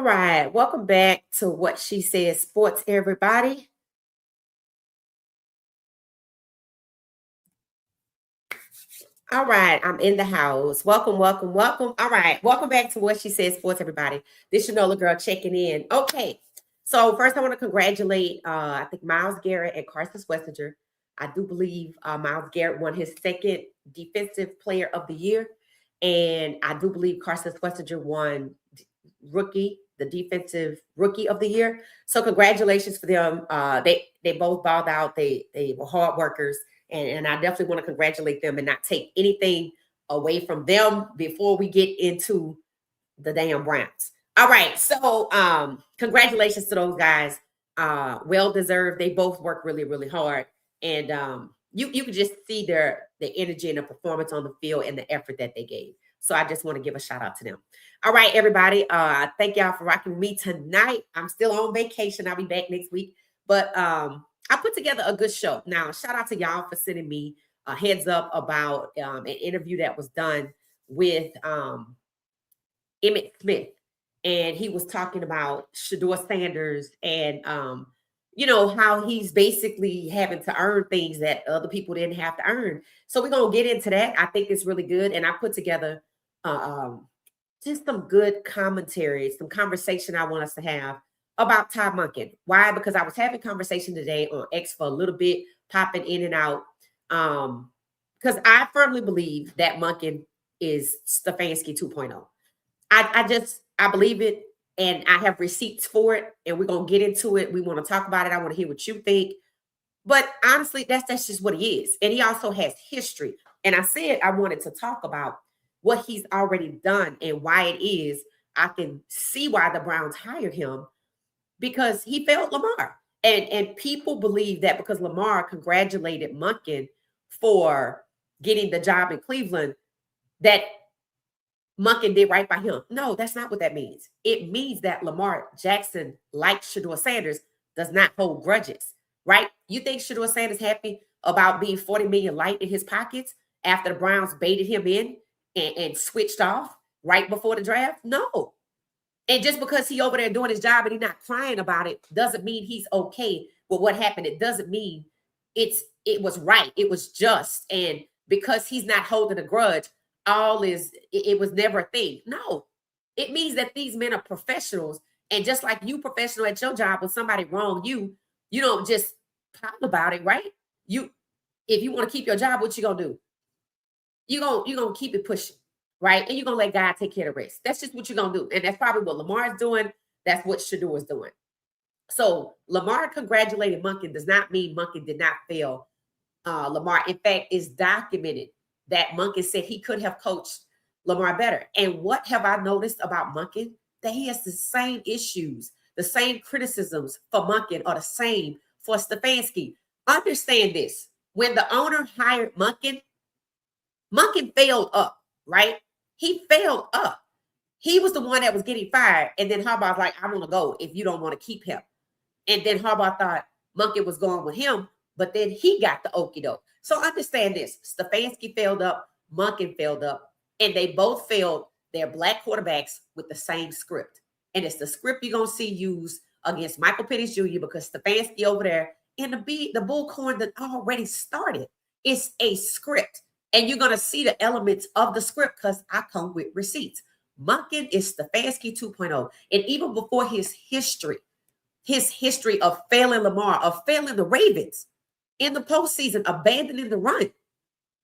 All right, welcome back to What She Said Sports, everybody. All right, I'm in the house. Welcome, welcome, welcome. All right, welcome back to What She Said Sports, everybody. This is Shanola girl checking in. Okay, so first I want to congratulate, I think Miles Garrett and Carson Swessinger. I do believe Miles Garrett won his second Defensive Player of the Year, and I do believe Carson Swessinger won the Defensive Rookie of the Year. So congratulations for them. They both balled out. They were hard workers. And I definitely want to congratulate them and not take anything away from them before we get into the damn Browns. All right. So congratulations to those guys. Well deserved. They both work really, really hard. And you can just see the energy and the performance on the field and the effort that they gave. So I just want to give a shout out to them. All right, everybody. Thank y'all for rocking with me tonight. I'm still on vacation. I'll be back next week. But I put together a good show. Now, shout out to y'all for sending me a heads up about an interview that was done with Emmitt Smith. And he was talking about Shedeur Sanders and, how he's basically having to earn things that other people didn't have to earn. So we're going to get into that. I think it's really good. And I put together just some good commentary, some conversation I want us to have about Todd Monken. Why? Because I was having conversation today on X for a little bit, popping in and out. Because I firmly believe that Monken is Stefanski 2.0. I believe it, and I have receipts for it, and we're gonna get into it. We want to talk about it. I want to hear what you think. But honestly, that's just what he is. And he also has history. And I said I wanted to talk about what he's already done and why it is I can see why the Browns hired him, because he failed Lamar. And people believe that because Lamar congratulated Monken for getting the job in Cleveland, that Monken did right by him. No, that's not what that means. It means that Lamar Jackson, like Shedeur Sanders, does not hold grudges, right? You think Shedeur Sanders happy about being 40 million light in his pockets after the Browns baited him in and switched off right before the draft? No. And just because he over there doing his job and he's not crying about it doesn't mean he's okay with what happened. It doesn't mean it was right. It was just. And because he's not holding a grudge, it was never a thing. No, it means that these men are professionals. And just like you professional at your job, when somebody wrong you don't just pout about it, right? If you want to keep your job, what you gonna do? You're gonna keep it pushing, right? And you're gonna let God take care of the rest. That's just what you're gonna do. And that's probably what Lamar is doing. That's what Shedeur is doing. So Lamar congratulating Monken does not mean Monken did not fail Lamar. In fact, it's documented that Monken said he could have coached Lamar better. And what have I noticed about Monken? That he has the same issues, the same criticisms for Monken are the same for Stefanski. Understand this. When the owner hired Monken failed up, right? He failed up. He was the one that was getting fired. And then Harbaugh's like, I want to go if you don't want to keep him. And then Harbaugh thought Monken was going with him, but then he got the okie doke. So understand this. Stefanski failed up, Monken failed up, and they both failed their black quarterbacks with the same script. And it's the script you're going to see used against Michael Penix Jr. because Stefanski over there in the bullcorn that already started. It's a script. And you're going to see the elements of the script because I come with receipts. Monken is Stefanski 2.0. And even before his history of failing Lamar, of failing the Ravens in the postseason, abandoning the run,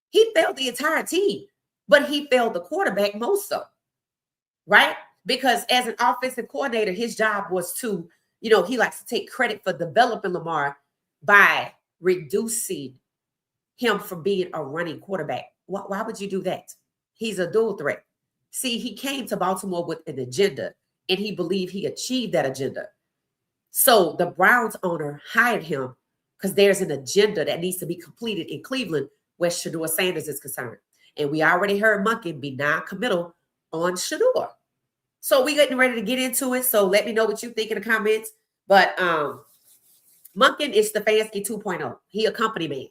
he failed the entire team, but he failed the quarterback most so, right? Because as an offensive coordinator, his job was to, he likes to take credit for developing Lamar by reducing him from being a running quarterback. Why would you do that? He's a dual threat. See, he came to Baltimore with an agenda, and he believed he achieved that agenda. So the Browns owner hired him because there's an agenda that needs to be completed in Cleveland where Shedeur Sanders is concerned. And we already heard Monken be non-committal on Shedeur. So we're getting ready to get into it. So let me know what you think in the comments. But Monken is Stefanski 2.0. He a company man.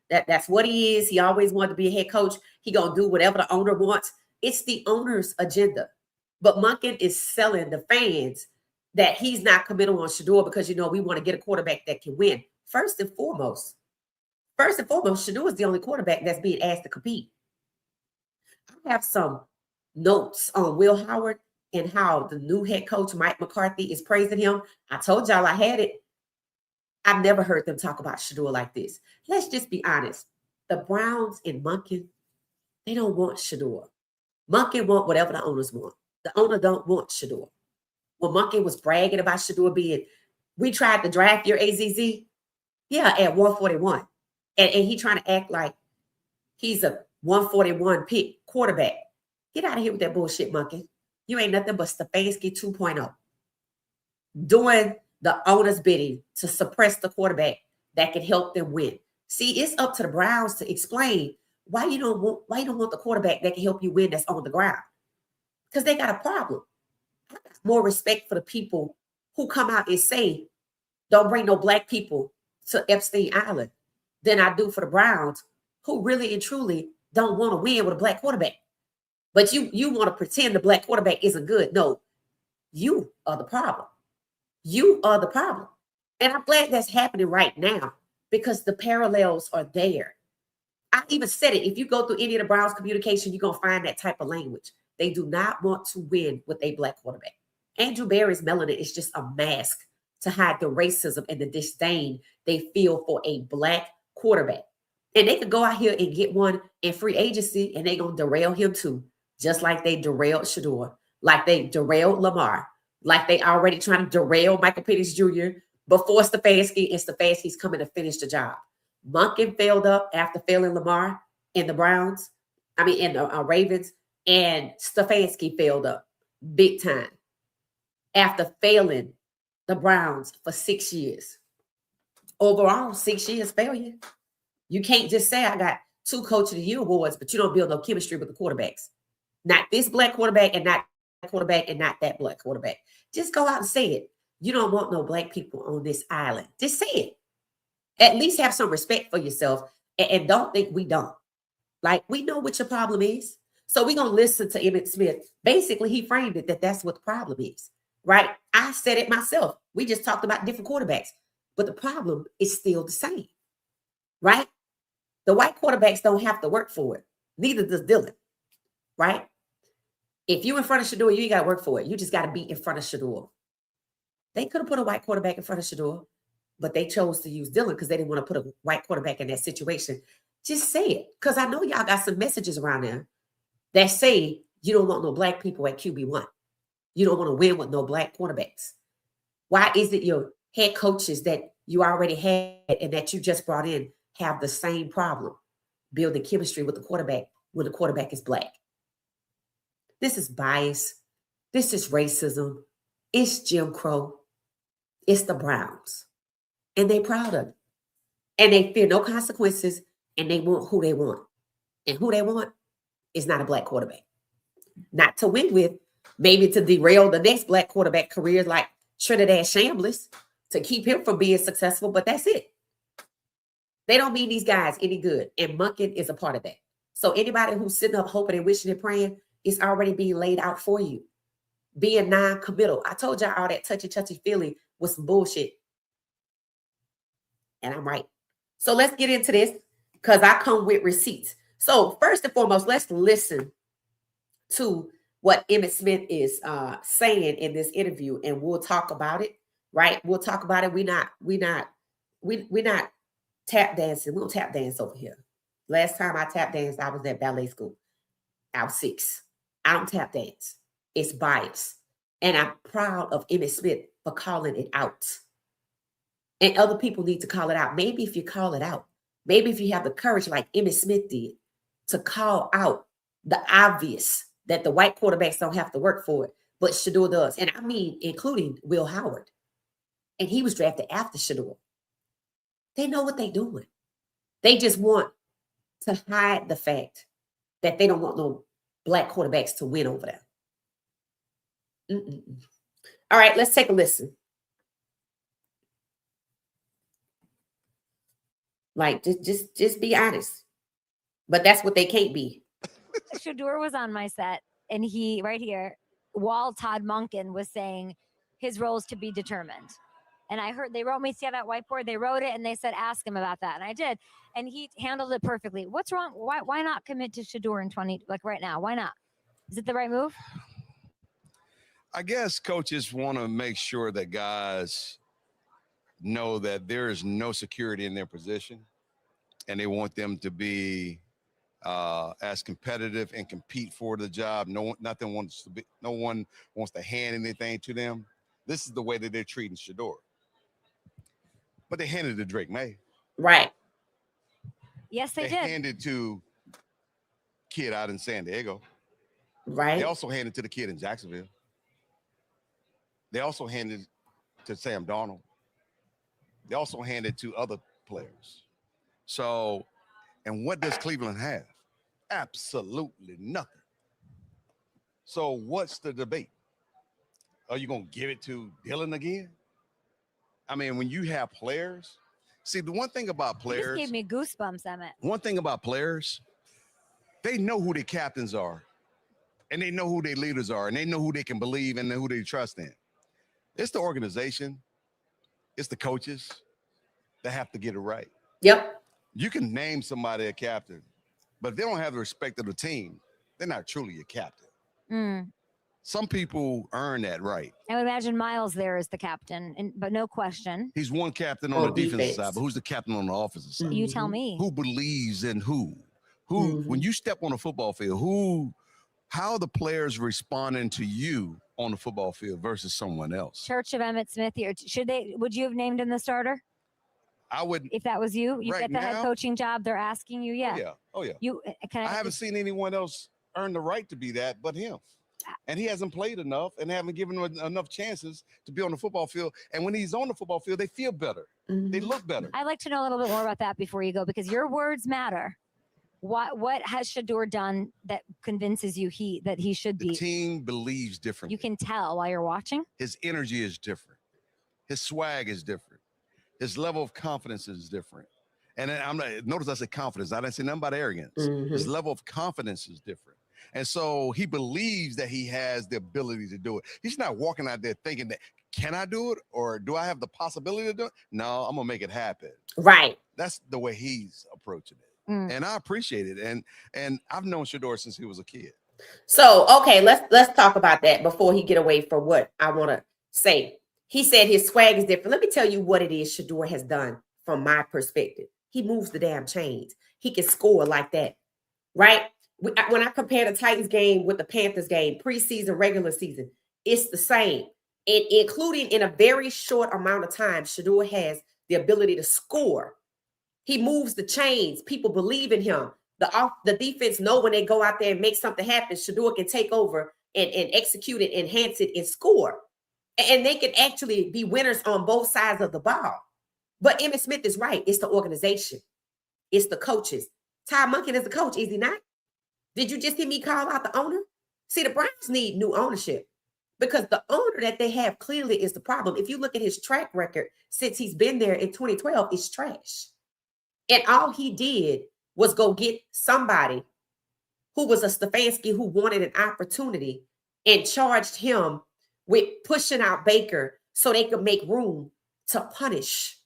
That's what he is. He always wanted to be a head coach. He gonna do whatever the owner wants. It's the owner's agenda. But Monken is selling the fans that he's not committed on Shedeur because, we want to get a quarterback that can win. First and foremost, Shedeur is the only quarterback that's being asked to compete. I have some notes on Will Howard and how the new head coach, Mike McCarthy, is praising him. I told y'all I had it. I've never heard them talk about Shedeur like this. Let's just be honest. The Browns and Monken, they don't want Shedeur. Monken want whatever the owners want. The owner don't want Shedeur. When Monken was bragging about Shedeur being, we tried to draft your AZZ, at 141. And he trying to act like he's a 141 pick quarterback. Get out of here with that bullshit, Monken. You ain't nothing but Stefanski 2.0. Doing the owner's bidding to suppress the quarterback that can help them win. See, it's up to the Browns to explain why you don't want the quarterback that can help you win that's on the ground. Because they got a problem. I got more respect for the people who come out and say, don't bring no black people to Epstein Island than I do for the Browns, who really and truly don't want to win with a black quarterback. But you want to pretend the black quarterback isn't good. No, you are the problem. You are the problem. And I'm glad that's happening right now because the parallels are there. I even said it. If you go through any of the Browns communication, you're going to find that type of language. They do not want to win with a black quarterback. Andrew Berry's melanin is just a mask to hide the racism and the disdain they feel for a black quarterback. And they could go out here and get one in free agency and they're going to derail him too. Just like they derailed Shedeur, like they derailed Lamar, like they already trying to derail Michael Penix Jr. before Stefanski, and Stefanski's coming to finish the job. Monken failed up after failing Lamar in the Ravens, and Stefanski failed up big time after failing the Browns for 6 years. Overall, 6 years failure. You can't just say I got 2 Coach of the Year awards, but you don't build no chemistry with the quarterbacks. Not this black quarterback and not that quarterback and not that black quarterback. Just go out and say it. You don't want no black people on this island. Just say it. At least have some respect for yourself and don't think we don't. Like, we know what your problem is. So we're going to listen to Emmitt Smith. Basically, he framed it that that's what the problem is, right? I said it myself. We just talked about different quarterbacks, but the problem is still the same, right? The white quarterbacks don't have to work for it. Neither does Dylan, right? If you're in front of Shedeur, you ain't got to work for it. You just got to be in front of Shedeur. They could have put a white quarterback in front of Shedeur, but they chose to use Dylan because they didn't want to put a white quarterback in that situation. Just say it, because I know y'all got some messages around there that say you don't want no black people at QB1. You don't want to win with no black quarterbacks. Why is it your head coaches that you already had and that you just brought in have the same problem building chemistry with the quarterback when the quarterback is black? This is bias. This is racism. It's Jim Crow. It's the Browns. And they're proud of it. And they fear no consequences, and they want who they want. And who they want is not a black quarterback. Not to win with, maybe to derail the next black quarterback career like Trinidad Shambliss, to keep him from being successful, but that's it. They don't mean these guys any good, and Monken is a part of that. So anybody who's sitting up hoping and wishing and praying, it's already being laid out for you. Being non-committal. I told y'all all that touchy feely was some bullshit. And I'm right. So let's get into this because I come with receipts. So first and foremost, let's listen to what Emmitt Smith is saying in this interview, and we'll talk about it, right? We'll talk about it. We're not tap dancing. We don't tap dance over here. Last time I tap danced, I was at ballet school. I was 6. I don't tap dance. It's bias. And I'm proud of Emmitt Smith for calling it out. And other people need to call it out. Maybe if you call it out, maybe if you have the courage like Emmitt Smith did to call out the obvious that the white quarterbacks don't have to work for it, but Shedeur does. And I mean, including Will Howard. And he was drafted after Shedeur. They know what they're doing. They just want to hide the fact that they don't want no black quarterbacks to win over them. All right, let's take a listen. Like, just be honest. But that's what they can't be. Shedeur was on my set, and he, right here, while Todd Monken was saying his role is to be determined. And I heard they wrote me, see that whiteboard? They wrote it and they said, ask him about that. And I did. And he handled it perfectly. What's wrong? Why not commit to Shedeur in 20, like right now? Why not? Is it the right move? I guess coaches want to make sure that guys know that there is no security in their position. And they want them to be as competitive and compete for the job. No one wants to hand anything to them. This is the way that they're treating Shedeur. But they handed it to Drake May. Right. Yes, they did. Handed to kid out in San Diego. Right. They also handed to the kid in Jacksonville. They also handed to Sam Darnold. They also handed to other players. So, and what does Cleveland have? Absolutely nothing. So what's the debate? Are you going to give it to Dylan again? I mean, when you have players, see, the one thing about players. You just gave me goosebumps, Emmitt. One thing about players, they know who their captains are, and they know who their leaders are, and they know who they can believe and who they trust in. It's the organization, it's the coaches that have to get it right. Yep. You can name somebody a captain, but if they don't have the respect of the team, they're not truly a captain. Some people earn that right. I would imagine Miles there is the captain, but no question. He's one captain on the defensive side, but who's the captain on the offensive side? You tell me. Who believes in who? When you step on the football field, how are the players responding to you on the football field versus someone else? Church of Emmitt Smith here. Would you have named him the starter? I would. If that was you, right get the head coaching job. They're asking you. Yeah. Oh yeah. I haven't seen anyone else earn the right to be that but him. And he hasn't played enough and haven't given him enough chances to be on the football field. And when he's on the football field, they feel better. They look better. I'd like to know a little bit more about that before you go, because your words matter. What has Shedeur done that convinces you that he should be? The team believes differently. You can tell while you're watching. His energy is different. His swag is different. His level of confidence is different. And notice I said confidence. I didn't say nothing about arrogance. His level of confidence is different. And so he believes that he has the ability to do it. He's not walking out there thinking that, can I do it? Or do I have the possibility to do it? No, I'm going to make it happen. Right. That's the way he's approaching it. And I appreciate it. And I've known Shedeur since he was a kid. So, okay, let's talk about that before he get away from what I want to say. He said his swag is different. Let me tell you what it is Shedeur has done from my perspective. He moves the damn chains. He can score like that, right? When I compare the Titans game with the Panthers game, preseason, regular season, it's the same. And including in a very short amount of time, Shedeur has the ability to score. He moves the chains. People believe in him. The defense know when they go out there and make something happen, Shedeur can take over and execute it, enhance it, and score. And they can actually be winners on both sides of the ball. But Emmitt Smith is right. It's the organization. It's the coaches. Todd Monken is the coach, is he not? Did you just hear me call out the owner? See, the Browns need new ownership because the owner that they have clearly is the problem. If you look at his track record since he's been there in 2012, it's trash. And all he did was go get somebody who was a Stefanski who wanted an opportunity and charged him with pushing out Baker so they could make room to punish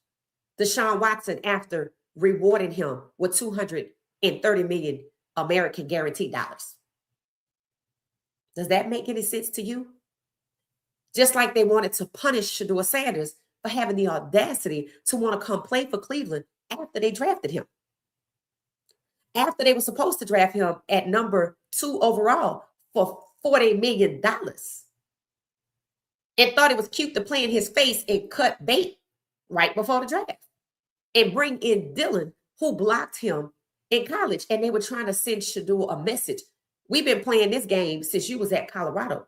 Deshaun Watson after rewarding him with $230 million American guaranteed dollars. Does that make any sense to you? Just like they wanted to punish Shedeur Sanders for having the audacity to want to come play for Cleveland after they drafted him. After they were supposed to draft him at number 2 overall for $40 million. And thought it was cute to play in his face and cut bait right before the draft. And bring in Dylan, who blocked him in college. And they were trying to send Shedeur a message. We've been playing this game since you was at Colorado.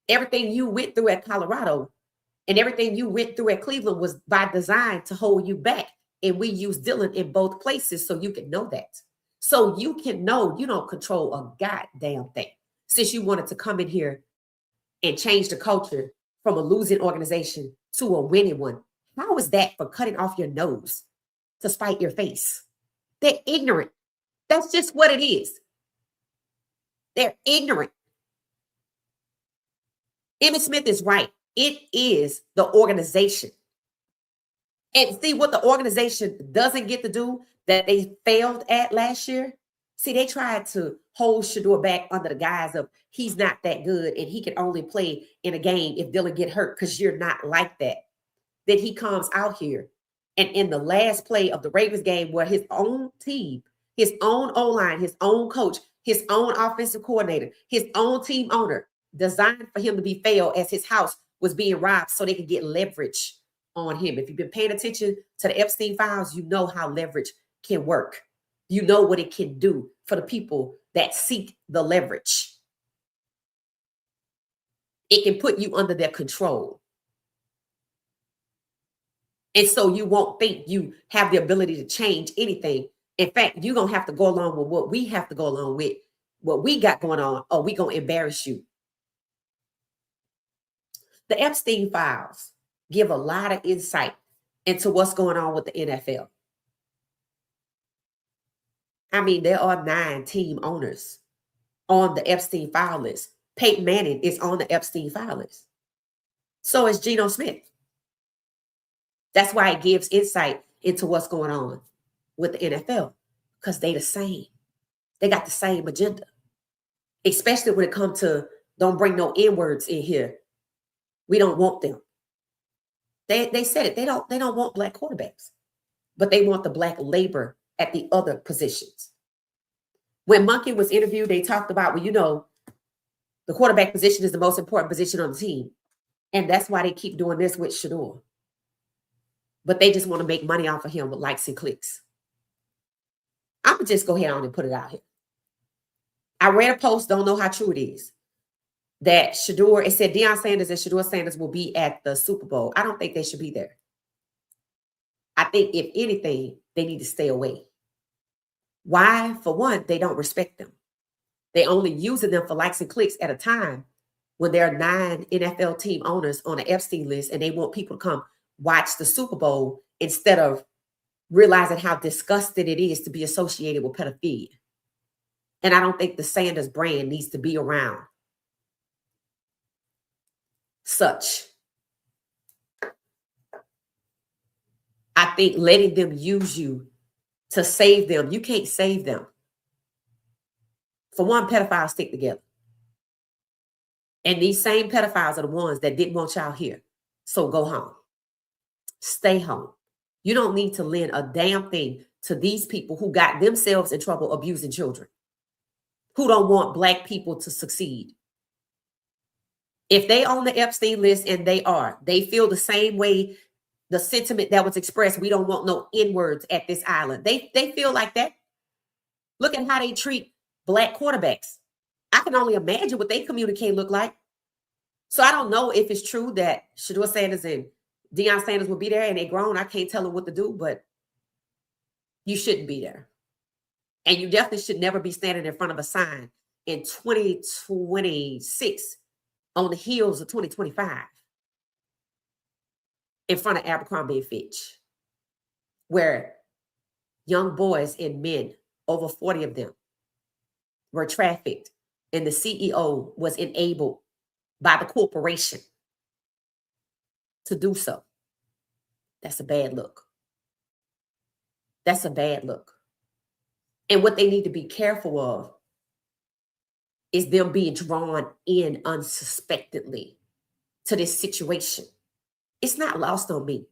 Everything you went through at Colorado and everything you went through at Cleveland was by design to hold you back. And we use Dylan in both places so you can know that. So you can know you don't control a goddamn thing. Since you wanted to come in here and change the culture from a losing organization to a winning one. How is that for cutting off your nose to spite your face? They're ignorant. That's just what it is. They're ignorant. Emmitt Smith is right. It is the organization. And see what the organization doesn't get to do that they failed at last year. See, they tried to hold Shedeur back under the guise of he's not that good and he can only play in a game if Dylan get hurt because you're not like that. Then he comes out here and in the last play of the Ravens game where his own team, his own O-line, his own coach, his own offensive coordinator, his own team owner designed for him to be failed as his house was being robbed so they could get leverage on him. If you've been paying attention to the Epstein files, you know how leverage can work. You know what it can do for the people that seek the leverage. It can put you under their control. And so you won't think you have the ability to change anything. In fact, you're going to have to go along with what we have to go along with, what we got going on, or we're going to embarrass you. The Epstein files give a lot of insight into what's going on with the NFL. I mean, there are 9 team owners on the Epstein file list. Peyton Manning is on the Epstein file list. So is Geno Smith. That's why it gives insight into what's going on with the NFL, because they the same. They got the same agenda, especially when it comes to don't bring no N-words in here. We don't want them. They said it. They don't want black quarterbacks, but they want the black labor at the other positions. When Monken was interviewed, they talked about, well, you know, the quarterback position is the most important position on the team. And that's why they keep doing this with Shedeur. But they just want to make money off of him with likes and clicks. I'm going to just go ahead on and put it out here. I read a post, don't know how true it is, that Shedeur, it said Deion Sanders and Shedeur Sanders will be at the Super Bowl. I don't think they should be there. I think if anything, they need to stay away. Why? For one, they don't respect them. They only using them for likes and clicks at a time when there are 9 NFL team owners on the Epstein list and they want people to come watch the Super Bowl instead of realizing how disgusting it is to be associated with pedophilia. And I don't think the Sanders brand needs to be around such. I think letting them use you to save them, you can't save them. For one, pedophiles stick together. And these same pedophiles are the ones that didn't want y'all here. So go home. Stay home. You don't need to lend a damn thing to these people who got themselves in trouble abusing children, who don't want black people to succeed. If they on the Epstein list, and they feel the same way, the sentiment that was expressed, we don't want no N-words at this island. They feel like that. Look at how they treat black quarterbacks. I can only imagine what they communicate look like. So I don't know if it's true that Shedeur Sanders and Deion Sanders will be there and they grown. I can't tell them what to do, but you shouldn't be there. And you definitely should never be standing in front of a sign in 2026 on the heels of 2025 in front of Abercrombie and Fitch, where young boys and men, over 40 of them, were trafficked, and the CEO was enabled by the corporation to do so. That's a bad look. That's a bad look. And what they need to be careful of is them being drawn in unsuspectedly to this situation. It's not lost on me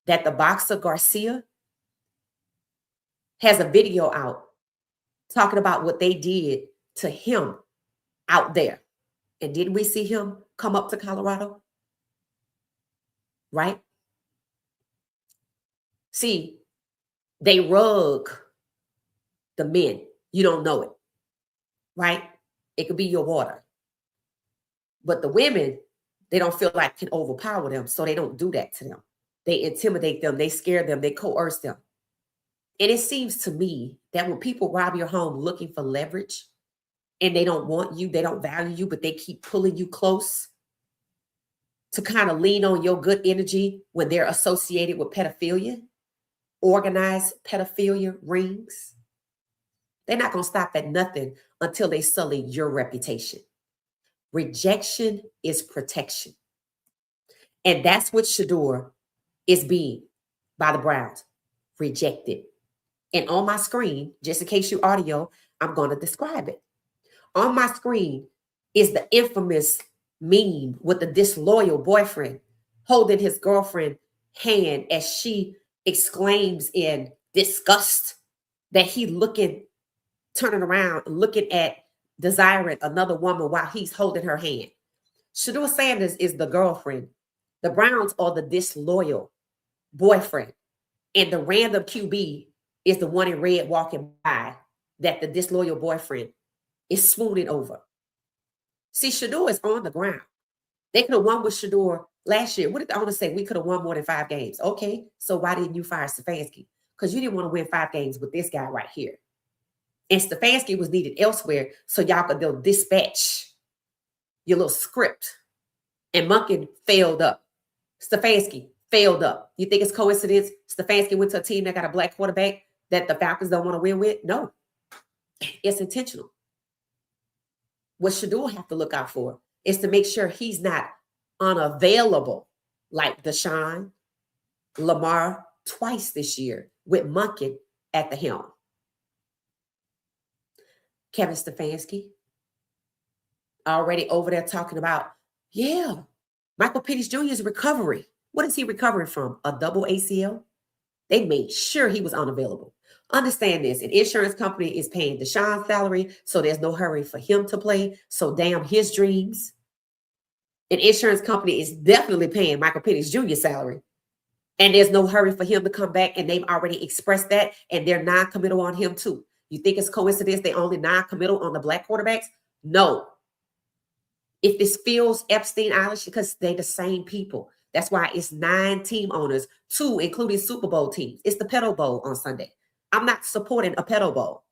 that the boxer Garcia has a video out talking about what they did to him out there. And didn't we see him come up to Colorado? Right? See, they rug the men. You don't know it. Right? It could be your water. But the women, they don't feel like can overpower them, so they don't do that to them. They intimidate them. They scare them. They coerce them. And it seems to me that when people rob your home looking for leverage and they don't want you, they don't value you, but they keep pulling you close to kind of lean on your good energy when they're associated with pedophilia, organized pedophilia rings, they're not going to stop at nothing until they sully your reputation. Rejection is protection. And that's what Shedeur is being by the Browns. Rejected. And on my screen, just in case you audio, I'm going to describe it. On my screen is the infamous meme with the disloyal boyfriend holding his girlfriend's hand as she exclaims in disgust that he turning around, looking at, desiring another woman while he's holding her hand. Shedeur Sanders is the girlfriend. The Browns are the disloyal boyfriend. And the random QB is the one in red walking by that the disloyal boyfriend is swooning over. See, Shedeur is on the ground. They could have won with Shedeur last year. What did the owner say? We could have won more than 5 games. Okay, so why didn't you fire Stefanski? Because you didn't want to win 5 games with this guy right here. And Stefanski was needed elsewhere, so y'all could dispatch your little script. And Monken failed up. Stefanski failed up. You think it's coincidence Stefanski went to a team that got a black quarterback that the Falcons don't want to win with? No. It's intentional. What Shedeur have to look out for is to make sure he's not unavailable like Deshaun, Lamar twice this year with Monken at the helm. Kevin Stefanski already over there talking about, yeah, Michael Penix Jr.'s recovery. What is he recovering from? A double ACL? They made sure he was unavailable. Understand this, an insurance company is paying Deshaun's salary, so there's no hurry for him to play. So damn his dreams. An insurance company is definitely paying Michael Penix Jr.'s salary. And there's no hurry for him to come back, and they've already expressed that, and they're non-committal on him too. You think it's coincidence they only non-committal on the black quarterbacks? No. If this feels Epstein Island, because they're the same people. That's why it's 9 team owners, 2 including Super Bowl teams. It's the Pedo Bowl on Sunday. I'm not supporting a Pedo Bowl.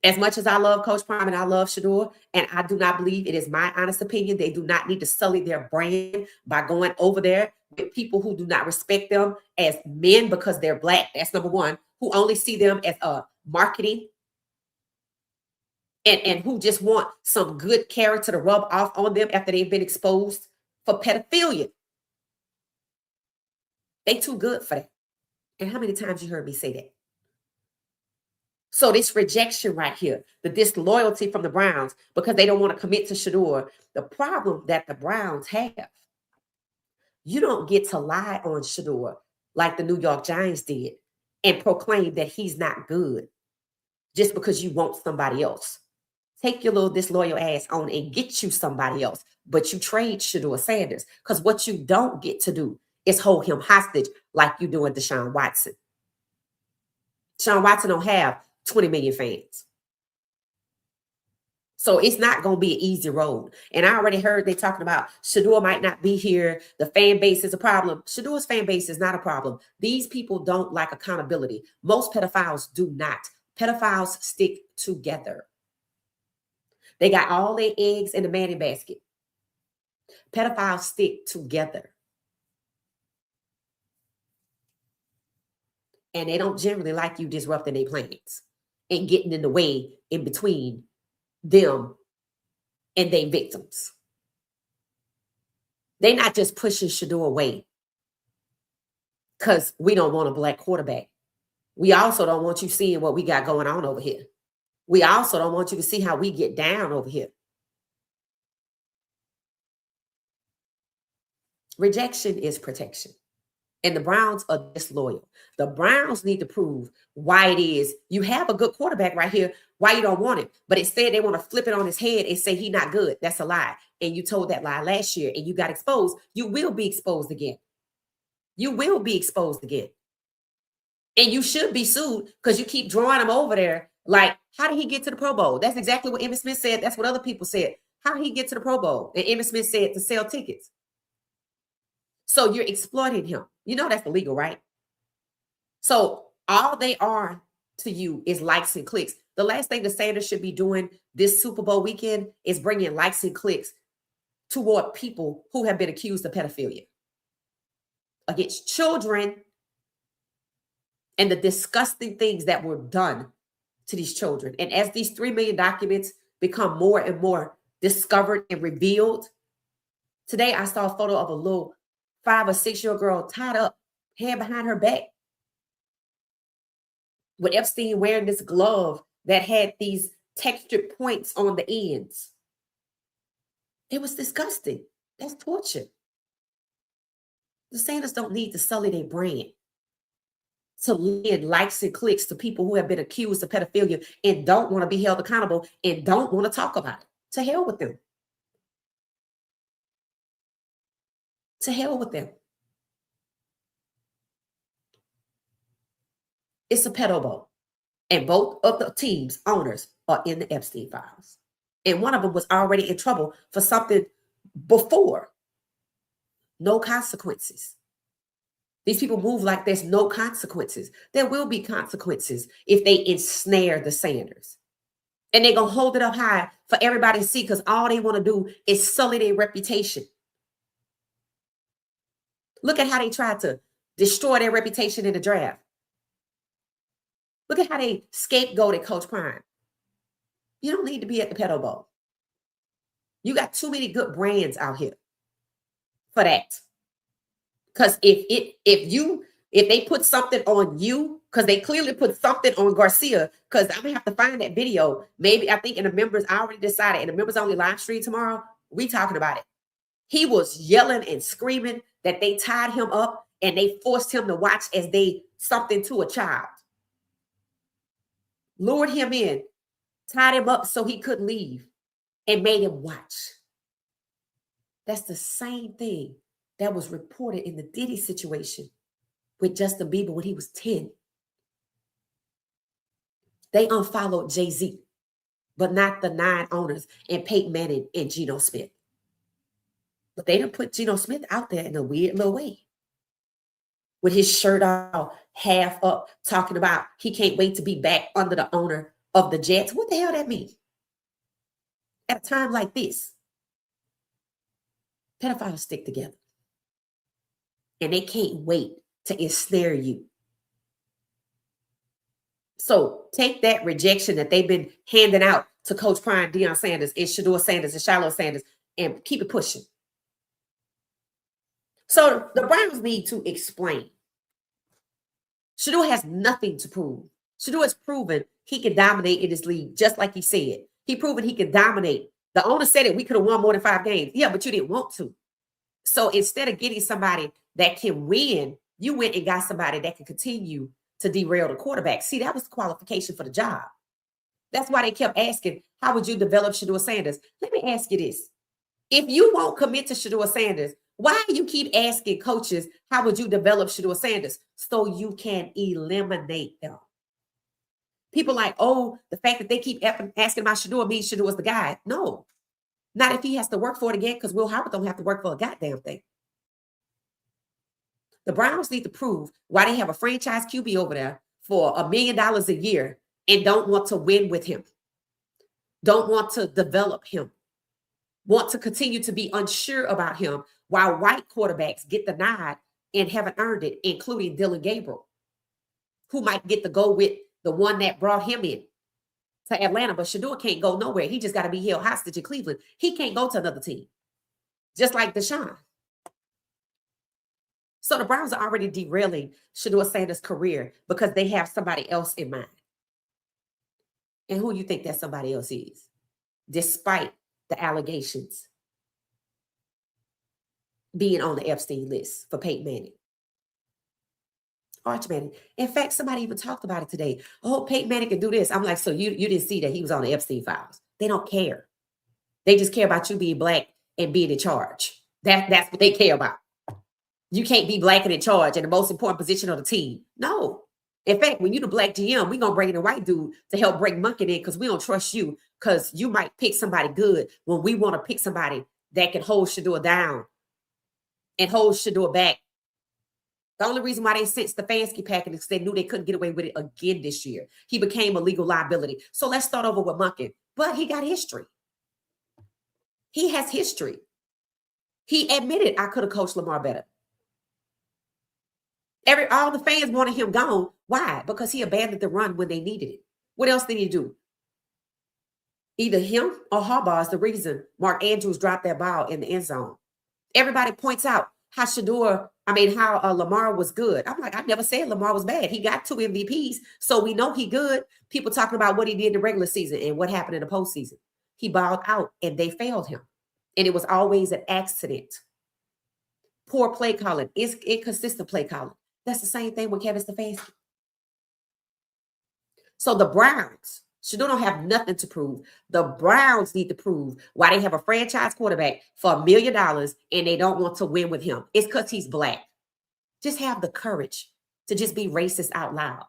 As much as I love Coach Prime and I love Shedeur, and I do not believe, it is my honest opinion, they do not need to sully their brand by going over there with people who do not respect them as men because they're black. That's number one. Who only see them as marketing and who just want some good character to rub off on them after they've been exposed for pedophilia. They too good for that. And how many times you heard me say that? So this rejection right here, the disloyalty from the Browns because they don't want to commit to Shedeur, the problem that the Browns have, you don't get to lie on Shedeur like the New York Giants did and proclaim that he's not good just because you want somebody else. Take your little disloyal ass on and get you somebody else, but you trade Shedeur Sanders because what you don't get to do is hold him hostage like you doing Deshaun Watson. Deshaun Watson don't have 20 million fans. So it's not going to be an easy road. And I already heard they talking about Shedeur might not be here. The fan base is a problem. Shedeur's fan base is not a problem. These people don't like accountability. Most pedophiles do not. Pedophiles stick together. They got all their eggs in the Manning basket. Pedophiles stick together. And they don't generally like you disrupting their plans and getting in the way in between them and their victims. They're not just pushing Shedeur away because we don't want a black quarterback. We also don't want you seeing what we got going on over here. We also don't want you to see how we get down over here. Rejection is protection. And the Browns are disloyal. The Browns need to prove why it is you have a good quarterback right here, why you don't want him. But instead, they want to flip it on his head and say he's not good. That's a lie. And you told that lie last year and you got exposed. You will be exposed again. You will be exposed again. And you should be sued because you keep drawing him over there. Like, how did he get to the Pro Bowl? That's exactly what Emmitt Smith said. That's what other people said. How did he get to the Pro Bowl? And Emmitt Smith said to sell tickets. So you're exploiting him. You know that's illegal, right? So all they are to you is likes and clicks. The last thing the Sanders should be doing this Super Bowl weekend is bringing likes and clicks toward people who have been accused of pedophilia against children and the disgusting things that were done to these children. And as these 3 million documents become more and more discovered and revealed. Today, I saw a photo of a little 5 or 6-year-old girl tied up, hand behind her back, with Epstein wearing this glove that had these textured points on the ends. It was disgusting. That's torture. The Sanders don't need to sully their brand to lend likes and clicks to people who have been accused of pedophilia and don't want to be held accountable and don't want to talk about it. To hell with them. To hell with them. It's a pedo bowl. And both of the team's owners are in the Epstein files. And one of them was already in trouble for something before. No consequences. These people move like there's no consequences. There will be consequences if they ensnare the Sanders. And they're going to hold it up high for everybody to see because all they want to do is sully their reputation. Look at how they tried to destroy their reputation in the draft. Look at how they scapegoated Coach Prime. You don't need to be at the pedo bowl. You got too many good brands out here for that. Because if they put something on you, because they clearly put something on Garcia, because I'm gonna have to find that video. Maybe I think in the members, I already decided in the members only live stream tomorrow, we talking about it. He was yelling and screaming that they tied him up and they forced him to watch as they something to a child. Lured him in, tied him up so he couldn't leave, and made him watch. That's the same thing that was reported in the Diddy situation with Justin Bieber when he was 10. They unfollowed Jay-Z, but not the 9 owners and Peyton Manning and Geno Smith. But they didn't put Geno Smith out there in a weird little way. With his shirt all half up, talking about he can't wait to be back under the owner of the Jets. What the hell that mean? At a time like this, pedophiles stick together. And they can't wait to ensnare you. So take that rejection that they've been handing out to Coach Prime, Deion Sanders, and Shedeur Sanders, and Shiloh Sanders, and keep it pushing. So the Browns need to explain. Shedeur has nothing to prove. Shedeur has proven he can dominate in this league, just like he said. He proven he can dominate. The owner said it, we could have won more than 5 games. Yeah, but you didn't want to. So instead of getting somebody that can win, you went and got somebody that can continue to derail the quarterback. See, that was the qualification for the job. That's why they kept asking, how would you develop Shedeur Sanders? Let me ask you this. If you won't commit to Shedeur Sanders, why do you keep asking coaches, how would you develop Shedeur Sanders? So you can eliminate them. People like, oh, the fact that they keep asking about Shedeur means Shedeur is the guy. No, not if he has to work for it again, because Will Howard don't have to work for a goddamn thing. The Browns need to prove why they have a franchise QB over there for $1 million a year and don't want to win with him, don't want to develop him, want to continue to be unsure about him while white quarterbacks get the nod and haven't earned it, including Dylan Gabriel, who might get to go with the one that brought him in to Atlanta. But Shedeur can't go nowhere. He just got to be held hostage in Cleveland. He can't go to another team, just like Deshaun. So the Browns are already derailing Shedeur Sanders' career because they have somebody else in mind. And who you think that somebody else is, despite the allegations being on the Epstein list for Peyton Manning? Arch Manning. In fact, somebody even talked about it today. Oh, Peyton Manning can do this. I'm like, so you didn't see that he was on the Epstein files. They don't care. They just care about you being black and being in charge. That's what they care about. You can't be black and in charge in the most important position on the team. No. In fact, when you're the black GM, we're going to bring in a white dude to help bring Monken in because we don't trust you because you might pick somebody good when we want to pick somebody that can hold Shedeur down and hold Shedeur back. The only reason why they sent Stefanski packing is because they knew they couldn't get away with it again this year. He became a legal liability. So let's start over with Monken. But he got history. He has history. He admitted I could have coached Lamar better. All the fans wanted him gone. Why? Because he abandoned the run when they needed it. What else did he do? Either him or Harbaugh is the reason Mark Andrews dropped that ball in the end zone. Everybody points out how Lamar was good. I'm like, I never said Lamar was bad. He got 2 MVPs, so we know he good. People talking about what he did in the regular season and what happened in the postseason. He balled out and they failed him. And it was always an accident. Poor play calling, inconsistent play calling. That's the same thing with Kevin Stefanski. So the Browns, Shedeur don't have nothing to prove. The Browns need to prove why they have a franchise quarterback for $1 million and they don't want to win with him. It's because he's black. Just have the courage to just be racist out loud.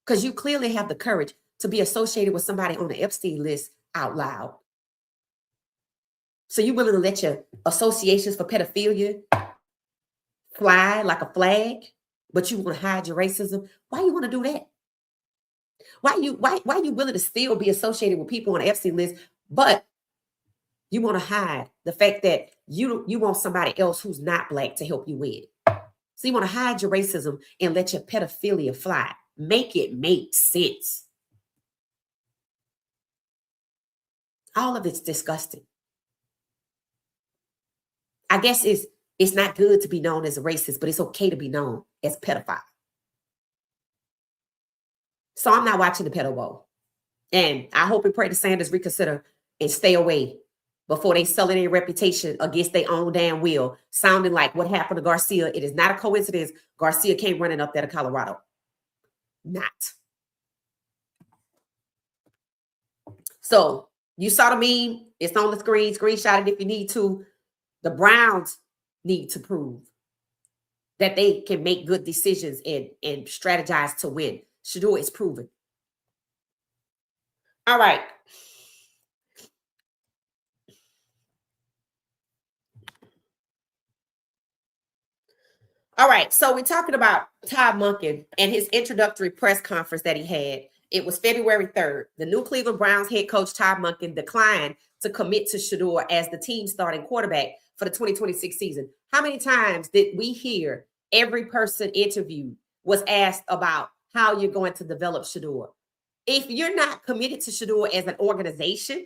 Because you clearly have the courage to be associated with somebody on the Epstein list out loud. So you willing to let your associations for pedophilia fly like a flag, but you want to hide your racism? Why you want to do that? Why you willing to still be associated with people on the Epstein list, but you want to hide the fact that you want somebody else who's not black to help you win? So you want to hide your racism and let your pedophilia fly. Make it make sense. All of it's disgusting. I guess it's not good to be known as a racist, but it's okay to be known as pedophile. So I'm not watching the pedo bowl. And I hope and pray the Sanders reconsider and stay away before they sell their reputation against their own damn will, sounding like what happened to Garcia. It is not a coincidence Garcia came running up there to Colorado. Not. So you saw the meme. It's on the screen. Screenshot it if you need to. The Browns need to prove that they can make good decisions and strategize to win. Shedeur is proven. All right. All right. So we're talking about Todd Monken and his introductory press conference that he had. It was February 3rd. The new Cleveland Browns head coach Todd Monken declined to commit to Shedeur as the team starting quarterback for the 2026 season. How many times did we hear every person interviewed was asked about how you're going to develop Shedeur? If you're not committed to Shedeur as an organization,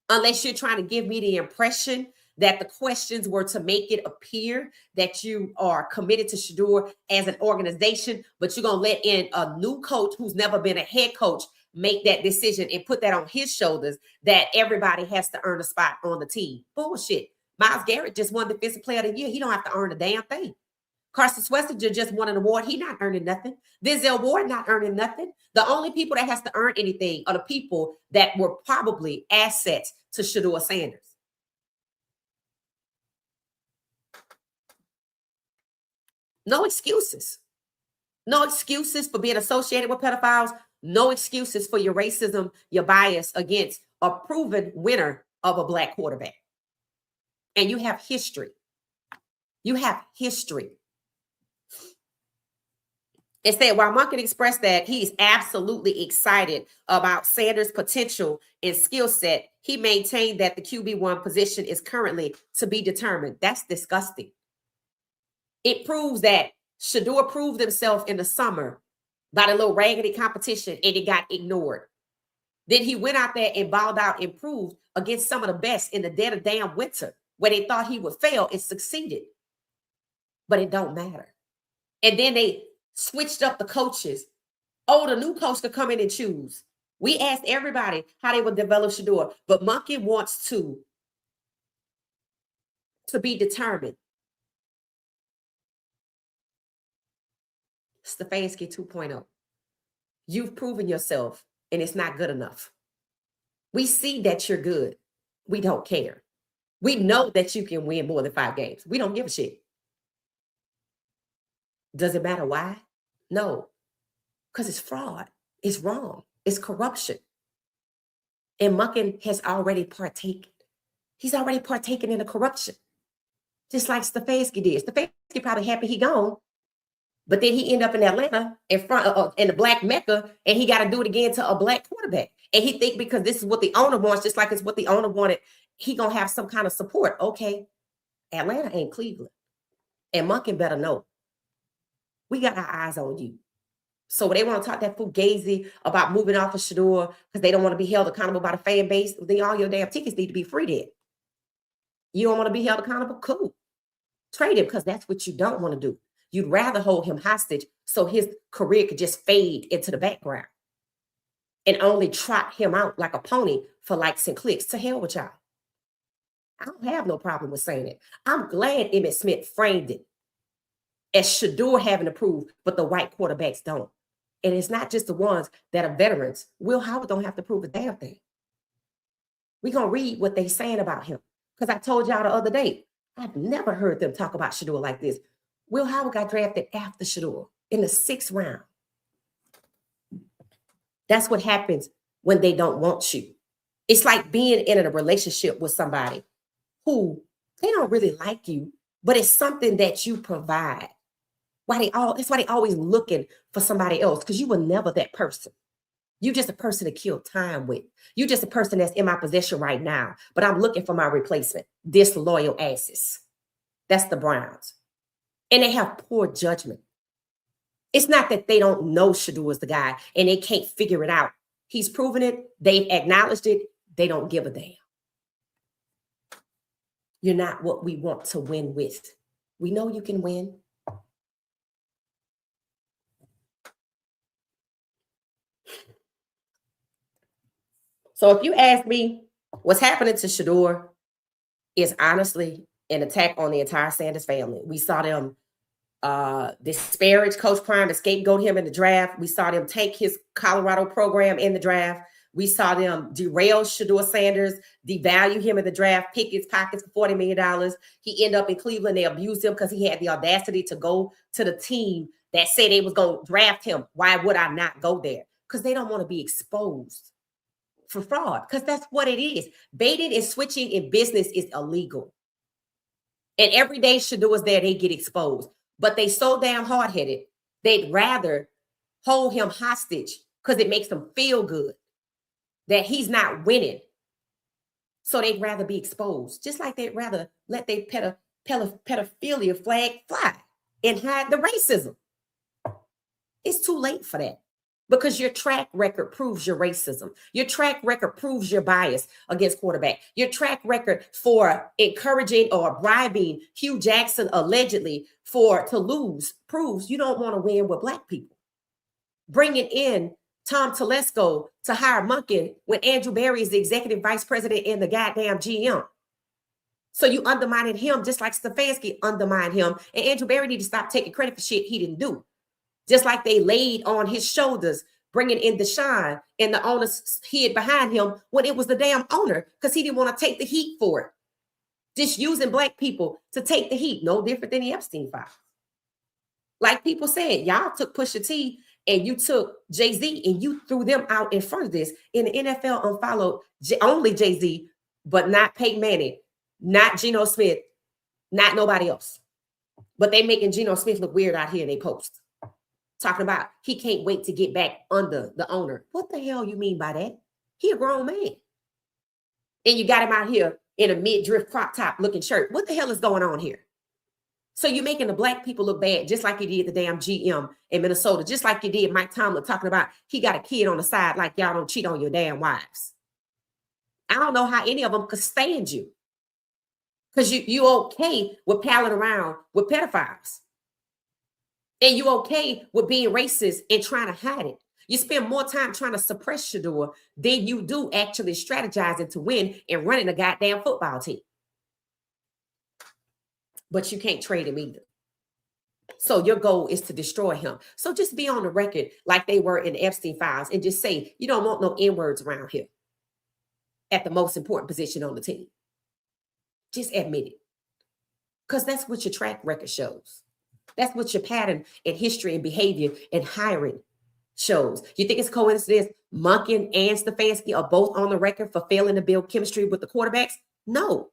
unless you're trying to give me the impression that the questions were to make it appear that you are committed to Shedeur as an organization, but you're going to let in a new coach who's never been a head coach make that decision and put that on his shoulders, that everybody has to earn a spot on the team. Bullshit. Myles Garrett just won Defensive Player of the Year. He don't have to earn a damn thing. Carson Schwarzenegger just won an award. He not earning nothing. Denzel Ward not earning nothing. The only people that has to earn anything are the people that were probably assets to Shedeur Sanders. No excuses. No excuses for being associated with pedophiles. No excuses for your racism, your bias against a proven winner of a black quarterback. And you have history. You have history. Instead, while Monken expressed that he's absolutely excited about Sanders' potential and skill set, he maintained that the QB1 position is currently to be determined. That's disgusting. It proves that Shedeur proved himself in the summer by the little raggedy competition and it got ignored. Then he went out there and balled out and proved against some of the best in the dead of damn winter where they thought he would fail and succeeded. But it don't matter. And then they switched up the coaches. Oh, the new coach could come in and choose. We asked everybody how they would develop Shedeur, but Monken wants to be determined. Stefanski 2.0. You've proven yourself, and it's not good enough. We see that you're good. We don't care. We know that you can win more than 5 games. We don't give a shit. Does it matter why? No, because it's fraud. It's wrong. It's corruption. And Monken has already partaken. He's already partaken in the corruption, just like Stefanski did. Stefanski probably happy he gone, but then he ended up in Atlanta in front in the black Mecca, and he got to do it again to a black quarterback. And he think because this is what the owner wants, just like it's what the owner wanted, he gonna have some kind of support. Okay, Atlanta ain't Cleveland, and Monken better know. We got our eyes on you. So when they want to talk that fugazi about moving off of Shedeur because they don't want to be held accountable by the fan base, then all your damn tickets need to be free then. You don't want to be held accountable? Cool. Trade him because that's what you don't want to do. You'd rather hold him hostage so his career could just fade into the background and only trot him out like a pony for likes and clicks. To hell with y'all. I don't have no problem with saying it. I'm glad Emmitt Smith framed it as Shedeur having to prove, but the white quarterbacks don't. And it's not just the ones that are veterans. Will Howard don't have to prove a damn thing. We're going to read what they're saying about him. Because I told y'all the other day, I've never heard them talk about Shedeur like this. Will Howard got drafted after Shedeur in the 6th round. That's what happens when they don't want you. It's like being in a relationship with somebody who they don't really like you, but it's something that you provide. That's why they always looking for somebody else, because you were never that person. You just a person to kill time with. You just a person that's in my possession right now, but I'm looking for my replacement. Disloyal asses. That's the Browns. And they have poor judgment. It's not that they don't know Shedeur is the guy and they can't figure it out. He's proven it. They've acknowledged it. They don't give a damn. You're not what we want to win with. We know you can win. So if you ask me, what's happening to Shedeur is honestly an attack on the entire Sanders family. We saw them disparage Coach Prime and scapegoat him in the draft. We saw them take his Colorado program in the draft. We saw them derail Shedeur Sanders, devalue him in the draft, pick his pockets for $40 million. He ended up in Cleveland. They abused him because he had the audacity to go to the team that said they was going to draft him. Why would I not go there? Because they don't want to be exposed for fraud, because that's what it is. Baiting and switching in business is illegal. And every day Shedeur is there, they get exposed. But they so damn hard-headed, they'd rather hold him hostage because it makes them feel good that he's not winning. So they'd rather be exposed, just like they'd rather let their pedophilia flag fly and hide the racism. It's too late for that because your track record proves your racism. Your track record proves your bias against quarterback. Your track record for encouraging or bribing Hugh Jackson allegedly to lose proves you don't want to win with Black people. Bringing in Tom Telesco to hire Monken when Andrew Berry is the executive vice president and the goddamn GM. So you undermining him just like Stefanski undermined him. And Andrew Berry need to stop taking credit for shit he didn't do. Just like they laid on his shoulders, bringing in Deshaun, and the owners hid behind him when it was the damn owner because he didn't want to take the heat for it. Just using Black people to take the heat, no different than the Epstein files. Like people said, y'all took Pusha T and you took Jay-Z and you threw them out in front of this. In the NFL, unfollowed only Jay-Z, but not Peyton Manning, not Geno Smith, not nobody else. But they making Geno Smith look weird out here in they post. Talking about he can't wait to get back under the owner. What the hell you mean by that? He a grown man. And you got him out here in a mid-drift crop top looking shirt. What the hell is going on here? So you're making the Black people look bad, just like you did the damn GM in Minnesota, just like you did Mike Tomlin talking about he got a kid on the side like y'all don't cheat on your damn wives. I don't know how any of them could stand you. Because you okay with palling around with pedophiles. And you okay with being racist and trying to hide it. You spend more time trying to suppress Shedeur than you do actually strategizing to win and running a goddamn football team. But you can't trade him either. So your goal is to destroy him. So just be on the record like they were in the Epstein files and just say, you don't want no N-words around here at the most important position on the team. Just admit it. Because that's what your track record shows. That's what your pattern in history and behavior and hiring shows. You think it's coincidence Monken and Stefanski are both on the record for failing to build chemistry with the quarterbacks? No.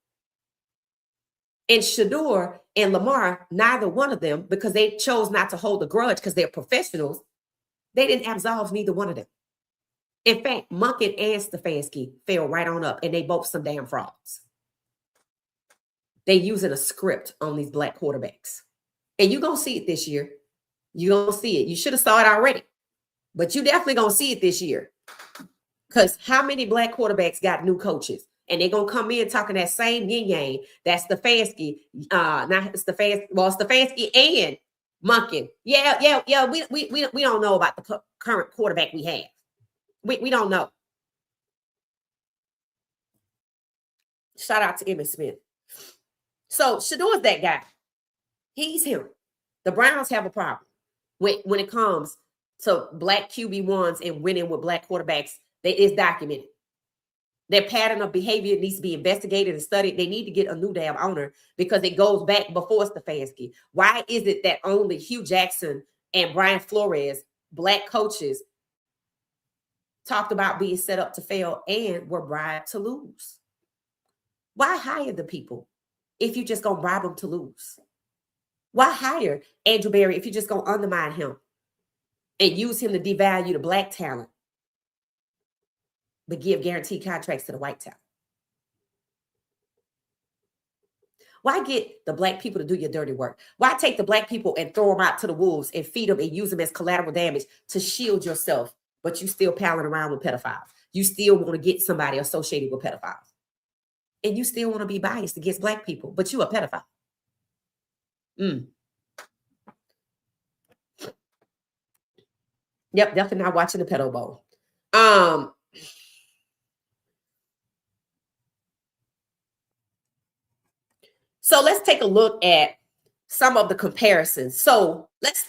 And Shedeur and Lamar, neither one of them, because they chose not to hold a grudge because they're professionals, they didn't absolve neither one of them. In fact, Monken and Stefanski fell right on up, and they both some damn frauds. They using a script on these Black quarterbacks. And you're going to see it this year. You're going to see it. You should have saw it already. But you definitely going to see it this year. Because how many black quarterbacks got new coaches? And they're going to come in talking that same yin-yang. That's Stefanski. Not Stefanski. Well, Stefanski and Monken. Yeah. We don't know about the current quarterback we have. We don't know. Shout out to Emmitt Smith. So Shedeur's that guy. He's him. The Browns have a problem when it comes to black QB1s and winning with black quarterbacks. It's documented. Their pattern of behavior needs to be investigated and studied. They need to get a new damn owner because it goes back before Stefanski. Why is it that only Hugh Jackson and Brian Flores, black coaches, talked about being set up to fail and were bribed to lose? Why hire the people if you just gonna bribe them to lose? Why hire Andrew Berry if you just gonna undermine him and use him to devalue the black talent, but give guaranteed contracts to the white talent? Why get the black people to do your dirty work? Why take the black people and throw them out to the wolves and feed them and use them as collateral damage to shield yourself, but you still palling around with pedophiles? You still want to get somebody associated with pedophiles. And you still want to be biased against black people, but you a pedophile. Yep, definitely not watching the pedo bowl. So let's take a look at some of the comparisons. So let's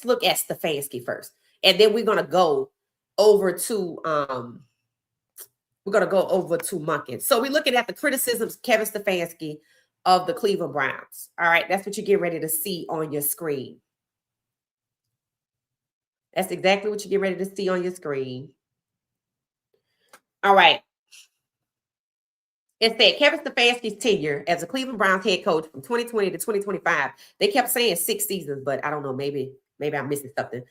look at Stefanski first, and then we're gonna go over to Monken. So we're looking at the criticisms of Kevin Stefanski of the Cleveland Browns. All right, that's what you get ready to see on your screen. That's exactly what you get ready to see on your screen. All right. It said Kevin Stefanski's tenure as a Cleveland Browns head coach from 2020 to 2025. They kept saying 6 seasons, but I don't know. Maybe I'm missing something.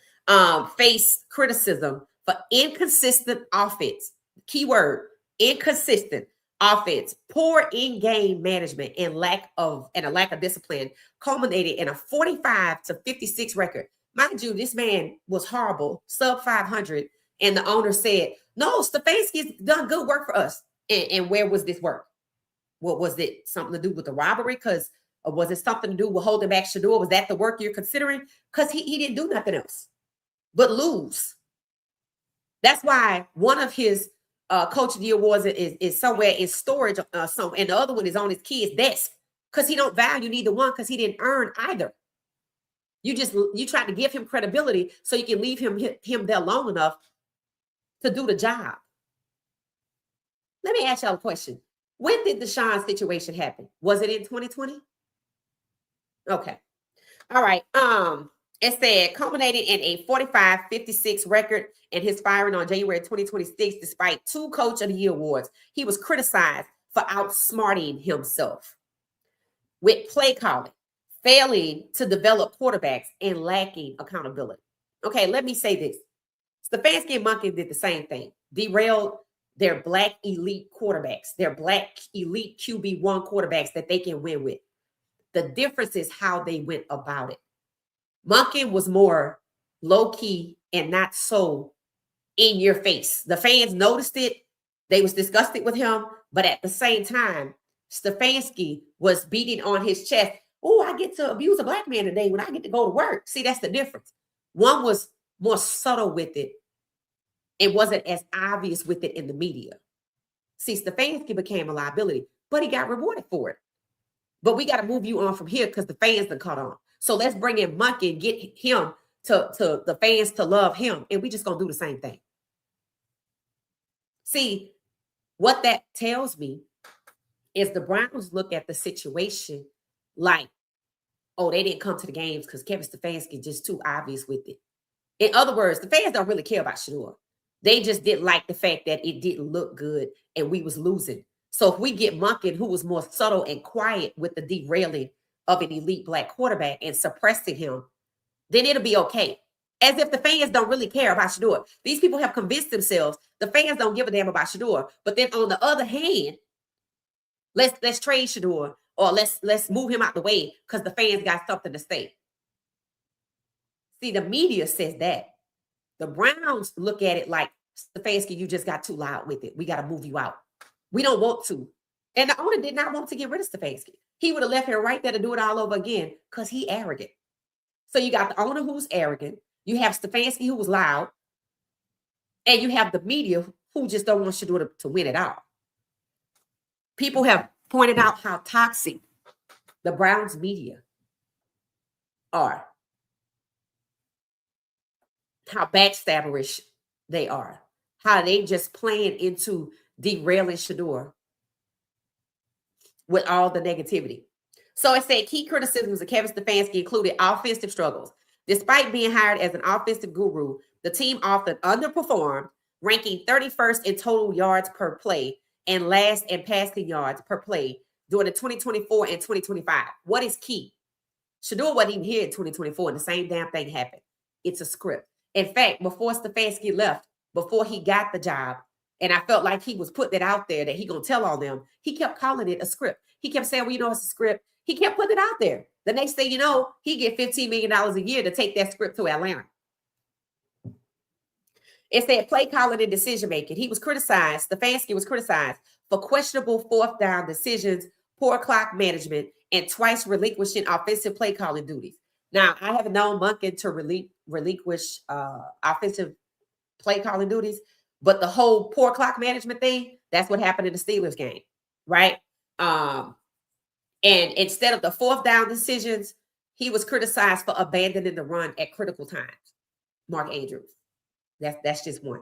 Faced criticism for inconsistent offense. Keyword: inconsistent offense, poor in-game management, and a lack of discipline, culminated in a 45-56 record. Mind you, this man was horrible, sub 500, and the owner said, "No, Stefanski's done good work for us." And where was this work? What was it? Something to do with the robbery? Or was it something to do with holding back Shedeur? Was that the work you're considering? Because he didn't do nothing else but lose. That's why one of his Coach of the Year awards is somewhere in storage, and the other one is on his kid's desk because he don't value neither one because he didn't earn either. You tried to give him credibility so you can leave him there long enough to do the job. Let me ask y'all a question. When did the Sean situation happen? Was it in 2020? Okay. All right. It said culminated in a 45-56 record and his firing on January 2026, despite 2 Coach of the Year awards. He was criticized for outsmarting himself with play calling, failing to develop quarterbacks, and lacking accountability. Okay, let me say this. Stefanski and Monken did the same thing. Derailed their black elite quarterbacks, their black elite QB1 quarterbacks that they can win with. The difference is how they went about it. Monken was more low-key and not so in your face. The fans noticed it. They was disgusted with him. But at the same time, Stefanski was beating on his chest. Oh, I get to abuse a black man today when I get to go to work. See, that's the difference. One was more subtle with it. It wasn't as obvious with it in the media. See, Stefanski became a liability, but he got rewarded for it. But we got to move you on from here because the fans done caught on. So let's bring in Monken, get him to the fans to love him, and we just going to do the same thing. See, what that tells me is the Browns look at the situation like, oh, they didn't come to the games because Kevin Stefanski just too obvious with it. In other words, the fans don't really care about Shedeur. They just didn't like the fact that it didn't look good and we was losing. So if we get Monken, who was more subtle and quiet with the derailing of an elite black quarterback and suppressing him, then it'll be okay. As if the fans don't really care about Shedeur. These people have convinced themselves the fans don't give a damn about Shedeur. But then on the other hand, let's trade Shedeur or let's move him out the way because the fans got something to say. See, the media says that. The Browns look at it like, Stefanski, you just got too loud with it. We got to move you out. We don't want to. And the owner did not want to get rid of Stefanski. He would have left him right there to do it all over again because he arrogant. So you got the owner who's arrogant. You have Stefanski who was loud. And you have the media who just don't want Shedeur to win it all. People have pointed out how toxic the Browns media are. How backstabberish they are. How they just playing into derailing Shedeur with all the negativity. So it said key criticisms of Kevin Stefanski included offensive struggles. Despite being hired as an offensive guru, the team often underperformed, ranking 31st in total yards per play and last in passing yards per play during the 2024 and 2025. What is key? Shedeur wasn't even here in 2024 and the same damn thing happened. It's a script. In fact, before Stefanski left, before he got the job, and I felt like he was putting it out there that he going to tell on them, he kept calling it a script. He kept saying, well, you know, it's a script. He kept putting it out there. The next thing you know, he get $15 million a year to take that script to Atlanta. It said play calling and decision making. He was criticized. Stefanski was criticized for questionable fourth down decisions, poor clock management, and twice relinquishing offensive play calling duties. Now, I haven't known Monken to relinquish offensive play calling duties, but the whole poor clock management thing, that's what happened in the Steelers game, right? And instead of the fourth down decisions, he was criticized for abandoning the run at critical times. Mark Andrews. That's just one.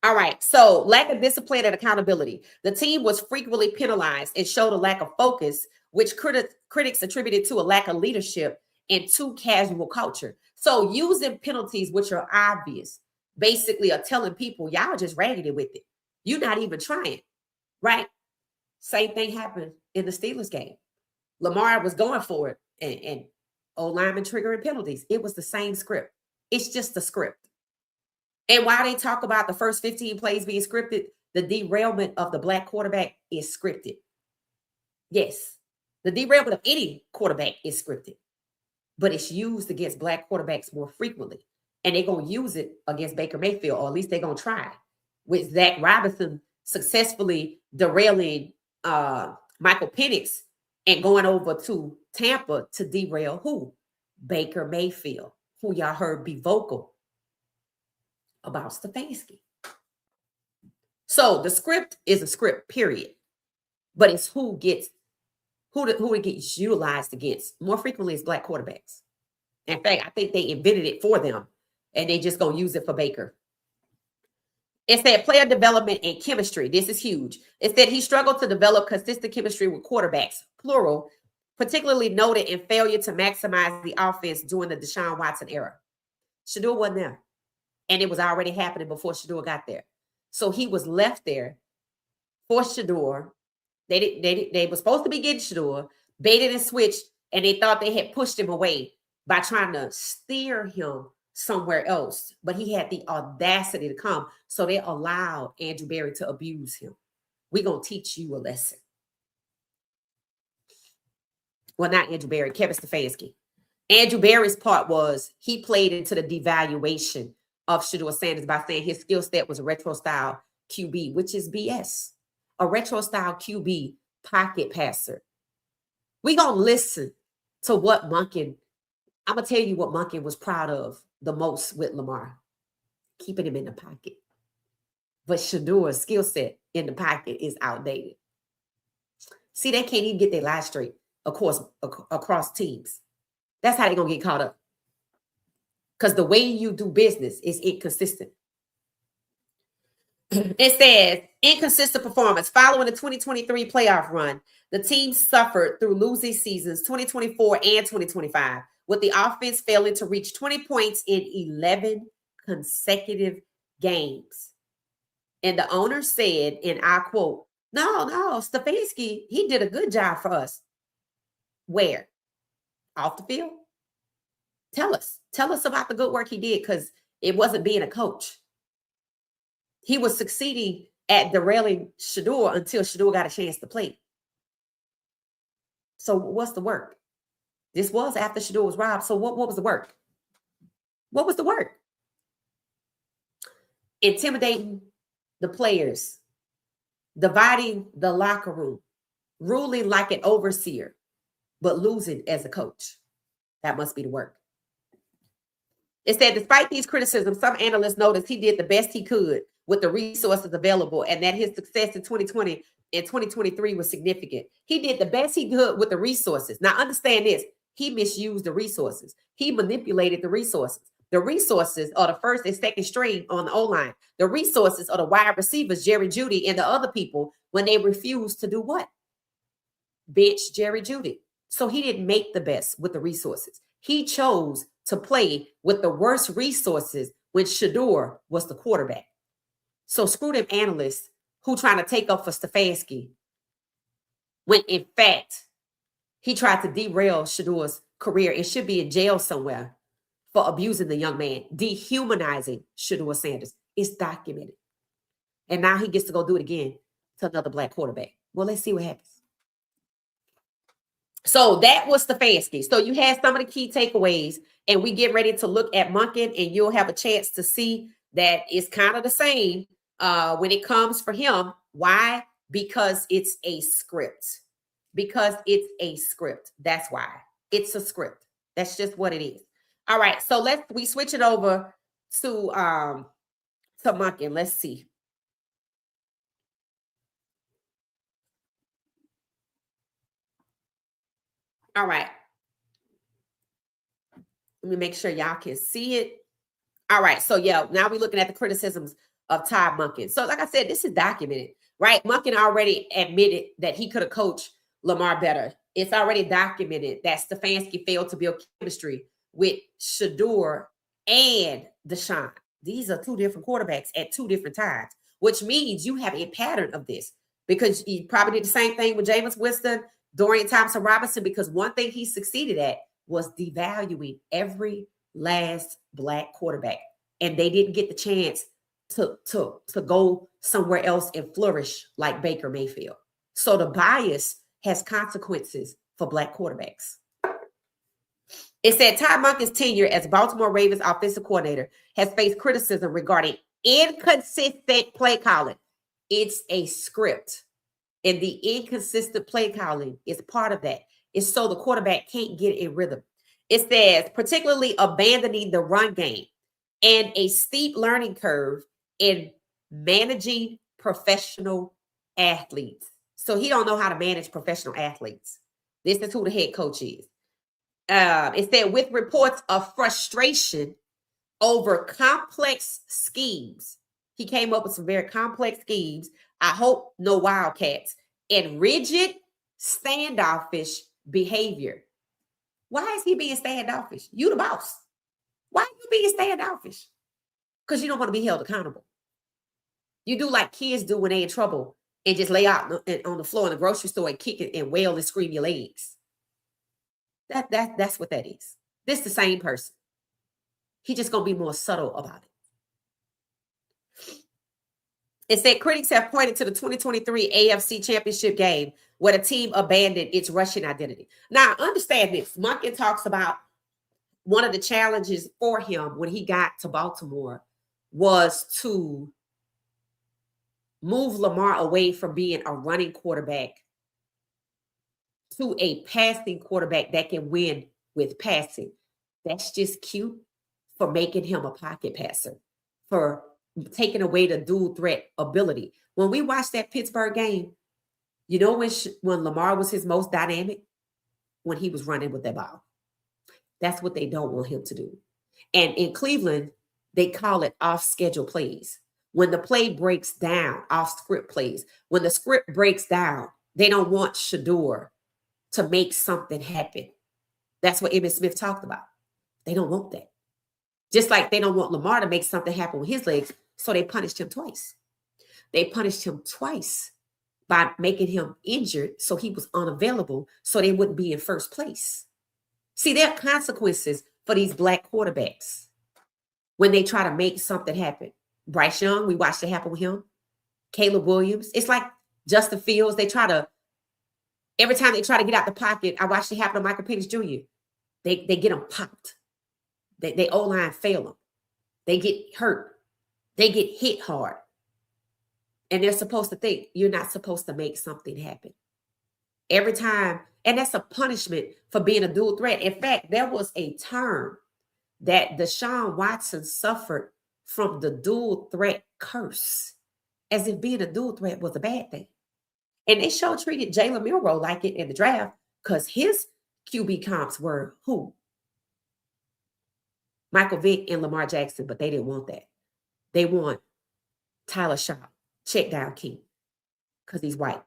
All right. So lack of discipline and accountability. The team was frequently penalized and showed a lack of focus, which critics attributed to a lack of leadership and too casual culture. So using penalties, which are obvious, basically are telling people, y'all just raggedy with it. You're not even trying, right? Same thing happened in the Steelers game. Lamar was going for it and old lineman triggering penalties. It was the same script. It's just a script. And while they talk about the first 15 plays being scripted, the derailment of the black quarterback is scripted. Yes, the derailment of any quarterback is scripted, but it's used against black quarterbacks more frequently. And they're going to use it against Baker Mayfield, or at least they're going to try, with Zach Robinson successfully derailing Michael Penix and going over to Tampa to derail who? Baker Mayfield, who y'all heard be vocal about Stefanski. So the script is a script, period. But it's who it gets utilized against. More frequently, it's black quarterbacks. In fact, I think they invented it for them, and they just gonna use it for Baker. It said player development and chemistry. This is huge. It said he struggled to develop consistent chemistry with quarterbacks, plural, particularly noted in failure to maximize the offense during the Deshaun Watson era. Shedeur wasn't there. And it was already happening before Shedeur got there. So he was left there for Shedeur. They were supposed to be getting Shedeur, baited and switched, and they thought they had pushed him away by trying to steer him somewhere else. But he had the audacity to come. So they allowed Andrew Berry to abuse him. We're going to teach you a lesson. Well, not Andrew Berry, Kevin Stefanski. Andrew Berry's part was he played into the devaluation of Shedeur Sanders by saying his skill set was a retro-style QB, which is BS. A retro-style QB pocket passer. We're going to listen to what Monken, I'm going to tell you what Monken was proud of the most with Lamar. Keeping him in the pocket. But Shedeur's skill set in the pocket is outdated. See, they can't even get their lies straight, of course, across teams. That's how they're going to get caught up. Because the way you do business is inconsistent. It says, inconsistent performance. Following the 2023 playoff run, the team suffered through losing seasons 2024 and 2025, with the offense failing to reach 20 points in 11 consecutive games. And the owner said, and I quote, no, Stefanski, he did a good job for us. Where? Off the field? Tell us about the good work he did, because it wasn't being a coach. He was succeeding at derailing Shedeur until Shedeur got a chance to play. So what's the work? This was after Shedeur was robbed. So what was the work? What was the work? intimidating the players, dividing the locker room, ruling like an overseer, but losing as a coach. That must be the work. It said, despite these criticisms, some analysts noticed he did the best he could with the resources available and that his success in 2020 and 2023 was significant. He did the best he could with the resources. Now, understand this. He misused the resources. He manipulated the resources. The resources are the first and second string on the O-line. The resources are the wide receivers, Jerry Jeudy, and the other people when they refused to do what? Bench Jerry Jeudy. So he didn't make the best with the resources. He chose to play with the worst resources when Shedeur was the quarterback. So screw them analysts who trying to take up for Stefanski when in fact he tried to derail Shedeur's career and should be in jail somewhere for abusing the young man, dehumanizing Shedeur Sanders. It's documented. And now he gets to go do it again to another black quarterback. Well, let's see what happens. So that was Stefanski. So you had some of the key takeaways, and we get ready to look at Monken, and you'll have a chance to see that it's kind of the same when it comes for him. Why? Because it's a script. Because it's a script. That's why. It's a script. That's just what it is. All right. So we switch it over to Monken. Let's see. All right. Let me make sure y'all can see it. All right. So, yeah, now we're looking at the criticisms of Todd Monken. So, like I said, this is documented, right? Monken already admitted that he could have coached Lamar better. It's already documented that Stefanski failed to build chemistry with Shedeur and Deshaun. These are two different quarterbacks at two different times, which means you have a pattern of this because you probably did the same thing with Jameis Winston, Dorian Thompson-Robinson, because one thing he succeeded at was devaluing every last black quarterback. And they didn't get the chance to go somewhere else and flourish like Baker Mayfield. So the bias has consequences for black quarterbacks. It said Todd Monken's tenure as Baltimore Ravens offensive coordinator has faced criticism regarding inconsistent play calling. It's a script. And the inconsistent play calling is part of that. It's so the quarterback can't get in rhythm. It says particularly abandoning the run game and a steep learning curve in managing professional athletes. So he don't know how to manage professional athletes. This is who the head coach is. It said with reports of frustration over complex schemes. He came up with some very complex schemes. I hope no wildcats and rigid, standoffish behavior. Why is he being standoffish? You the boss. Why are you being standoffish? Because you don't want to be held accountable. You do like kids do when they're in trouble and just lay out on the floor in the grocery store and kick it and wail and scream your legs. That's what that is. This is the same person. He just going to be more subtle about it. It said critics have pointed to the 2023 AFC Championship game where the team abandoned its rushing identity. Now, understand this. Monken talks about one of the challenges for him when he got to Baltimore was to move Lamar away from being a running quarterback to a passing quarterback that can win with passing. That's just cute for making him a pocket passer, for taking away the dual threat ability. When we watched that Pittsburgh game, you know when Lamar was his most dynamic? When he was running with that ball. That's what they don't want him to do. And in Cleveland, they call it off-schedule plays. When the play breaks down, off-script plays, when the script breaks down, they don't want Shedeur to make something happen. That's what Emmitt Smith talked about. They don't want that. Just like they don't want Lamar to make something happen with his legs, so they punished him twice. They punished him twice by making him injured so he was unavailable so they wouldn't be in first place. See, there are consequences for these black quarterbacks when they try to make something happen. Bryce Young, we watched it happen with him. Caleb Williams. It's like Justin Fields. Every time they try to get out the pocket, I watched it happen to Michael Penix Jr. They get them popped. They O-line fail them. They get hurt. They get hit hard. And they're supposed to think you're not supposed to make something happen. Every time, and that's a punishment for being a dual threat. In fact, there was a term that Deshaun Watson suffered from the dual threat curse, as if being a dual threat was a bad thing. And they sure treated Jalen Milroe like it in the draft because his QB comps were who? Michael Vick and Lamar Jackson, but they didn't want that. They want Tyler Shaw, check down king, because he's white.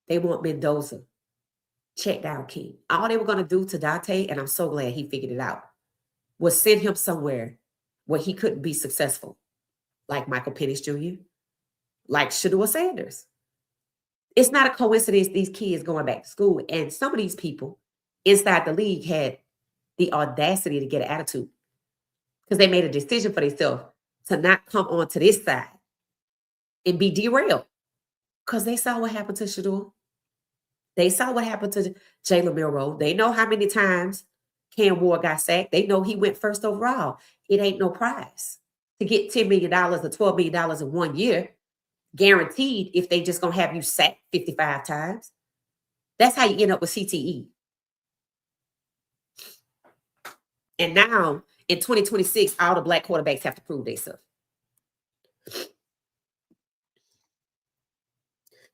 They want Mendoza, check down king. All they were going to do to Dante, and I'm so glad he figured it out, was send him somewhere where he couldn't be successful, like Michael Penix Jr., like Shedeur Sanders. It's not a coincidence these kids going back to school, and some of these people inside the league had the audacity to get an attitude because they made a decision for themselves to not come on to this side and be derailed because they saw what happened to Shedeur. They saw what happened to Jalen Milroe. They know how many times Cam Ward got sacked. They know he went first overall. It ain't no prize to get $10 million or $12 million in 1 year, guaranteed if they just going to have you sacked 55 times. That's how you end up with CTE. And now in 2026, all the black quarterbacks have to prove themselves.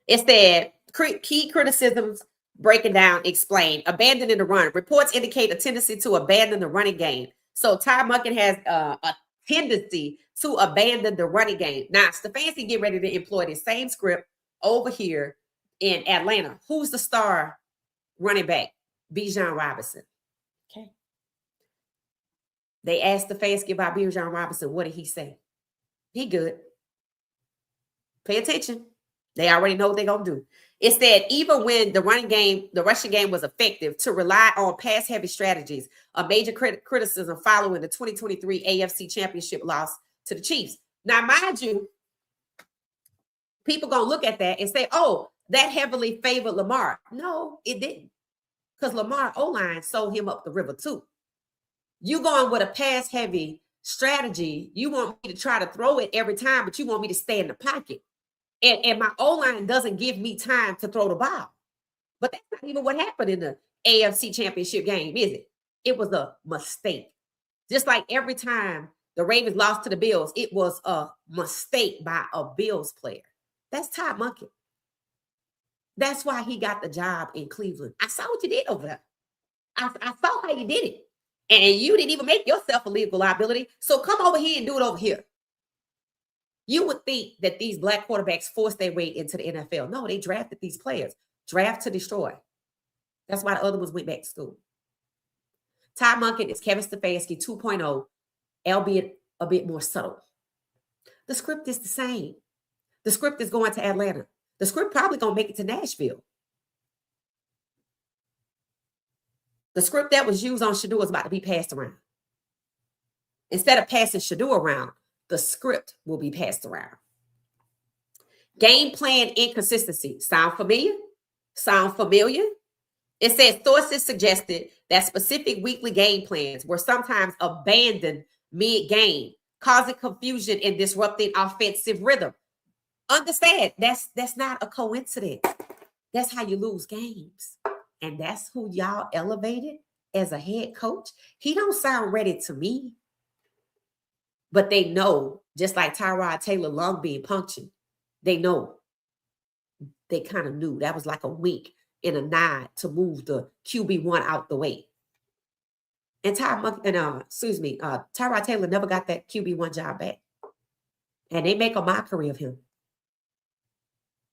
It said, key criticisms breaking down, explain, abandoning the run. Reports indicate a tendency to abandon the running game. So Todd Monken has a tendency to abandon the running game. Now, Stefanski get ready to employ the same script over here in Atlanta. Who's the star running back? Bijan Robinson. Okay. They asked Stefanski about Bijan Robinson. What did he say? He good. Pay attention. They already know what they're going to do. It said, even when the rushing game was effective, to rely on pass-heavy strategies, a major criticism following the 2023 AFC Championship loss to the Chiefs. Now, mind you, people going to look at that and say, oh, that heavily favored Lamar. No, it didn't. Because Lamar O-line sold him up the river, too. You going with a pass-heavy strategy, you want me to try to throw it every time, but you want me to stay in the pocket. And my O-line doesn't give me time to throw the ball. But that's not even what happened in the AFC Championship game, is it? It was a mistake. Just like every time the Ravens lost to the Bills, it was a mistake by a Bills player. That's Todd Monken. That's why he got the job in Cleveland. I saw what you did over there. I saw how you did it. And you didn't even make yourself a legal liability. So come over here and do it over here. You would think that these black quarterbacks forced their way into the NFL. No, they drafted these players. Draft to destroy. That's why the other ones went back to school. Todd Monken is Kevin Stefanski 2.0, albeit a bit more subtle. The script is the same. The script is going to Atlanta. The script probably going to make it to Nashville. The script that was used on Shedeur is about to be passed around. Instead of passing Shedeur around, the script will be passed around. Game plan inconsistency. Sound familiar? Sound familiar? It says sources suggested that specific weekly game plans were sometimes abandoned mid-game, causing confusion and disrupting offensive rhythm. Understand, that's not a coincidence. That's how you lose games. And that's who y'all elevated as a head coach. He don't sound ready to me. But they know, just like Tyrod Taylor lung being punctured, they know. They kind of knew. That was like a wink and a nod to move the QB1 out the way. And Tyrod Taylor never got that QB1 job back. And they make a mockery of him.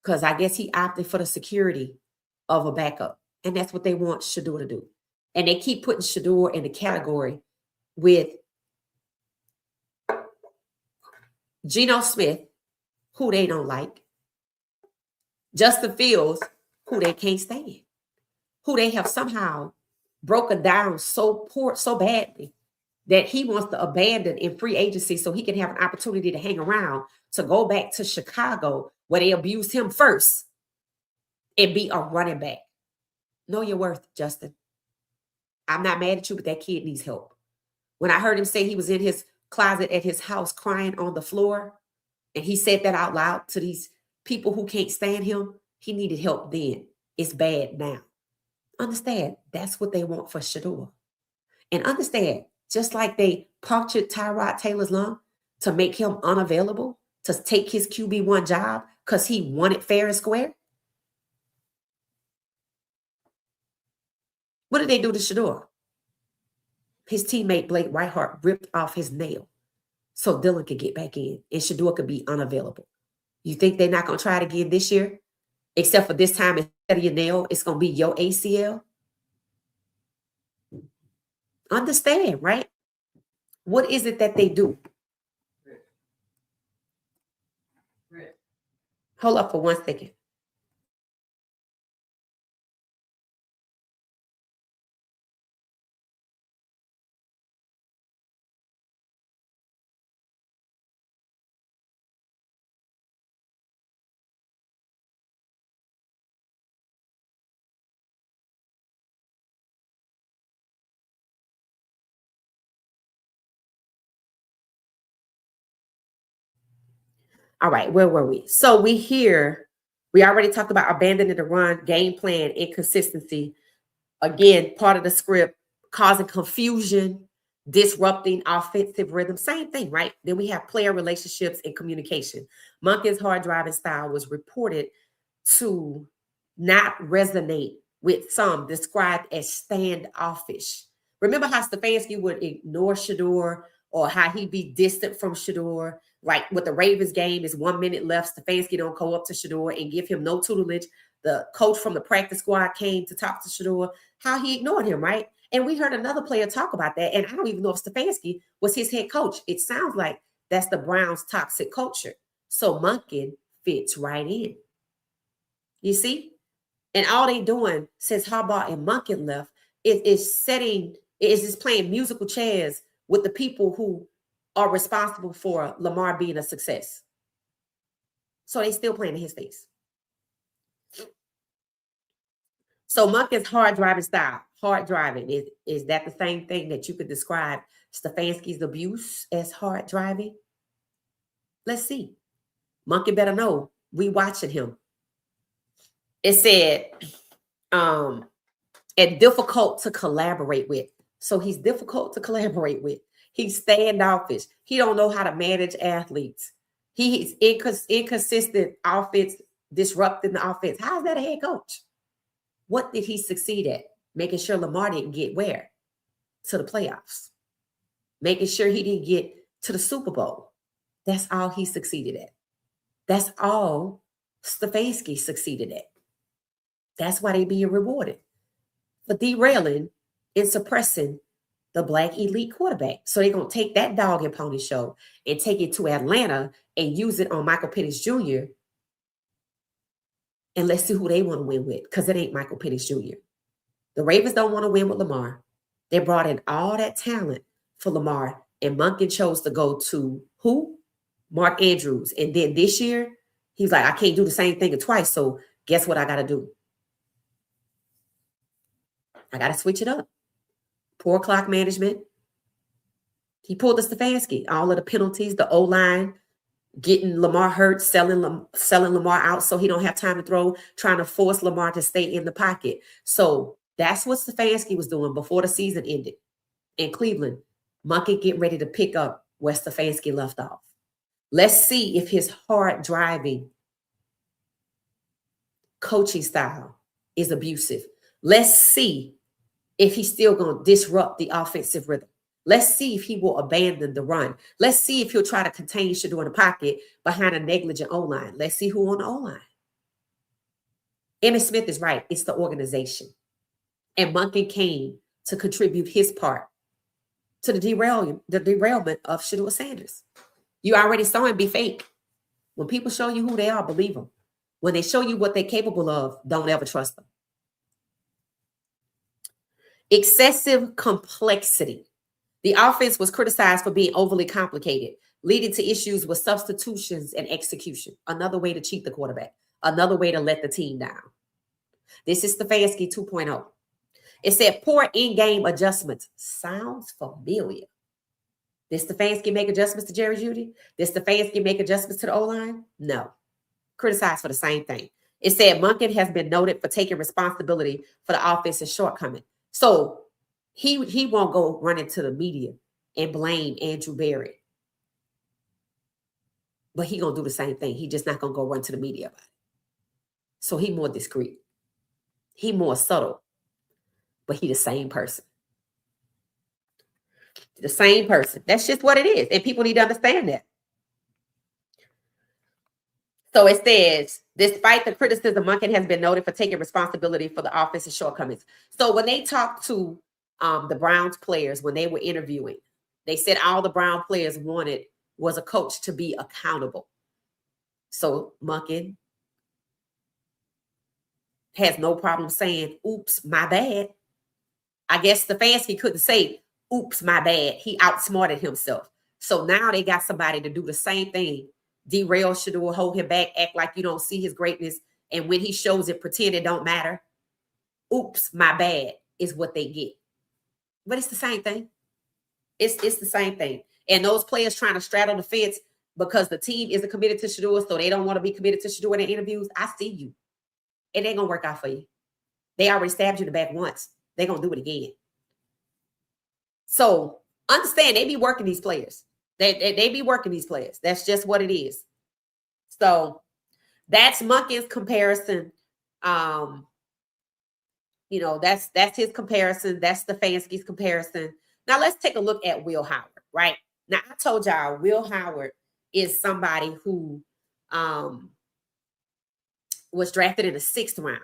Because I guess he opted for the security of a backup. And that's what they want Shedeur to do. And they keep putting Shedeur in the category with Geno Smith, who they don't like. Justin Fields, who they can't stand. Who they have somehow broken down so badly that he wants to abandon in free agency so he can have an opportunity to hang around, to go back to Chicago where they abused him first and be a running back. Know your worth, Justin. I'm not mad at you, but that kid needs help. When I heard him say he was in his closet at his house crying on the floor, and he said that out loud to these people who can't stand him, he needed help then. It's bad now. Understand, that's what they want for Shedeur. And understand, just like they punctured Tyrod Taylor's lung to make him unavailable to take his QB1 job because he wanted fair and square, what did they do to Shedeur? His teammate Blake Whiteheart ripped off his nail so Dylan could get back in and Shedeur could be unavailable. You think they're not going to try it again this year? Except for this time, instead of your nail, it's going to be your ACL. Understand, right? What is it that they do? Hold up for 1 second. All right, where were we? So we already talked about abandoning the run, game plan, inconsistency. Again, part of the script, causing confusion, disrupting offensive rhythm. Same thing, right? Then we have player relationships and communication. Monken's hard driving style was reported to not resonate with some, described as standoffish. Remember how Stefanski would ignore Shedeur or how he'd be distant from Shedeur? Like with the Ravens game, is 1 minute left. Stefanski don't go up to Shedeur and give him no tutelage. The coach from the practice squad came to talk to Shedeur, how he ignored him, right? And we heard another player talk about that. And I don't even know if Stefanski was his head coach. It sounds like that's the Browns' toxic culture. So Monken fits right in. You see? And all they doing since Harbaugh and Monken left is just playing musical chairs with the people who are responsible for Lamar being a success. So they still playing in his face. So Monken's hard driving style, hard driving, is that the same thing that you could describe Stefanski's abuse as hard driving? Let's see. Monken better know we watching him. It said, and difficult to collaborate with. So he's difficult to collaborate with. He's standoffish. He don't know how to manage athletes. He's inconsistent offense, disrupting the offense. How is that a head coach? What did he succeed at? Making sure Lamar didn't get where? To the playoffs. Making sure he didn't get to the Super Bowl. That's all he succeeded at. That's all Stefanski succeeded at. That's why they being rewarded for derailing and suppressing the Black elite quarterback. So they're going to take that dog and pony show and take it to Atlanta and use it on Michael Penix Jr. And let's see who they want to win with, because it ain't Michael Penix Jr. The Ravens don't want to win with Lamar. They brought in all that talent for Lamar, and Monken chose to go to who? Mark Andrews. And then this year, he's like, I can't do the same thing twice, so guess what I got to do? I got to switch it up. Poor clock management. He pulled the Stefanski. All of the penalties, the O-line, getting Lamar hurt, selling Lamar out so he don't have time to throw, trying to force Lamar to stay in the pocket. So that's what Stefanski was doing before the season ended. In Cleveland, Monken get ready to pick up where Stefanski left off. Let's see if his hard driving coaching style is abusive. Let's see if he's still going to disrupt the offensive rhythm. Let's see if he will abandon the run. Let's see if he'll try to contain Shedeur in the pocket behind a negligent O-line. Let's see who on the O-line. Emmitt Smith is right. It's the organization. And Monken came to contribute his part to the derailment of Shedeur Sanders. You already saw him be fake. When people show you who they are, believe them. When they show you what they're capable of, don't ever trust them. Excessive complexity. The offense was criticized for being overly complicated, leading to issues with substitutions and execution. Another way to cheat the quarterback. Another way to let the team down. This is Stefanski 2.0. It said poor in-game adjustments. Sounds familiar. Did Stefanski make adjustments to Jerry Jeudy? Did Stefanski make adjustments to the O-line? No. Criticized for the same thing. It said Monken has been noted for taking responsibility for the offense's shortcoming. So he won't go run into the media and blame Andrew Berry. But he gonna do the same thing. He just not gonna go run to the media about it. So he more discreet. He more subtle. But he the same person. The same person. That's just what it is. And people need to understand that. So it says, despite the criticism, Monken has been noted for taking responsibility for the offense's shortcomings. So when they talked to the Browns players, when they were interviewing, they said all the Brown players wanted was a coach to be accountable. So Monken has no problem saying, oops, my bad. I guess Stefanski couldn't say, oops, my bad. He outsmarted himself. So now they got somebody to do the same thing. Derail Shedeur, hold him back, act like you don't see his greatness. And when he shows it, pretend it don't matter. Oops, my bad is what they get. But it's the same thing. It's the same thing. And those players trying to straddle the fence because the team isn't committed to Shedeur, so they don't want to be committed to Shedeur in their interviews. I see you. It ain't going to work out for you. They already stabbed you in the back once. They're going to do it again. So understand, they be working these players. They be working these players. That's just what it is. So that's Monken's comparison. You know, that's his comparison. That's Stefanski's comparison. Now let's take a look at Will Howard, right? Now I told y'all Will Howard is somebody who was drafted in the 6th round.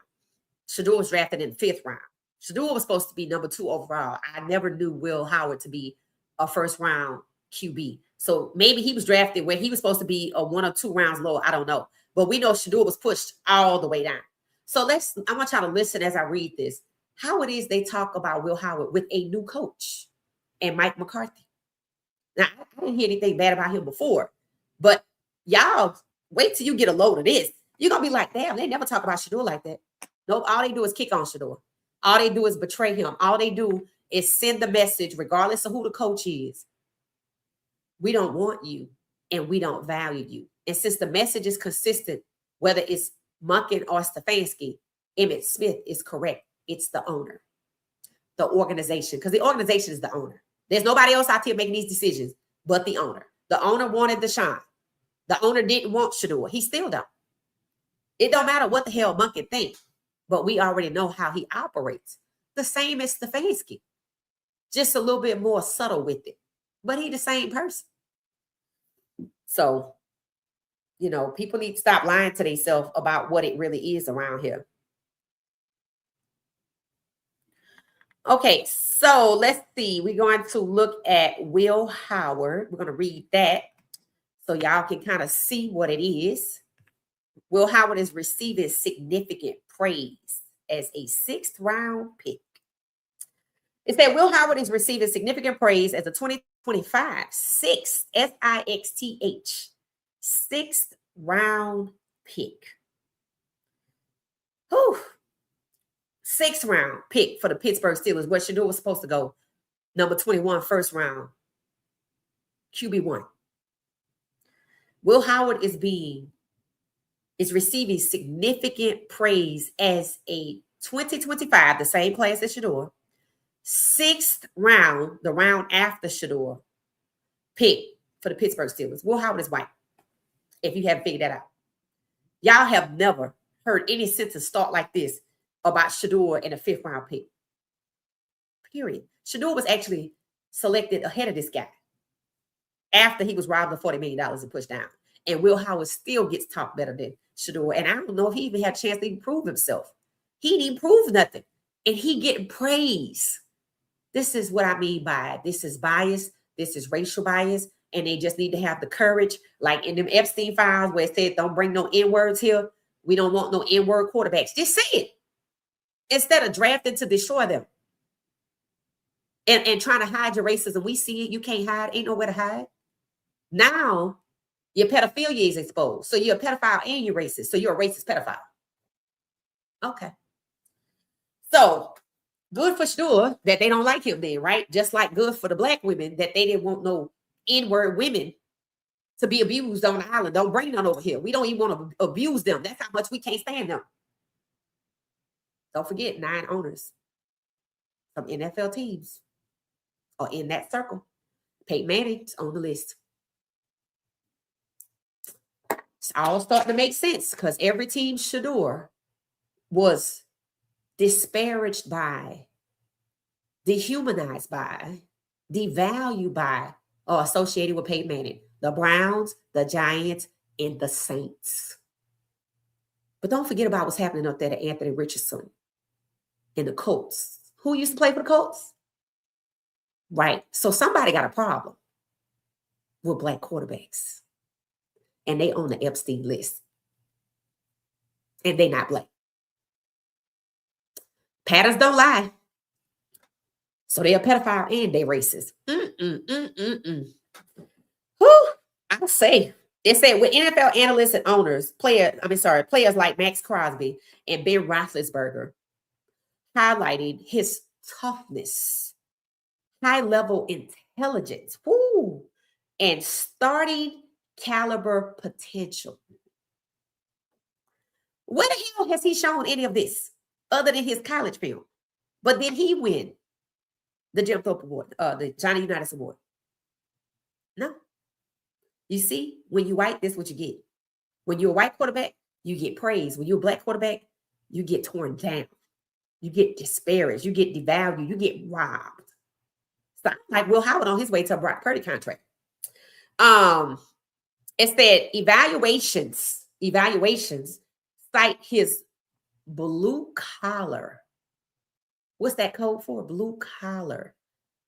Shedeur was drafted in the 5th round. Shedeur was supposed to be number 2 overall. I never knew Will Howard to be a 1st round QB. So maybe he was drafted where he was supposed to be a 1 or 2 rounds lower. I don't know. But we know Shedeur was pushed all the way down. So I want y'all to listen as I read this, how it is they talk about Will Howard with a new coach and Mike McCarthy. Now, I didn't hear anything bad about him before, but y'all wait till you get a load of this. You're going to be like, damn, they never talk about Shedeur like that. Nope, all they do is kick on Shedeur. All they do is betray him. All they do is send the message, regardless of who the coach is. We don't want you and we don't value you. And since the message is consistent, whether it's Monken or Stefanski, Emmitt Smith is correct. It's the owner, the organization, because the organization is the owner. There's nobody else out here making these decisions but the owner. The owner wanted the shine. The owner didn't want Shedeur. He still don't. It don't matter what the hell Monken thinks, but we already know how he operates. The same as Stefanski, just a little bit more subtle with it, but he the same person. So, you know, people need to stop lying to themselves about what it really is around here. Okay, so let's see. We're going to look at Will Howard. We're going to read that so y'all can kind of see what it is. Will Howard is receiving significant praise as a 6th round pick. It said Will Howard is receiving significant praise as a 2025 6th round pick. Whew. 6th round pick for the Pittsburgh Steelers, where Shedeur was supposed to go. Number 21, 1st round, QB1. Will Howard is receiving significant praise as a 2025, the same class as Shedeur, 6th round, the round after Shedeur, pick for the Pittsburgh Steelers. Will Howard is white, if you haven't figured that out. Y'all have never heard any sentence start like this about Shedeur in a 5th round pick. Period. Shedeur was actually selected ahead of this guy after he was robbed of $40 million and pushed down. And Will Howard still gets talked better than Shedeur. And I don't know if he even had a chance to even prove himself. He didn't prove nothing. And he getting praise. This is what I mean by it. This is bias. This is racial bias. And they just need to have the courage, like in them Epstein files where it said, don't bring no N-words here. We don't want no N-word quarterbacks. Just say it. Instead of drafting to destroy them. And trying to hide your racism. We see it. You can't hide. Ain't nowhere to hide. Now, your pedophilia is exposed. So you're a pedophile and you're racist. So you're a racist pedophile. Okay. So good for Shedeur that they don't like him then, right? Just like good for the black women that they didn't want no N-word women to be abused on the island. Don't bring none over here. We don't even want to abuse them. That's how much we can't stand them. Don't forget, 9 owners from NFL teams are in that circle. Peyton Manning's on the list. It's all starting to make sense because every team Shedeur was disparaged by, dehumanized by, devalued by, or associated with Peyton Manning. The Browns, the Giants, and the Saints. But don't forget about what's happening up there to Anthony Richardson and the Colts. Who used to play for the Colts? Right. So somebody got a problem with black quarterbacks. And they on the Epstein list. And they not black. Patterns don't lie. So they're a pedophile and they racist. Whew, I'll say. It said with NFL analysts and owners, players like Max Crosby and Ben Roethlisberger highlighting his toughness, high-level intelligence, and starting caliber potential. Where the hell has he shown any of this other than his college film? But did he win the Jim Thorpe Award, the Johnny Unitas Award? No. You see, when you white, this is what you get. When you're a white quarterback, you get praise. When you're a black quarterback, you get torn down. You get disparaged. You get devalued. You get robbed. So like Will Howard on his way to a Brock Purdy contract. It said evaluations cite his blue collar. What's that code for? Blue collar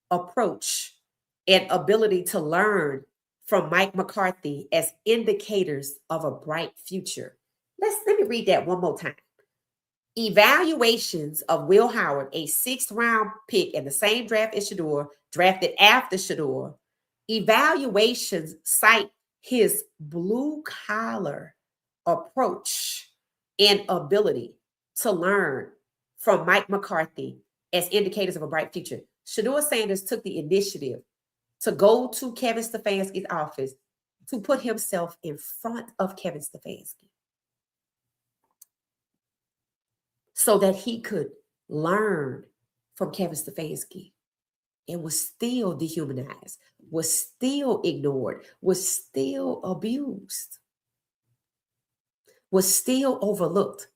approach and ability to learn from Mike McCarthy as indicators of a bright future. Let me read that one more time. Evaluations of Will Howard, a 6th round pick in the same draft as Shedeur, drafted after Shedeur. Evaluations cite his blue collar approach and ability to learn from Mike McCarthy as indicators of a bright future. Shedeur Sanders took the initiative to go to Kevin Stefanski's office to put himself in front of Kevin Stefanski so that he could learn from Kevin Stefanski and was still dehumanized, was still ignored, was still abused, was still overlooked,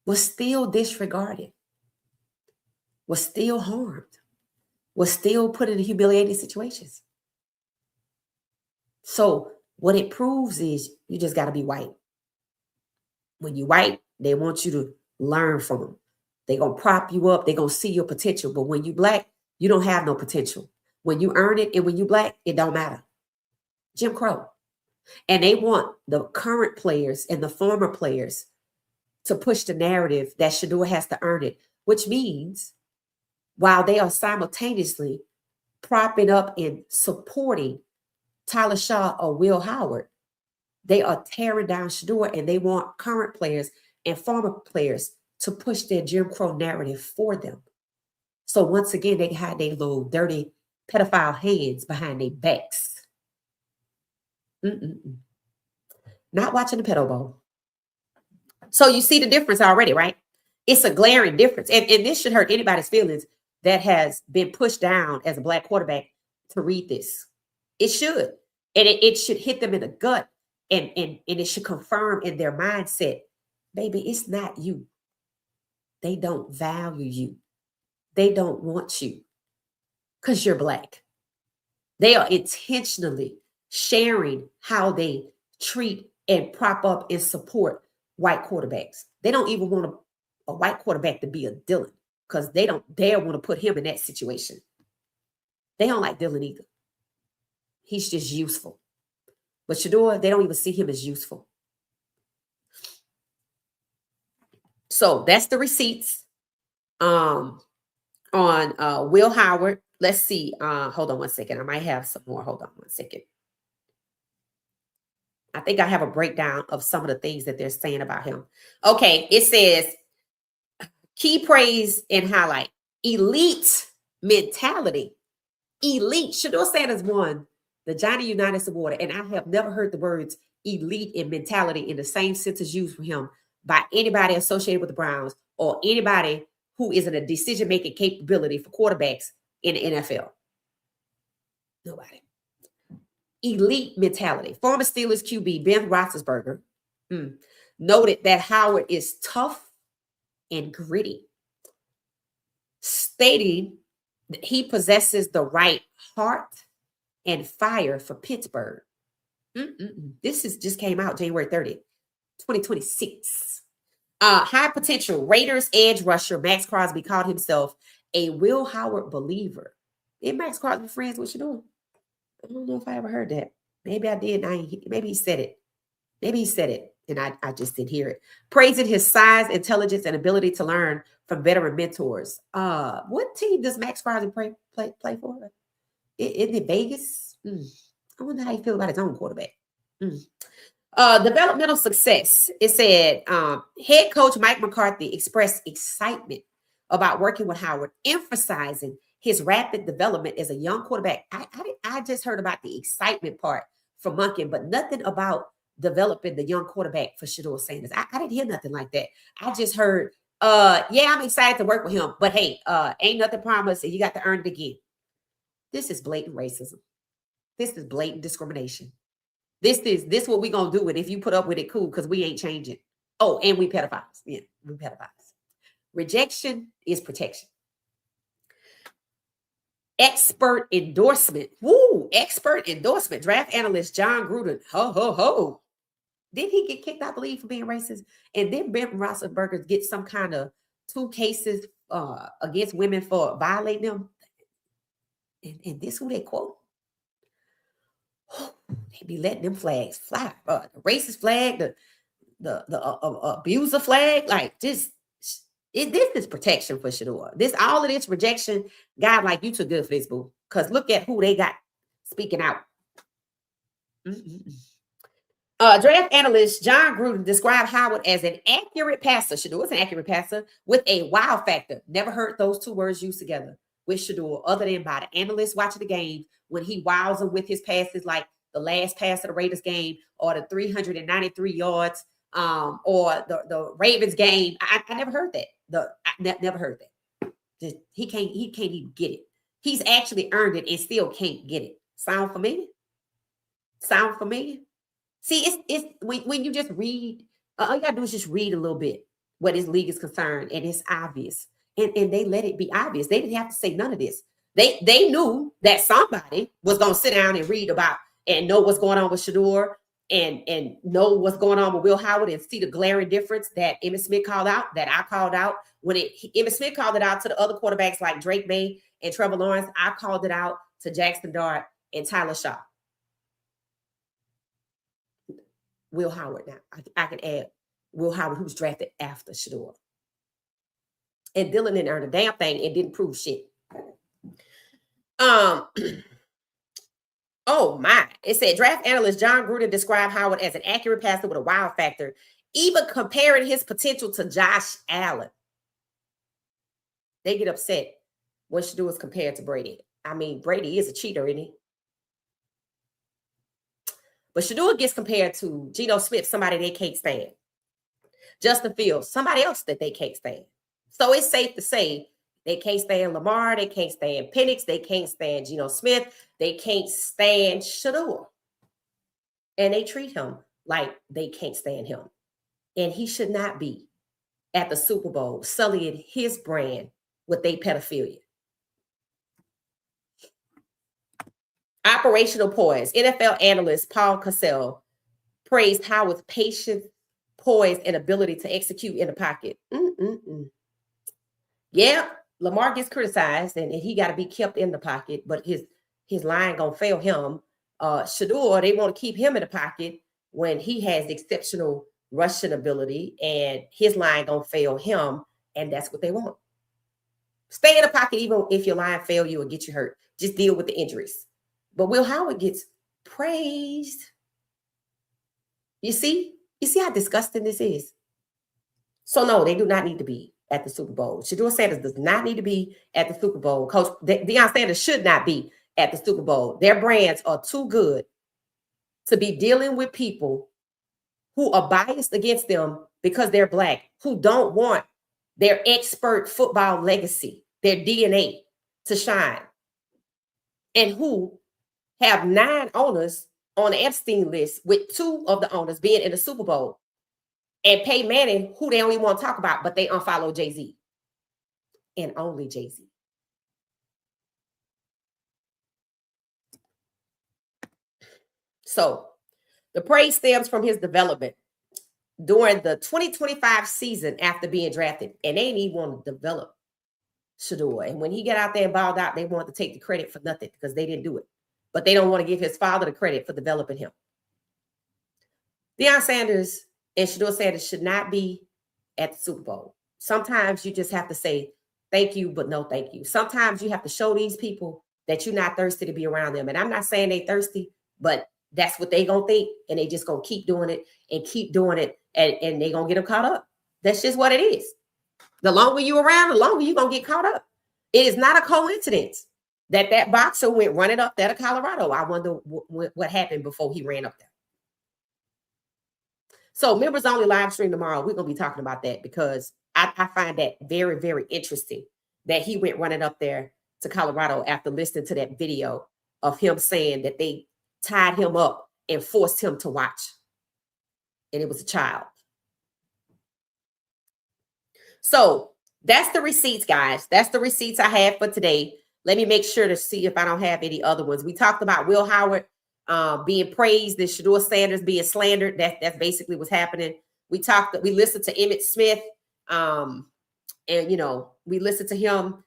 was still disregarded, was still harmed, was still put in humiliating situations. So what it proves is you just got to be white. When you white, they want you to learn from them. They're going to prop you up. They're going to see your potential. But when you black, you don't have no potential. When you earn it and when you black, it don't matter. Jim Crow. And they want the current players and the former players to push the narrative that Shedeur has to earn it, which means while they are simultaneously propping up and supporting Tyler Shaw or Will Howard, they are tearing down Shedeur and they want current players and former players to push their Jim Crow narrative for them. So once again, they hide their little dirty pedophile hands behind their backs. Not watching the pedo bowl. So you see the difference already, right? It's a glaring difference. And this should hurt anybody's feelings that has been pushed down as a black quarterback to read this. It should. And it should hit them in the gut. And it should confirm in their mindset, baby, it's not you. They don't value you. They don't want you because you're black. They are intentionally sharing how they treat and prop up and support white quarterbacks. They don't even want a white quarterback to be a Dylan because they don't dare want to put him in that situation. They don't like Dylan either. He's just useful. But Shedeur, they don't even see him as useful. So that's the receipts on Will Howard. Let's see. Hold on one second. I might have some more. Hold on one second. I think I have a breakdown of some of the things that they're saying about him. Okay, it says key praise and highlight. Elite mentality Elite. Shedeur Sanders won the Johnny Unitas Award, and I have never heard the words elite and mentality in the same sentence used for him by anybody associated with the Browns or anybody who is in a decision-making capability for quarterbacks in the NFL. Nobody. Elite mentality. Former Steelers QB Ben Roethlisberger noted that Howard is tough and gritty, stating that he possesses the right heart and fire for Pittsburgh. This just came out January 30th, 2026. High potential Raiders edge rusher Max Crosby called himself a Will Howard believer. Is Max Crosby friends with Shedeur? I don't know if I ever heard that. Maybe I did. Maybe he said it. Maybe he said it, and I just didn't hear it. Praising his size, intelligence, and ability to learn from veteran mentors. What team does Max Crosby play for? Isn't it Vegas? I wonder how you feel about his own quarterback. Developmental success. It said head coach Mike McCarthy expressed excitement about working with Howard, emphasizing his rapid development as a young quarterback. I just heard about the excitement part from Monken, but nothing about developing the young quarterback for Shedeur Sanders. I didn't hear nothing like that. I just heard, yeah, I'm excited to work with him, but hey, ain't nothing promised, and you got to earn it again. This is blatant racism. This is blatant discrimination. This what we gonna do, and if you put up with it, cool, because we ain't changing. Oh, and we pedophiles. Yeah, we pedophiles. Rejection is protection. Expert endorsement. Woo! Expert endorsement. Draft analyst John Gruden. Ho, ho, ho. Did he get kicked out the league for being racist? And then Ben Roethlisberger get some kind of 2 cases against women for violating them? And this who they quote? They be letting them flags fly. The racist flag, the abuser flag, like this is protection for Shedeur. All of this rejection, God, like, you too good for this, boo. Because look at who they got speaking out. Draft analyst John Gruden described Howard as an accurate passer. Shedeur is an accurate passer with a wow factor. Never heard those 2 words used together with Shedeur, other than by the analysts watching the game when he wows them with his passes, like the last pass of the Raiders game, or the 393 yards, or the Ravens game. I never heard that. Never heard that. He can't even get it. He's actually earned it and still can't get it. Sound familiar? Sound familiar? See, it's when you just read, all you gotta do is just read a little bit what his league is concerned, and it's obvious. And they let it be obvious. They didn't have to say none of this. They knew that somebody was gonna sit down and read about and know what's going on with Shedeur and know what's going on with Will Howard and see the glaring difference that Emmitt Smith called out, that I called out. When Emmitt Smith called it out to the other quarterbacks like Drake May and Trevor Lawrence, I called it out to Jackson Dart and Tyler Shaw. Will Howard now. I can add Will Howard, who was drafted after Shedeur. And Dylan didn't earn a damn thing and didn't prove shit. Oh my. It said draft analyst John Gruden described Howard as an accurate passer with a wow factor, even comparing his potential to Josh Allen. They get upset when Shedeur is compared to Brady. I mean, Brady is a cheater, isn't he? But Shedeur gets compared to Geno Smith, somebody they can't stand. Justin Fields, somebody else that they can't stand. So it's safe to say they can't stand Lamar, they can't stand Penix, they can't stand Geno Smith, they can't stand Shedeur. And they treat him like they can't stand him. And he should not be at the Super Bowl sullying his brand with their pedophilia. Operational poise. NFL analyst Paul Cassell praised Howard's patience, poise, and ability to execute in the pocket. Yeah, Lamar gets criticized, and he got to be kept in the pocket, but his line gonna fail him. Shedeur, they want to keep him in the pocket when he has exceptional rushing ability, and his line gonna fail him, and that's what they want. Stay in the pocket even if your line fail you or get you hurt. Just deal with the injuries. But Will Howard gets praised. You see how disgusting this is? So no, they do not need to be at the Super Bowl. Shedeur Sanders does not need to be at the Super Bowl. Coach Deion Sanders should not be at the Super Bowl. Their brands are too good to be dealing with people who are biased against them because they're Black, who don't want their expert football legacy, their DNA to shine, and who have 9 owners on the Epstein list, with 2 of the owners being in the Super Bowl, and Peyton Manning, who they don't even want to talk about, but they unfollow Jay-Z and only Jay-Z. So the praise stems from his development during the 2025 season after being drafted, and they didn't even want to develop Shedeur. And when he got out there and balled out, they wanted to take the credit for nothing because they didn't do it. But they don't want to give his father the credit for developing him. Deion Sanders and Shedeur Sanders should not be at the Super Bowl. Sometimes you just have to say thank you, but no thank you. Sometimes you have to show these people that you're not thirsty to be around them. And I'm not saying they thirsty, but that's what they gonna think, and they just gonna keep doing it and keep doing it, and they gonna get them caught up. That's just what it is. The longer you around, the longer you're gonna get caught up. It is not a coincidence that boxer went running up there to Colorado. I wonder what happened before he ran up there. So members only live stream tomorrow. We're gonna be talking about that because I find that very, very interesting that he went running up there to Colorado after listening to that video of him saying that they tied him up and forced him to watch. And it was a child. So that's the receipts, guys. That's the receipts I have for today. Let me make sure to see if I don't have any other ones. We talked about Will Howard being praised, and Shedeur Sanders being slandered. That's basically what's happening. We listened to Emmitt Smith, and we listened to him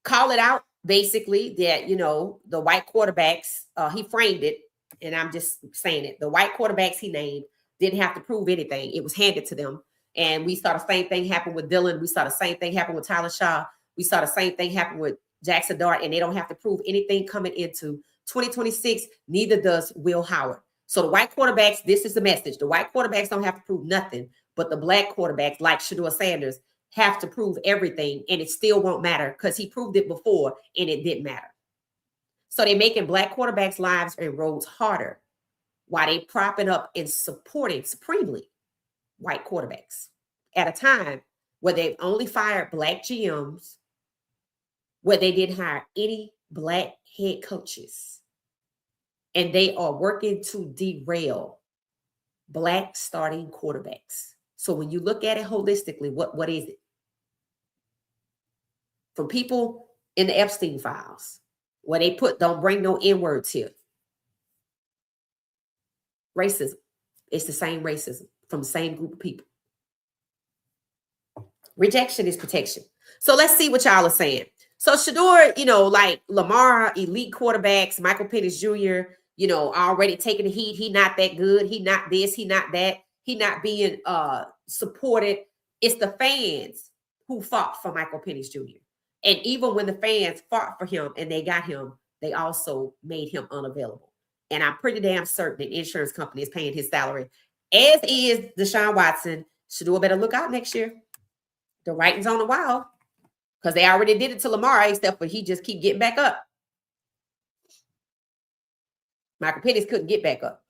call it out, basically, that the white quarterbacks, he framed it, and I'm just saying it. The white quarterbacks he named didn't have to prove anything. It was handed to them. And we saw the same thing happen with Dylan. We saw the same thing happen with Tyler Shaw. We saw the same thing happen with Jackson Dart, and they don't have to prove anything coming into 2026. Neither does Will Howard. So the white quarterbacks, this is the message. The white quarterbacks don't have to prove nothing, but the Black quarterbacks, like Shedeur Sanders, have to prove everything, and it still won't matter because he proved it before and it didn't matter. So they're making Black quarterbacks' lives and roads harder while they propping up and supporting supremely white quarterbacks at a time where they've only fired Black GMs, where they didn't hire any Black head coaches, and they are working to derail Black starting quarterbacks. So when you look at it holistically, what is it? From people in the Epstein files, where they put, don't bring no N-words here. Racism. It's the same racism from the same group of people. Rejection is protection. So let's see what y'all are saying. So Shedeur, like Lamar, elite quarterbacks, Michael Penix Jr., already taking the heat. He not that good. He not this. He not that. He not being supported. It's the fans who fought for Michael Penix Jr. And even when the fans fought for him and they got him, they also made him unavailable. And I'm pretty damn certain the insurance company is paying his salary, as is Deshaun Watson. Shedeur better look out next year. The writing's on the wall because they already did it to Lamar, except for he just keep getting back up. Michael Penix couldn't get back up.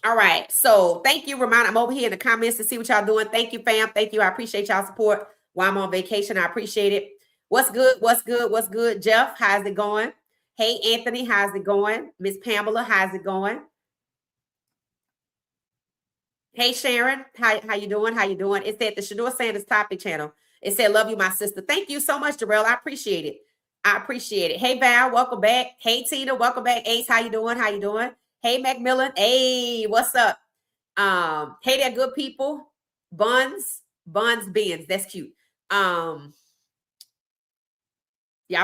All right. So thank you, Ramona. I'm over here in the comments to see what y'all doing. Thank you, fam. Thank you. I appreciate y'all support while I'm on vacation. I appreciate it. What's good? What's good? What's good? Jeff, how's it going? Hey, Anthony, how's it going? Miss Pamela, how's it going? Hey, Sharon, how you doing? How you doing? It's at the Shedeur Sanders Topic channel. It said, love you, my sister. Thank you so much, Jarrell. I appreciate it. I appreciate it. Hey, Val, welcome back. Hey, Tina, welcome back. Ace, how you doing? How you doing? Hey, Macmillan. Hey, what's up? Hey there, good people. Buns, Bins. That's cute. Y'all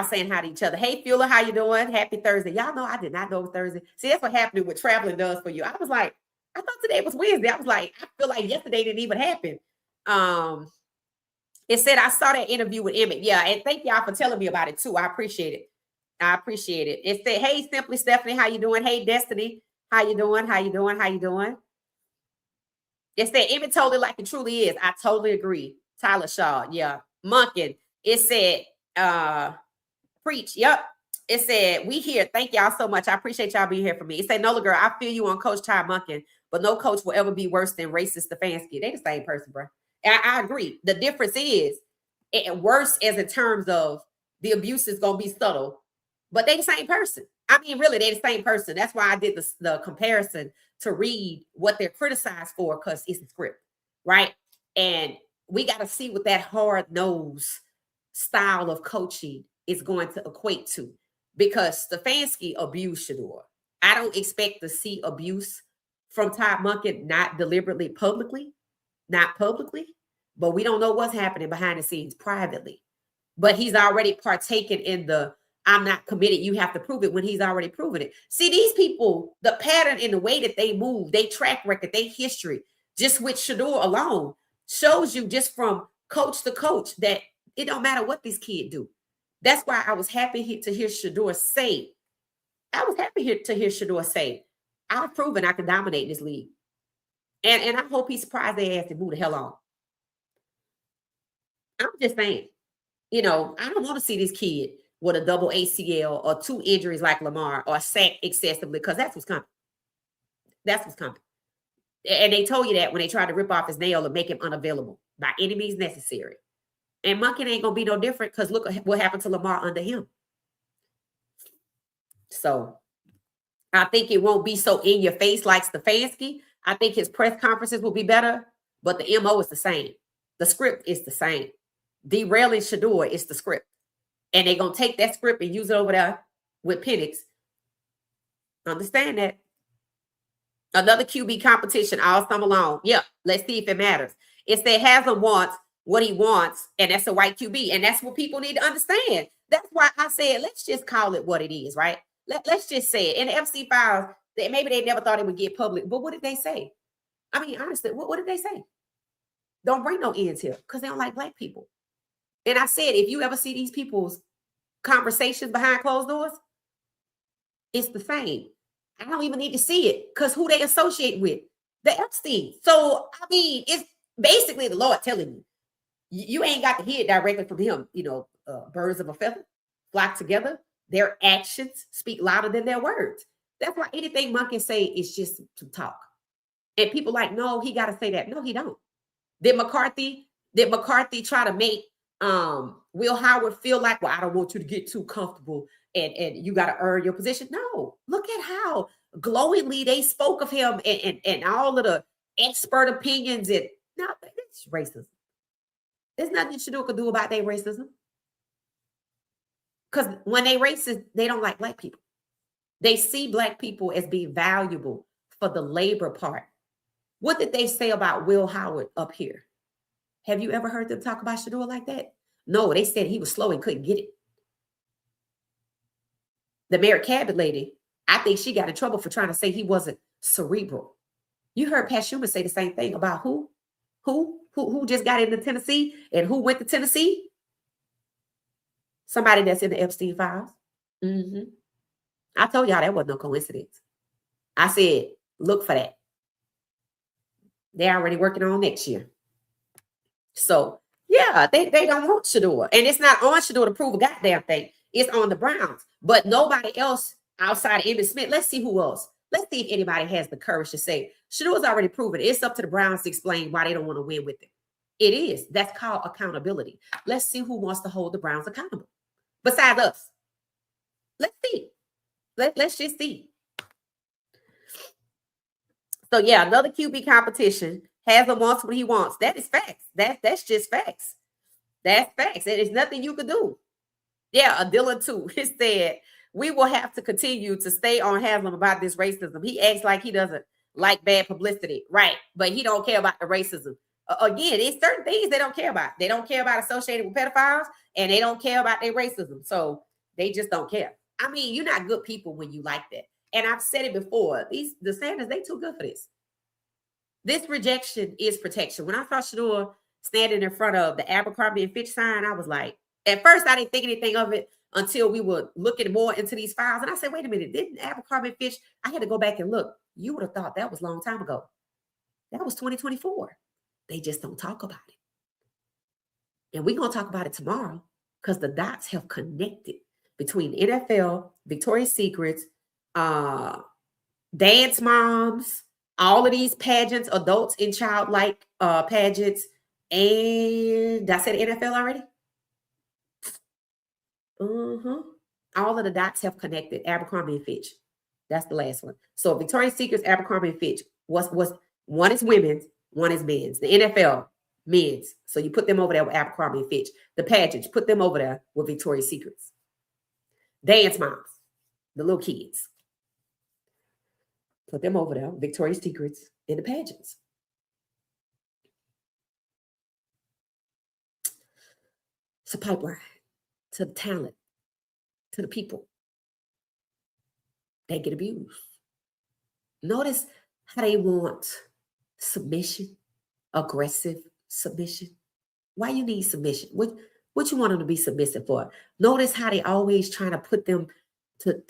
saying hi to each other. Hey, Fuller, how you doing? Happy Thursday. Y'all know I did not know it was Thursday. See, that's what happening with traveling does for you. I was like, I thought today was Wednesday. I was like, I feel like yesterday didn't even happen. It said, I saw that interview with Emmitt. Yeah, and thank y'all for telling me about it too. I appreciate it. I appreciate it. It said, hey, Simply Stephanie, how you doing? Hey, Destiny, how you doing? How you doing? How you doing? It said, Emmitt told it like it truly is. I totally agree. Tyler Shaw, yeah. Monken, it said, Preach. Yep. It said, we here. Thank y'all so much. I appreciate y'all being here for me. It said, Nola girl, I feel you on Coach Todd Monken, but no coach will ever be worse than racist Stefanski. They the same person, bro. And I agree. The difference is worse as in terms of the abuse is going to be subtle, but they the same person. I mean, really, they the same person. That's why I did the comparison to read what they're criticized for, because it's a script, right? And we got to see what that hard-nosed style of coaching is going to equate to, because Stefanski abused Shedeur. I don't expect to see abuse from Todd Monken, not deliberately, not publicly, but we don't know what's happening behind the scenes privately. But he's already partaken in the I'm not committed, you have to prove it, when he's already proven it. See, these people, the pattern in the way that they move, they track record, they history, just with Shedeur alone, shows you just from coach to coach that it don't matter what these kids do. That's why I was happy to hear Shedeur say, I've proven I can dominate this league. And I hope he surprised their ass and move the hell on. I'm just saying, I don't want to see this kid with a double ACL or 2 injuries like Lamar, or sack excessively, because that's what's coming. That's what's coming. And they told you that when they tried to rip off his nail and make him unavailable by any means necessary. And Monken ain't going to be no different, because look what happened to Lamar under him. So I think it won't be so in your face like Stefanski. I think his press conferences will be better, but the MO is the same. The script is the same. Derailing Shedeur is the script. And they're going to take that script and use it over there with Penix. Understand that. Another QB competition all summer long. Yep. Let's see if it matters. It said Haslam wants what he wants, and that's a white QB. And that's what people need to understand. That's why I said, let's just call it what it is, right? Let's just say it. In the FC files, maybe they never thought it would get public, but what did they say? I mean, honestly, what did they say? Don't bring no ends here, because they don't like black people. And I said, if you ever see these people's conversations behind closed doors, it's the same. I don't even need to see it, because who they associate with? The Epstein. So, I mean, it's basically the Lord telling you, you ain't got to hear it directly from him. Birds of a feather flock together. Their actions speak louder than their words. That's why anything Monken say is just to talk. And people like, no, he got to say that. No, he don't. Did McCarthy try to make Will Howard feel like, well, I don't want you to get too comfortable and you got to earn your position? No, look at how glowingly they spoke of him and all of the expert opinions. And no, it's racism. There's nothing Shedeur could do about their racism. Because when they racist, they don't like black people. They see black people as being valuable for the labor part. What did they say about Will Howard up here? Have you ever heard them talk about Shedeur like that? No, they said he was slow and couldn't get it. The Mary Cabot lady, I think she got in trouble for trying to say he wasn't cerebral. You heard Pat Schumer say the same thing about who just got into Tennessee and who went to Tennessee? Somebody that's in the Epstein files. I told y'all that wasn't no coincidence. I said, look for that. They're already working on next year. So, yeah, they don't want Shedeur. And it's not on Shedeur to prove a goddamn thing. It's on the Browns. But nobody else outside of Emmitt Smith. Let's see who else. Let's see if anybody has the courage to say, Shedeur's already proven it. It's up to the Browns to explain why they don't want to win with it. It is. That's called accountability. Let's see who wants to hold the Browns accountable. Besides us. Let's see. Let's just see. So, yeah, another QB competition. Haslam wants what he wants. That is facts. That's just facts. That's facts. There's nothing you can do. Yeah, Dylan too. He said, we will have to continue to stay on Haslam about this racism. He acts like he doesn't like bad publicity. Right. But he don't care about the racism. Again, it's certain things they don't care about. They don't care about associated with pedophiles, and they don't care about their racism. So they just don't care. I mean, you're not good people when you like that. And I've said it before. The Sanders, they too good for this. This rejection is protection. When I saw Shedeur standing in front of the Abercrombie and Fitch sign, I was like, at first I didn't think anything of it until we were looking more into these files. And I said, wait a minute, didn't Abercrombie and Fitch, I had to go back and look. You would have thought that was a long time ago. That was 2024. They just don't talk about it. And we're going to talk about it tomorrow because the dots have connected between NFL, Victoria's Secrets, dance moms, all of these pageants, adults in childlike pageants, and did I say the NFL already? All of the dots have connected. Abercrombie and Fitch. That's the last one. So Victoria's Secret's, Abercrombie and Fitch. Was one is women's, one is men's. The NFL, men's. So you put them over there with Abercrombie and Fitch. The pageants, put them over there with Victoria's Secrets. Dance moms, the little kids. Put them over there, Victoria's Secrets, and the pageants. It's a pipeline to the talent, to the people. They get abused. Notice how they want submission, aggressive submission. Why you need submission? What you want them to be submissive for? Notice how they always trying to put them to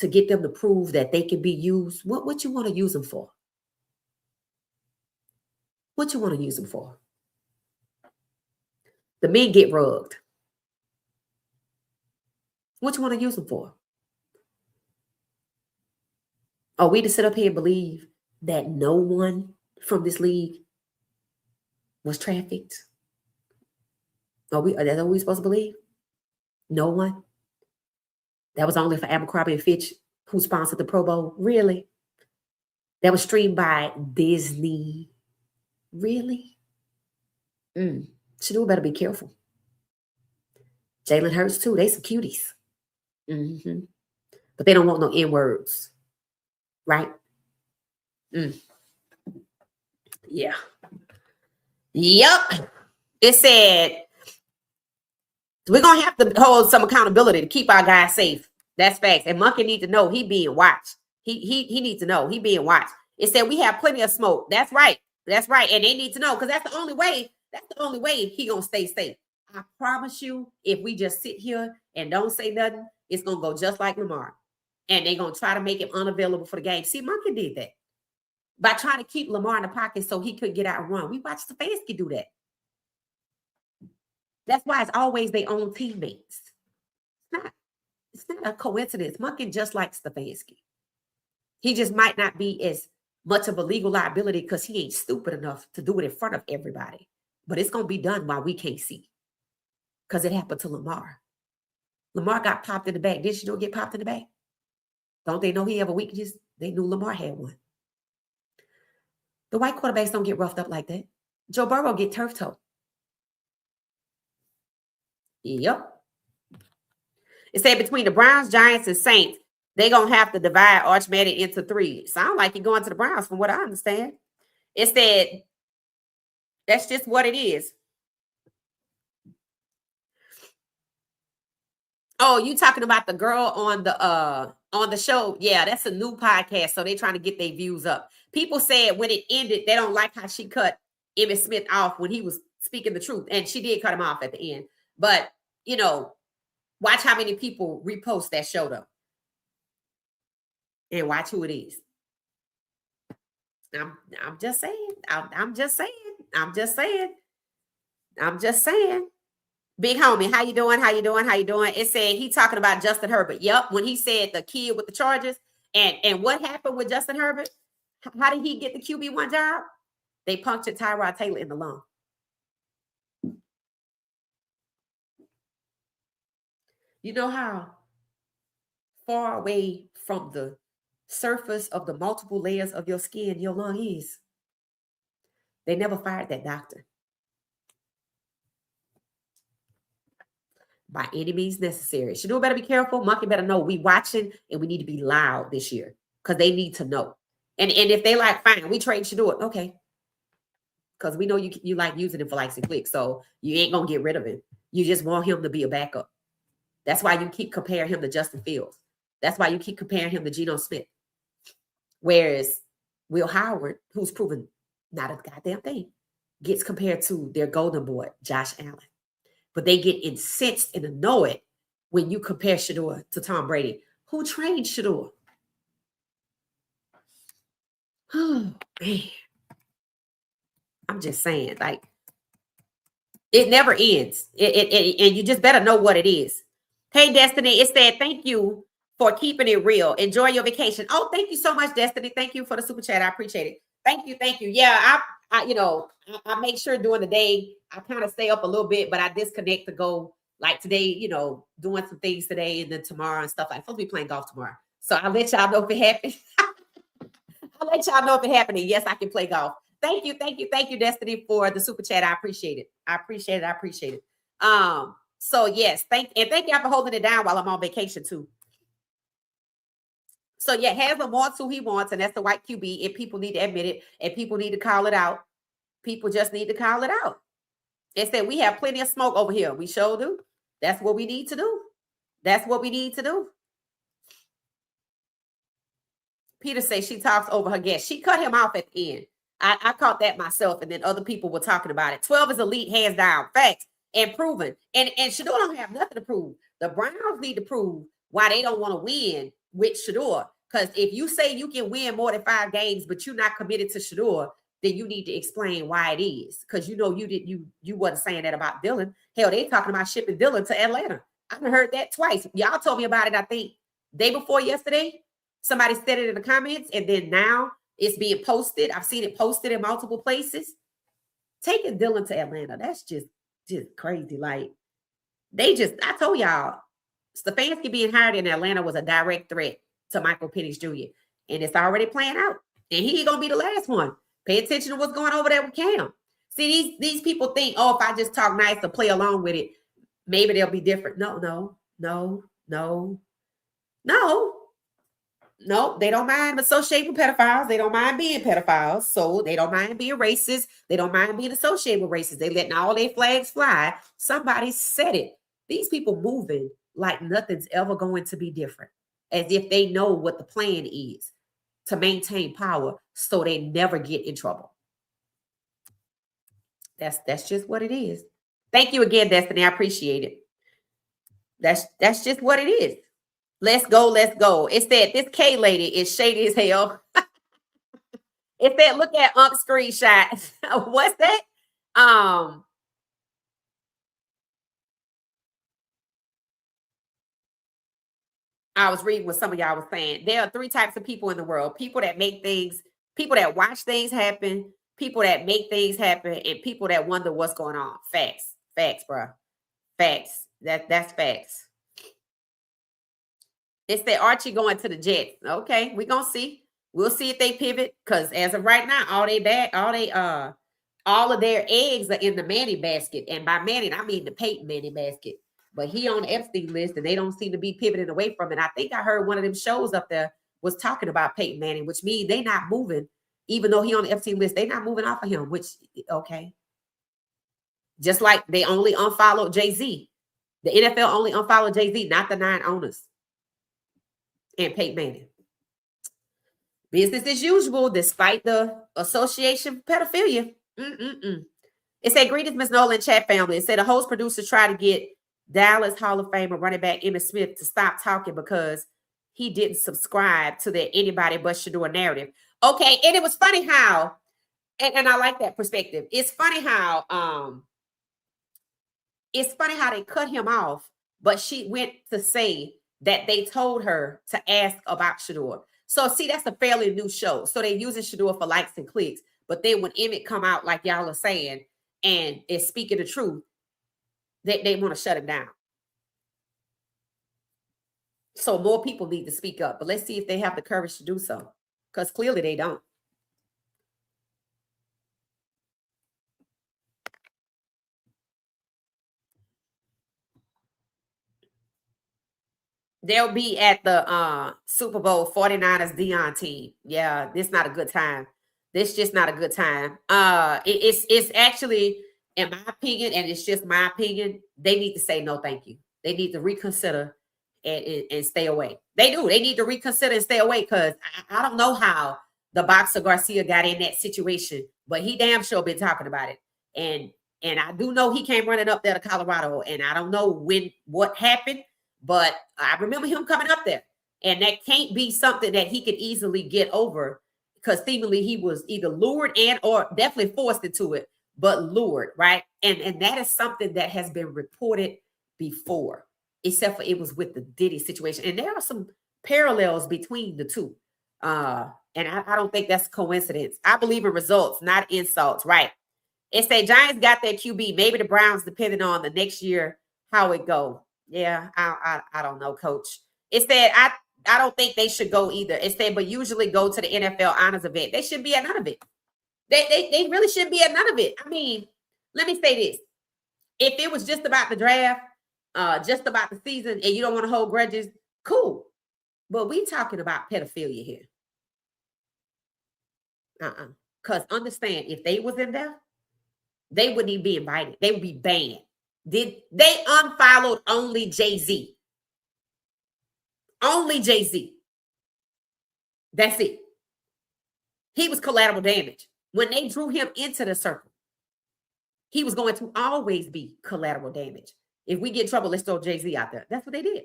get them to prove that they can be used. What you want to use them for? What you want to use them for? The men get rugged. What you want to use them for? Are we to sit up here and believe that no one from this league was trafficked? Are that what we supposed to believe? No one? That was only for Abercrombie and Fitch, who sponsored the Pro Bowl? Really? That was streamed by Disney? Really? Shedeur better be careful. Jalen Hurts too. They some cuties. But they don't want no N-words. Right? Yeah. Yep. It said we're going to have to hold some accountability to keep our guys safe. That's facts. And Monken needs to know he being watched. He needs to know he being watched. It said we have plenty of smoke. That's right. That's right. And they need to know, because that's the only way. That's the only way he going to stay safe. I promise you, if we just sit here and don't say nothing, it's going to go just like Lamar. And they're going to try to make him unavailable for the game. See, Monken did that by trying to keep Lamar in the pocket so he could get out and run. We watched Stefanski do that. That's why it's always their own teammates. It's not a coincidence. Monken just like Stefanski. He just might not be as much of a legal liability because he ain't stupid enough to do it in front of everybody. But it's going to be done while we can't see, because it happened to Lamar. Lamar got popped in the back. Did Shedeur get popped in the back? Don't they know he have a weakness? They knew Lamar had one. The white quarterbacks don't get roughed up like that. Joe Burrow get turf toe. Yep. It said between the Browns, Giants, and Saints, they're going to have to divide Archmatic into 3. Sound like you're going to the Browns from what I understand. It said that's just what it is. Oh, you talking about the girl on the show? Yeah, that's a new podcast, so they're trying to get their views up. People said when it ended, they don't like how she cut Emmitt Smith off when he was speaking the truth, and she did cut him off at the end. But watch how many people repost that show though, and watch who it is. I'm just saying. I'm just saying. Big homie, how you doing? It said he talking about Justin Herbert. Yep, when he said the kid with the Chargers. And what happened with Justin Herbert? How did he get the QB1 job? They punctured Tyrod Taylor in the lung. You know how far away from the surface of the multiple layers of your skin your lung is? They never fired that doctor. By any means necessary. Shedeur better be careful. Monken better know we watching, and we need to be loud this year because they need to know. And if they like, fine, we trade Shedeur. Okay. Because we know you like using him for likes and clicks, so you ain't going to get rid of him. You just want him to be a backup. That's why you keep comparing him to Justin Fields. That's why you keep comparing him to Geno Smith. Whereas Will Howard, who's proven not a goddamn thing, gets compared to their golden boy, Josh Allen. But they get incensed and annoyed when you compare Shedeur to Tom Brady. Who trained Shedeur? Oh, man. I'm just saying, like, It never ends. And you just better know what it is. Hey, Destiny, it said, thank you for keeping it real. Enjoy your vacation. Oh, thank you so much, Destiny. Thank you for the super chat. I appreciate it. Thank you. Thank you. Yeah, I make sure during the day, I kind of stay up a little bit, but I disconnect to go like today, doing some things today and then tomorrow and stuff. I'm supposed to be playing golf tomorrow. So I'll let y'all know if it happens. I'll let y'all know if it happened. Yes, I can play golf. Thank you, Destiny, for the super chat. I appreciate it. I appreciate it. So yes, thank y'all for holding it down while I'm on vacation too. So yeah, Haslam wants who he wants, and that's the white QB. And people need to admit it, and people need to call it out. People just need to call it out. It said we have plenty of smoke over here. We sure do. That's what we need to do. That's what we need to do. Peter says she talks over her guest. She cut him off at the end. I caught that myself, and then other people were talking about it. 12 is elite, hands down, facts, and proven. And Shedeur don't have nothing to prove. The Browns need to prove why they don't want to win with Shedeur. Because if you say you can win more than 5 games, but you're not committed to Shedeur, then you need to explain why it is. Because you wasn't saying that about Dylan. Hell, they talking about shipping Dylan to Atlanta. I've heard that twice. Y'all told me about it, I think, day before yesterday. Somebody said it in the comments, and then now it's being posted. I've seen it posted in multiple places. Taking Dylan to Atlanta, that's just crazy. Like, I told y'all, Stefanski being hired in Atlanta was a direct threat to Michael Penix Jr., and it's already playing out. And he ain't going to be the last one. Pay attention to what's going over there with Cam. See, these people think, oh, if I just talk nice or play along with it, maybe they'll be different. No. No, they don't mind associating with pedophiles. They don't mind being pedophiles. So they don't mind being racist. They don't mind being associated with racists. They letting all their flags fly. Somebody said it. These people moving like nothing's ever going to be different. As if they know what the plan is to maintain power so they never get in trouble. That's just what it is. Thank you again, Destiny. I appreciate it. That's just what it is. Let's go. It said this K lady is shady as hell. It said, look at screenshot. What's that? I was reading what some of y'all was saying. There are 3 types of people in the world: people that make things, people that watch things happen, people that make things happen, and people that wonder what's going on. Facts, bro. Facts. That's facts. It said Archie going to the Jets. Okay, we're gonna see. We'll see if they pivot. Because as of right now, all of their eggs are in the Manning basket. And by Manning, I mean the Peyton Manning basket. But he on the Epstein list, and they don't seem to be pivoting away from it. I think I heard one of them shows up there was talking about Peyton Manning, which means they not moving, even though he on the Epstein list, they not moving off of him, which, okay. Just like they only unfollowed Jay-Z. The NFL only unfollowed Jay-Z, not the 9 owners. And Peyton Manning. Business as usual, despite the association for pedophilia. It said, greetings, Ms. Nolan chat family. It said a host producer tried to get Dallas Hall of Famer running back Emmitt Smith to stop talking because he didn't subscribe to the anybody but Shedeur narrative. Okay, and it was funny how, and I like that perspective. It's funny how they cut him off, but she went to say that they told her to ask about Shedeur. So see, that's a fairly new show. So they're using Shedeur for likes and clicks. But then when Emmitt come out, like y'all are saying, and is speaking the truth, they want to shut him down. So more people need to speak up. But let's see if they have the courage to do so. Because clearly they don't. They'll be at the Super Bowl 49ers Dion team. Yeah, this is not a good time. This is just not a good time. It's actually, in my opinion, and it's just my opinion, they need to say no thank you. They need to reconsider and stay away. They do. They need to reconsider and stay away, because I don't know how the boxer Garcia got in that situation, but he damn sure been talking about it. And I do know he came running up there to Colorado, and I don't know what happened, but I remember him coming up there. And that can't be something that he could easily get over, because seemingly he was either lured and or definitely forced into it but lured, right? And that is something that has been reported before, except for it was with the Diddy situation. And there are some parallels between the two. And I don't think that's a coincidence. I believe in results, not insults, right? It said Giants got their QB. Maybe the Browns, depending on the next year, how it go. Yeah, I don't know, coach. It said I don't think they should go either. It said, but usually go to the NFL honors event. They should be at none of it. They really shouldn't be at none of it. I mean, let me say this. If it was just about the draft, just about the season, and you don't want to hold grudges, cool. But we talking about pedophilia here. Because understand, if they was in there, they wouldn't even be invited. They would be banned. They unfollowed only Jay-Z. Only Jay-Z. That's it. He was collateral damage. When they drew him into the circle, he was going to always be collateral damage. If we get in trouble, let's throw Jay-Z out there. That's what they did.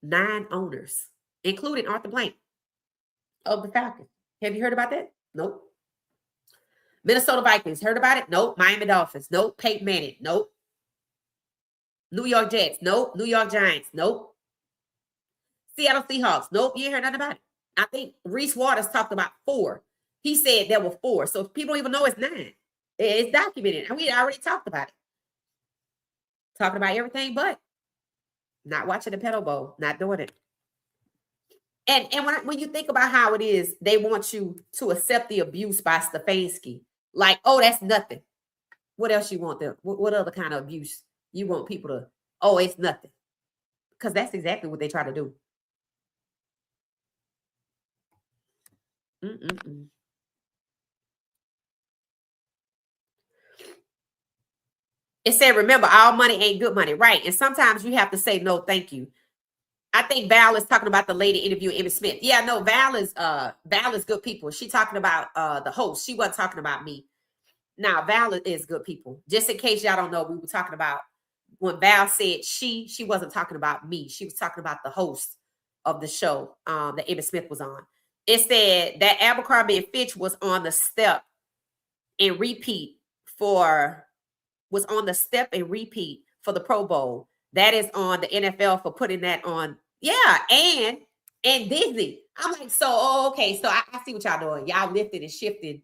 9 owners, including Arthur Blank of the Falcons. Have you heard about that? Nope. Minnesota Vikings, heard about it? Nope. Miami Dolphins, nope. Peyton Manning, nope. New York Jets, nope. New York Giants, nope. Seattle Seahawks, nope. You ain't heard nothing about it. I think Reese Waters talked about 4. He said there were 4. So people don't even know it's 9. It's documented. And we already talked about it. Talking about everything but not watching the Pedal Bowl, not doing it. And when you think about how it is, they want you to accept the abuse by Stefanski. Like, oh, that's nothing. What else you want them? What other kind of abuse you want people to, oh, it's nothing. Because that's exactly what they try to do. It said, remember, all money ain't good money. Right. And sometimes you have to say, no, thank you. I think Val is talking about the lady interviewing Emmitt Smith. Yeah, no, Val is good people. She talking about the host. She wasn't talking about me. Now, Val is good people. Just in case y'all don't know, we were talking about when Val said she wasn't talking about me. She was talking about the host of the show that Emmitt Smith was on. It said that Abercrombie and Fitch was on the step and repeat for the Pro Bowl. That is on the NFL for putting that on. Yeah, and Disney. I'm like, okay. So I see what y'all doing. Y'all lifted and shifted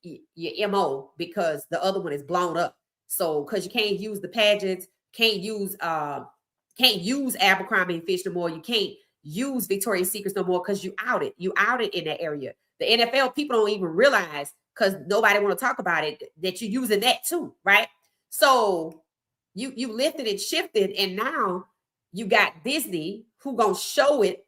your MO because the other one is blown up. So because you can't use the pageants, can't use Abercrombie and Fitch no more. You can't use Victoria's Secrets no more because you outed in that area. The NFL people don't even realize because nobody want to talk about it that you're using that too, right? So you lifted and shifted, and now you got Disney who gonna show it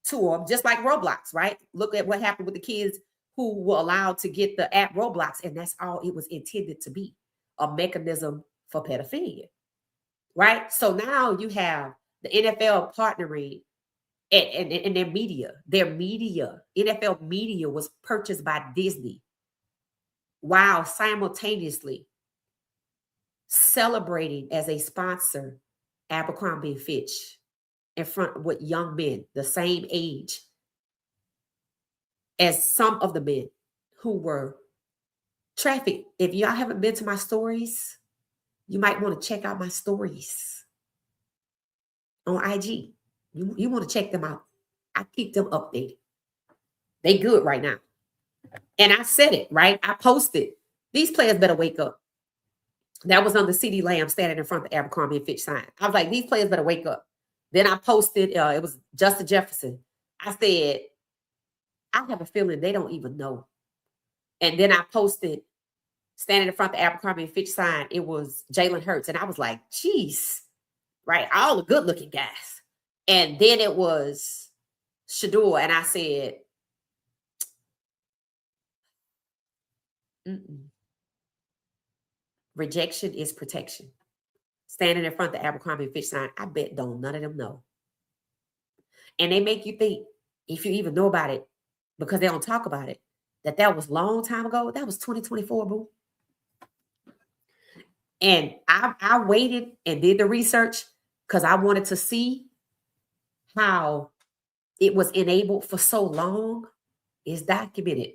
to them, just like Roblox, right? Look at what happened with the kids who were allowed to get the app Roblox, and that's all it was intended to be, a mechanism for pedophilia, right? So now you have the NFL partnering and their media. NFL media was purchased by Disney while simultaneously celebrating as a sponsor Abercrombie and Fitch in front with young men the same age as some of the men who were trafficked. If y'all haven't been to my stories, you might want to check out my stories on IG. You want to check them out. I keep them updated. They good right now. And I said it, right? I posted, these players better wake up. That was on the CD Lamb standing in front of the Abercrombie and Fitch sign. I was like, these players better wake up. Then I posted, it was Justin Jefferson. I said, I have a feeling they don't even know. And then I posted, standing in front of the Abercrombie and Fitch sign, it was Jalen Hurts. And I was like, geez, right? All the good looking guys. And then it was Shedeur. And I said, rejection is protection. Standing in front of the Abercrombie and Fitch sign, I bet don't none of them know. And they make you think, if you even know about it, because they don't talk about it, that was a long time ago. That was 2024, boo. And I waited and did the research because I wanted to see how it was enabled for so long. It's documented.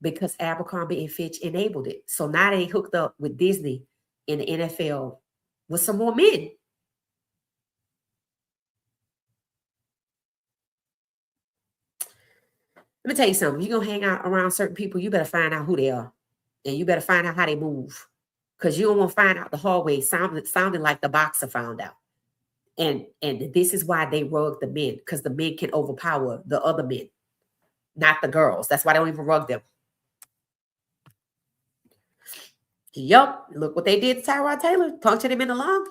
because Abercrombie and Fitch enabled it. So now they hooked up with Disney in the NFL with some more men. Let me tell you something. You're going to hang out around certain people, you better find out who they are. And you better find out how they move. Because you don't want to find out the hallway sounding like the boxer found out. And this is why they rug the men, because the men can overpower the other men, not the girls. That's why they don't even rug them. Yup. Look what they did to Tyrod Taylor. Punctured him in the lung.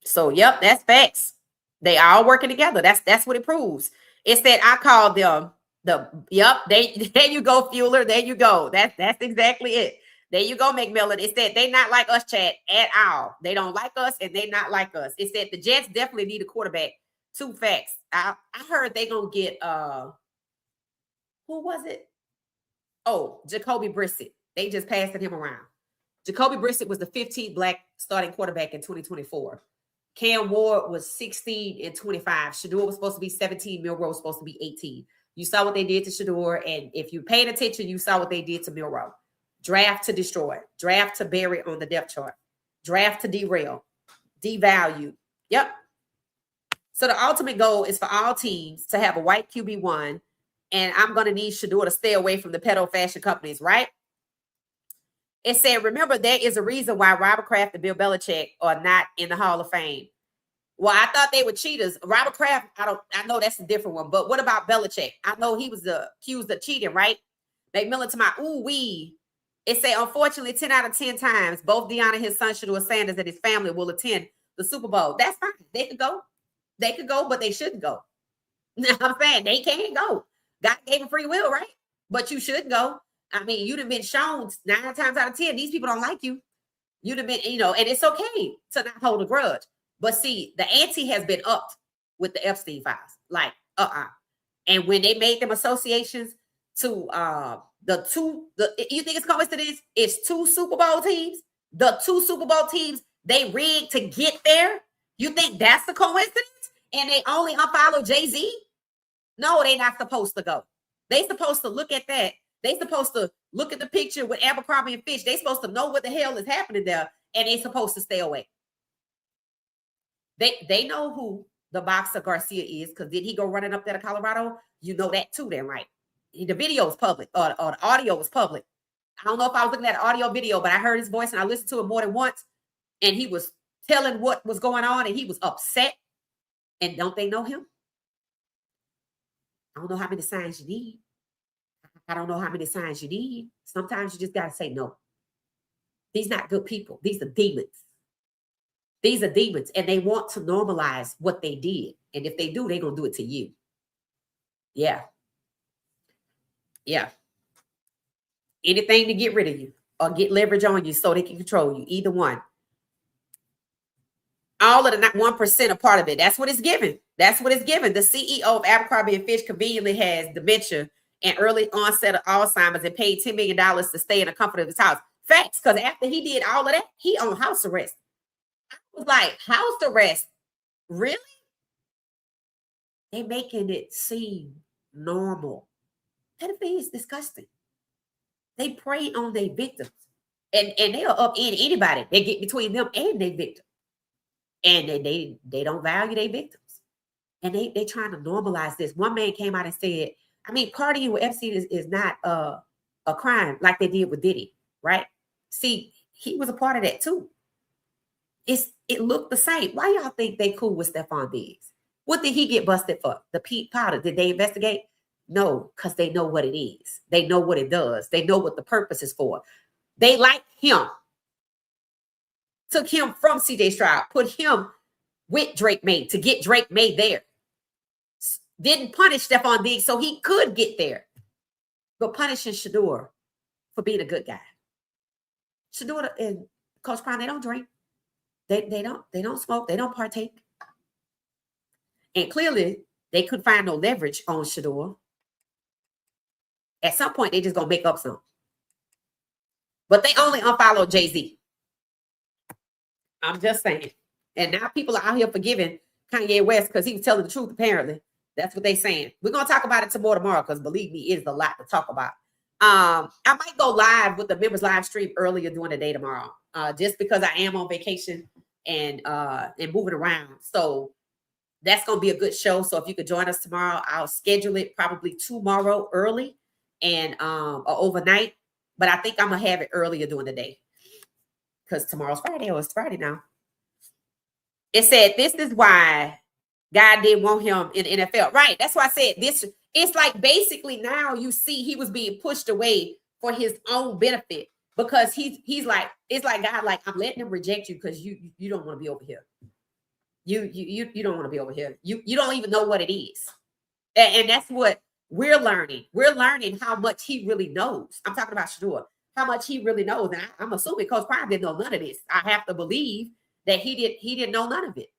So, yep, that's facts. They all working together. That's what it proves. It's that I call them there you go, Fueler. There you go. That's exactly it. There you go, McMillan. It's that they not like us, Chad, at all. They don't like us and they not like us. It's that the Jets definitely need a quarterback. 2 facts. I heard they gonna get who was it? Oh, Jacoby Brissett. They just passed him around. Jacoby Brissett was the 15th black starting quarterback in 2024. Cam Ward was 16 and 25. Shedeur was supposed to be 17. Milroe was supposed to be 18. You saw what they did to Shedeur, and if you paid attention, you saw what they did to Milroe. Draft to destroy. Draft to bury on the depth chart. Draft to derail. Devalue. Yep. So the ultimate goal is for all teams to have a white QB1, and I'm going to need Shedeur to stay away from the pedo fashion companies, right? It said, remember, there is a reason why Robert Kraft and Bill Belichick are not in the Hall of Fame. Well, I thought they were cheaters. Robert Kraft, I know that's a different one, but what about Belichick? I know he was accused of cheating, right? McMillan to my ooh-wee. It said, unfortunately, 10 out of 10 times, both Deion and his son, Shedeur Sanders, and his family will attend the Super Bowl. That's fine. They could go. They could go, but they shouldn't go. I'm saying they can't go. God gave them free will, right? But you should go. I mean, you'd have been shown 9 times out of 10, these people don't like you. You'd have been, and it's okay to not hold a grudge. But see, the ante has been upped with the Epstein files. Like, And when they made them associations to you think it's coincidence? It's 2 Super Bowl teams. The 2 Super Bowl teams, they rigged to get there. You think that's the coincidence? And they only unfollow Jay-Z? No, they're not supposed to go. They're supposed to look at that. They're supposed to look at the picture with Abercrombie and Fitch. They're supposed to know what the hell is happening there, and they're supposed to stay away. They know who the boxer Garcia is, because did he go running up there to Colorado? You know that too, then, right? The video is public, or the audio was public. I don't know if I was looking at an audio video, but I heard his voice and I listened to it more than once, and he was telling what was going on, and he was upset. And don't they know him? I don't know how many signs you need. I don't know how many signs you need. Sometimes you just got to say no. These not good people. These are demons. These are demons, and they want to normalize what they did. And if they do, they're going to do it to you. Yeah. Yeah. Anything to get rid of you or get leverage on you so they can control you. Either one. All of the 1% are part of it. That's what it's given. That's what it's given. The CEO of Abercrombie and Fitch conveniently has dementia and early onset of Alzheimer's and paid $10 million to stay in the comfort of his house. Facts, because after he did all of that, he on house arrest. I was like, house arrest? Really? They making it seem normal. Pedophilia is disgusting. They prey on their victims. And they'll upend anybody that get between them and their victim. And they don't value their victims. And they trying to normalize this. One man came out and said, I mean, partying with Epstein is not a crime like they did with Diddy, right? See, he was a part of that too. It looked the same. Why y'all think they cool with Stephon Diggs? What did he get busted for? The pink powder. Did they investigate? No, because they know what it is. They know what it does. They know what the purpose is for. They like him. Took him from CJ Stroud, put him with Drake May to get Drake May there. Didn't punish Stephon Diggs so he could get there, but punishing Shedeur for being a good guy. Shedeur and Coach Brown, they don't drink. They don't smoke. They don't partake. And clearly, they couldn't find no leverage on Shedeur. At some point, they just gonna make up some. But they only unfollow Jay-Z. I'm just saying. And now people are out here forgiving Kanye West because he was telling the truth, apparently. That's what they saying. We're gonna talk about it some more tomorrow because believe me, it is a lot to talk about. I might go live with the members live stream earlier during the day tomorrow, just because I am on vacation and moving around. So that's gonna be a good show. So if you could join us tomorrow, I'll schedule it probably tomorrow early and or overnight. But I think I'm gonna have it earlier during the day because tomorrow's Friday, or it's Friday now. It said this is why God didn't want him in the NFL. Right. That's why I said this. It's like basically now you see he was being pushed away for his own benefit because he's like, it's like God, like, I'm letting him reject you because you don't want to be over here. You don't want to be over here. You don't even know what it is. And that's what we're learning. We're learning how much he really knows. I'm talking about Shedeur, how much he really knows. And I'm assuming Coach Prime didn't know none of this. I have to believe that he didn't know none of it.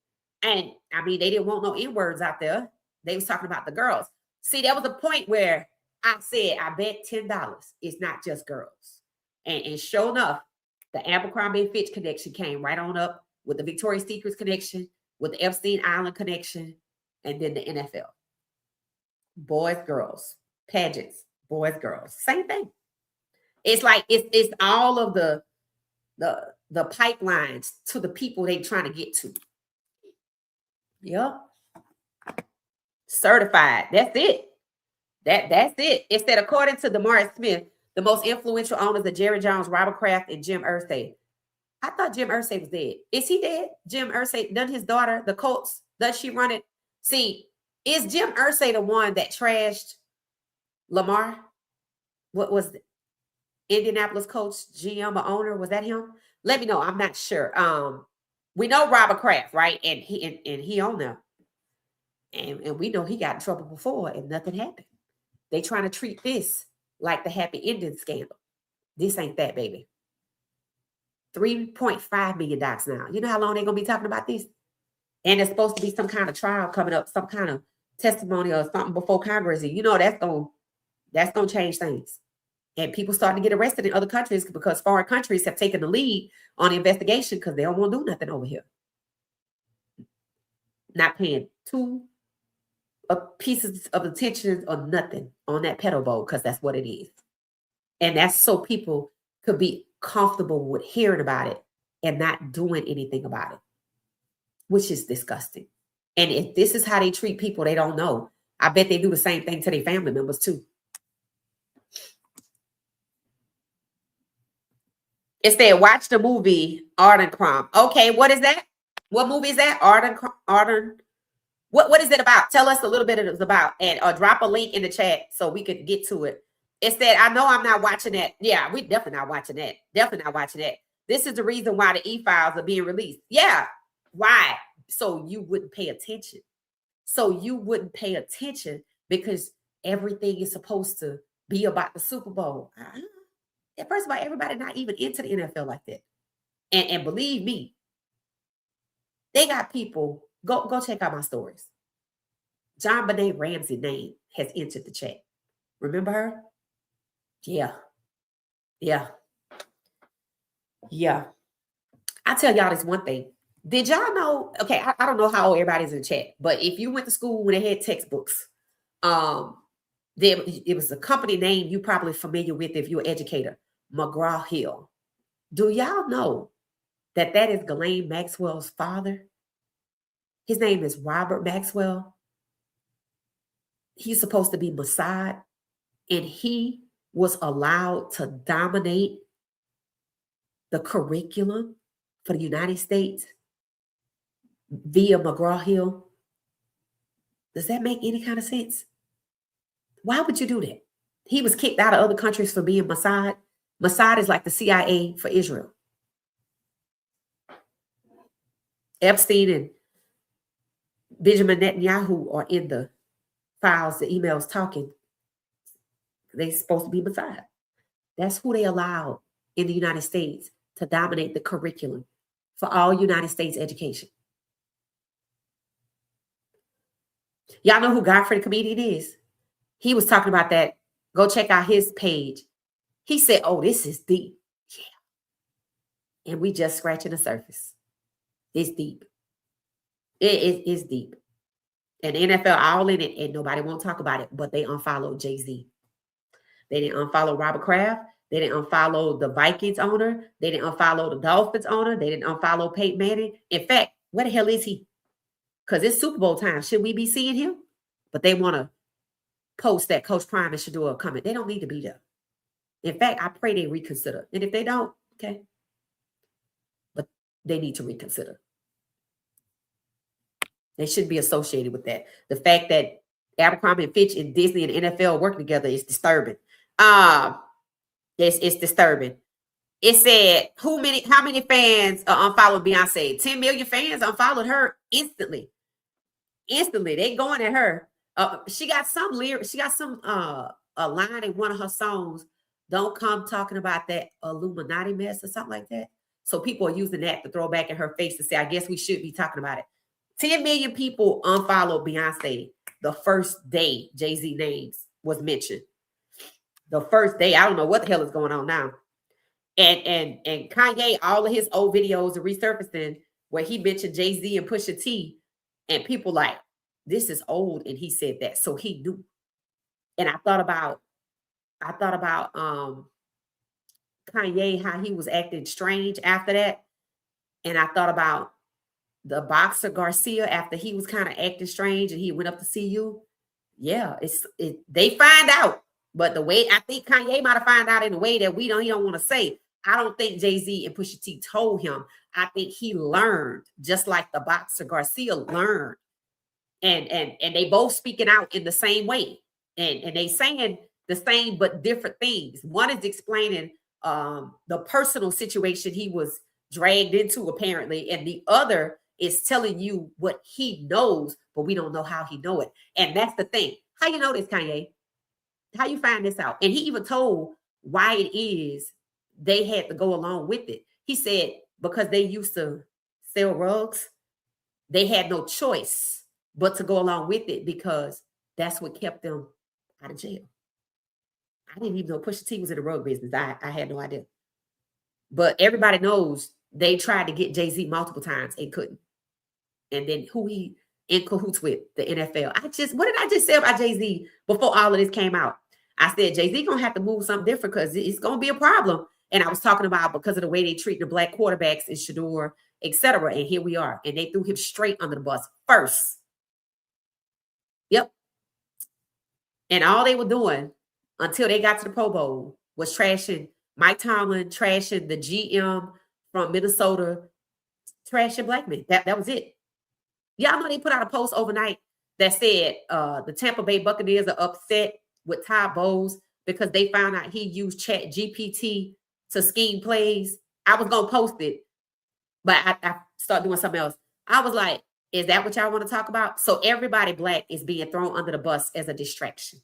And I mean, they didn't want no N-words out there. They was talking about the girls. See, there was a point where I said, I bet $10 it's not just girls. And sure enough, the Abercrombie and Fitch connection came right on up with the Victoria's Secrets connection, with the Epstein Island connection, and then the NFL. Boys, girls, pageants, boys, girls, same thing. It's like it's all of the pipelines to the people they trying to get to. Yep. Certified. That's it. That's it. It said, according to Emmitt Smith, the most influential owners of Jerry Jones, Robert Kraft, and Jim Irsay. I thought Jim Irsay was dead. Is he dead? Jim Irsay, doesn't his daughter, the Colts, does she run it? See, is Jim Irsay the one that trashed Lamar? What was the Indianapolis coach, GM or owner? Was that him? Let me know. I'm not sure. We know Robert Kraft, right? And he owned them. And we know he got in trouble before and nothing happened. They trying to treat this like the happy ending scandal. This ain't that, baby. $3.5 million now. You know how long they're going to be talking about this? And there's supposed to be some kind of trial coming up, some kind of testimony or something before Congress. And you know that's going to change things. And people starting to get arrested in other countries because foreign countries have taken the lead on the investigation because they don't want to do nothing over here. Not paying two pieces of attention or nothing on that pedal bowl because that's what it is. And that's so people could be comfortable with hearing about it and not doing anything about it, which is disgusting. And if this is how they treat people they don't know, I bet they do the same thing to their family members too. It said, watch the movie Arden Crumb. Okay, what is that? What movie is that? Arden. What is it about? Tell us a little bit of it's about, and or drop a link in the chat so we could get to it. It said, I know I'm not watching that. Yeah, we definitely not watching that. Definitely not watching that. This is the reason why the e-files are being released. Yeah. Why? So you wouldn't pay attention. So you wouldn't pay attention because everything is supposed to be about the Super Bowl. First of all, everybody not even into the NFL like that. And believe me, they got people. Go check out my stories. John Benet Ramsey's name has entered the chat. Remember her? Yeah. I tell y'all this one thing. Did y'all know? Okay, I don't know how old everybody's in the chat, but if you went to school when they had textbooks, it was a company name you probably familiar with if you're an educator, McGraw-Hill. Do y'all know that is Ghislaine Maxwell's father? His name is Robert Maxwell. He's supposed to be Mossad, and he was allowed to dominate the curriculum for the United States via McGraw-Hill. Does that make any kind of sense? Why would you do that? He was kicked out of other countries for being Mossad. Mossad is like the CIA for Israel. Epstein and Benjamin Netanyahu are in the files, the emails talking. They're supposed to be Mossad. That's who they allowed in the United States to dominate the curriculum for all United States education. Y'all know who Godfrey the comedian is? He was talking about that. Go check out his page. He said, oh, this is deep. Yeah. And we just scratching the surface. It's deep. It is deep. And the NFL all in it, and nobody won't talk about it, but they unfollowed Jay-Z. They didn't unfollow Robert Kraft. They didn't unfollow the Vikings owner. They didn't unfollow the Dolphins owner. They didn't unfollow Peyton Manning. In fact, where the hell is he? Because it's Super Bowl time. Should we be seeing him? But they want to post that Coach Prime and Shedeur are coming. They don't need to be there. In fact, I pray they reconsider. And if they don't, okay. But they need to reconsider. They shouldn't be associated with that. The fact that Abercrombie and Fitch and Disney and NFL work together is disturbing. It's disturbing. It said, how many fans unfollowed Beyonce? 10 million fans unfollowed her instantly. Instantly. They going at her. She got some lyrics. She got some a line in one of her songs. Don't come talking about that Illuminati mess or something like that. So people are using that to throw back in her face to say, I guess we should be talking about it. 10 million people unfollowed Beyonce the first day Jay-Z names was mentioned. The first day. I don't know what the hell is going on now. And Kanye, all of his old videos are resurfacing where he mentioned Jay-Z and Pusha T, and people like, this is old, and he said that. So he knew. And I thought about Kanye, how he was acting strange after that. And I thought about the boxer Garcia after he was kind of acting strange and he went up to see you. Yeah, they find out. But the way I think Kanye might have found out in a way that he don't want to say. I don't think Jay-Z and Pusha T told him. I think he learned, just like the boxer Garcia learned. And they both speaking out in the same way. And they saying the same but different things. One is explaining the personal situation he was dragged into, apparently, and the other is telling you what he knows, but we don't know how he know it. And that's the thing. How you know this, Kanye? How you find this out? And he even told why it is they had to go along with it. He said because they used to sell rugs, they had no choice but to go along with it because that's what kept them out of jail. I didn't even know Pusha T was in the rug business. I had no idea. But everybody knows they tried to get Jay-Z multiple times and couldn't. And then who he in cahoots with, the NFL. What did I just say about Jay-Z before all of this came out? I said, Jay-Z going to have to move something different because it's going to be a problem. And I was talking about because of the way they treat the black quarterbacks in Shedeur, etc. And here we are. And they threw him straight under the bus first. Yep. And all they were doing until they got to the Pro Bowl was trashing Mike Tomlin, trashing the GM from Minnesota, trashing black men. That was it. Y'all know they put out a post overnight that said the Tampa Bay Buccaneers are upset with Todd Bowles because they found out he used Chat GPT to scheme plays. I was going to post it, but I started doing something else. I was like, is that what y'all want to talk about? So everybody black is being thrown under the bus as a distraction.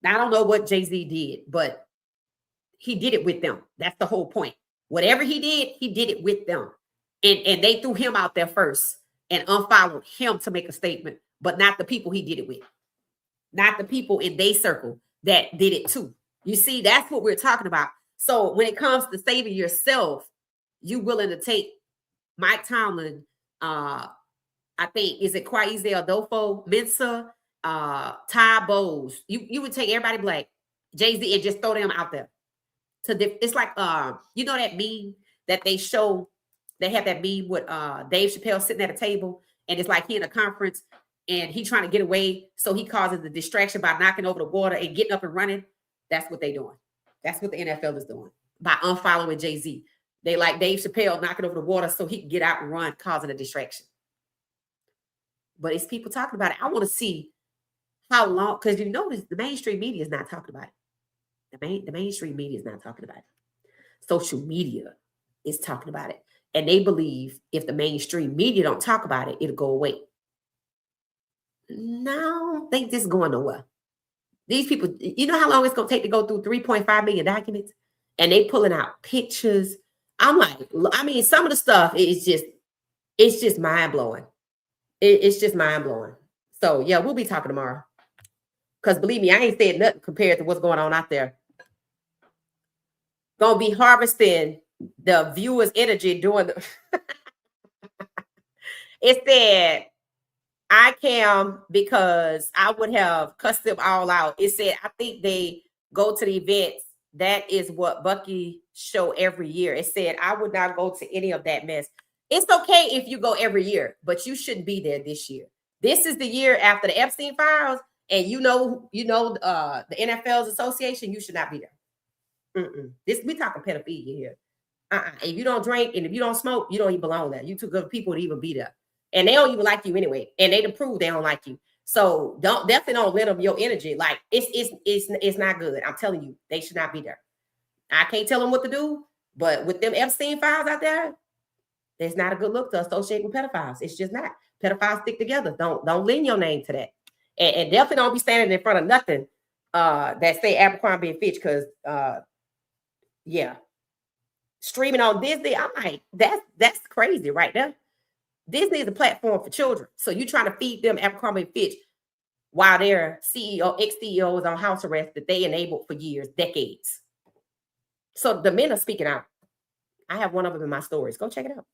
Now, I don't know what Jay-Z did, but he did it with them. That's the whole point. Whatever he did it with them. And they threw him out there first and unfollowed him to make a statement, but not the people he did it with. Not the people in their circle that did it too. You see, that's what we're talking about. So when it comes to saving yourself, you willing to take Mike Tomlin, I think, is it Kwesi Adolfo Mensah, Todd Bowles. You would take everybody black, Jay-Z, and just throw them out there. It's like, you know that meme that they show, they have that meme with Dave Chappelle sitting at a table, and it's like he in a conference, and he trying to get away, so he causes the distraction by knocking over the water and getting up and running. That's what they doing. That's what the NFL is doing by unfollowing Jay-Z. They like Dave Chappelle knocking over the water so he can get out and run, causing a distraction. But it's people talking about it. I want to see how long, because you notice the mainstream media is not talking about it. The mainstream media is not talking about it. Social media is talking about it. And they believe if the mainstream media don't talk about it, it'll go away. No, I don't think this is going nowhere. These people, you know how long it's going to take to go through 3.5 million documents? And they pulling out pictures. I'm like, I mean, some of the stuff is just mind-blowing. It's just mind-blowing. So, yeah, we'll be talking tomorrow. Because believe me, I ain't saying nothing compared to what's going on out there. Gonna be harvesting the viewers' energy during the... It said, I can, because I would have cussed them all out. It said, I think they go to the events. That is what Bucky show every year. It said, I would not go to any of that mess. It's okay if you go every year, but you shouldn't be there this year. This is the year after the Epstein files, and the NFL's association, you should not be there. This, we talking pedophilia here. If you don't drink and if you don't smoke, you don't even belong there. You too good people to even be there. And they don't even like you anyway. And they prove they don't like you. So definitely don't let them your energy. Like it's not good. I'm telling you, they should not be there. I can't tell them what to do, but with them Epstein files out there, it's not a good look to associate with pedophiles. It's just not. Pedophiles stick together. Don't lend your name to that. And definitely don't be standing in front of nothing that say Abercrombie and Fitch, because yeah. Streaming on Disney, I'm like, that's crazy right there. Disney is a platform for children. So you're trying to feed them Abercrombie and Fitch while their ex-CEO is on house arrest that they enabled for years, decades. So the men are speaking out. I have one of them in my stories. Go check it out.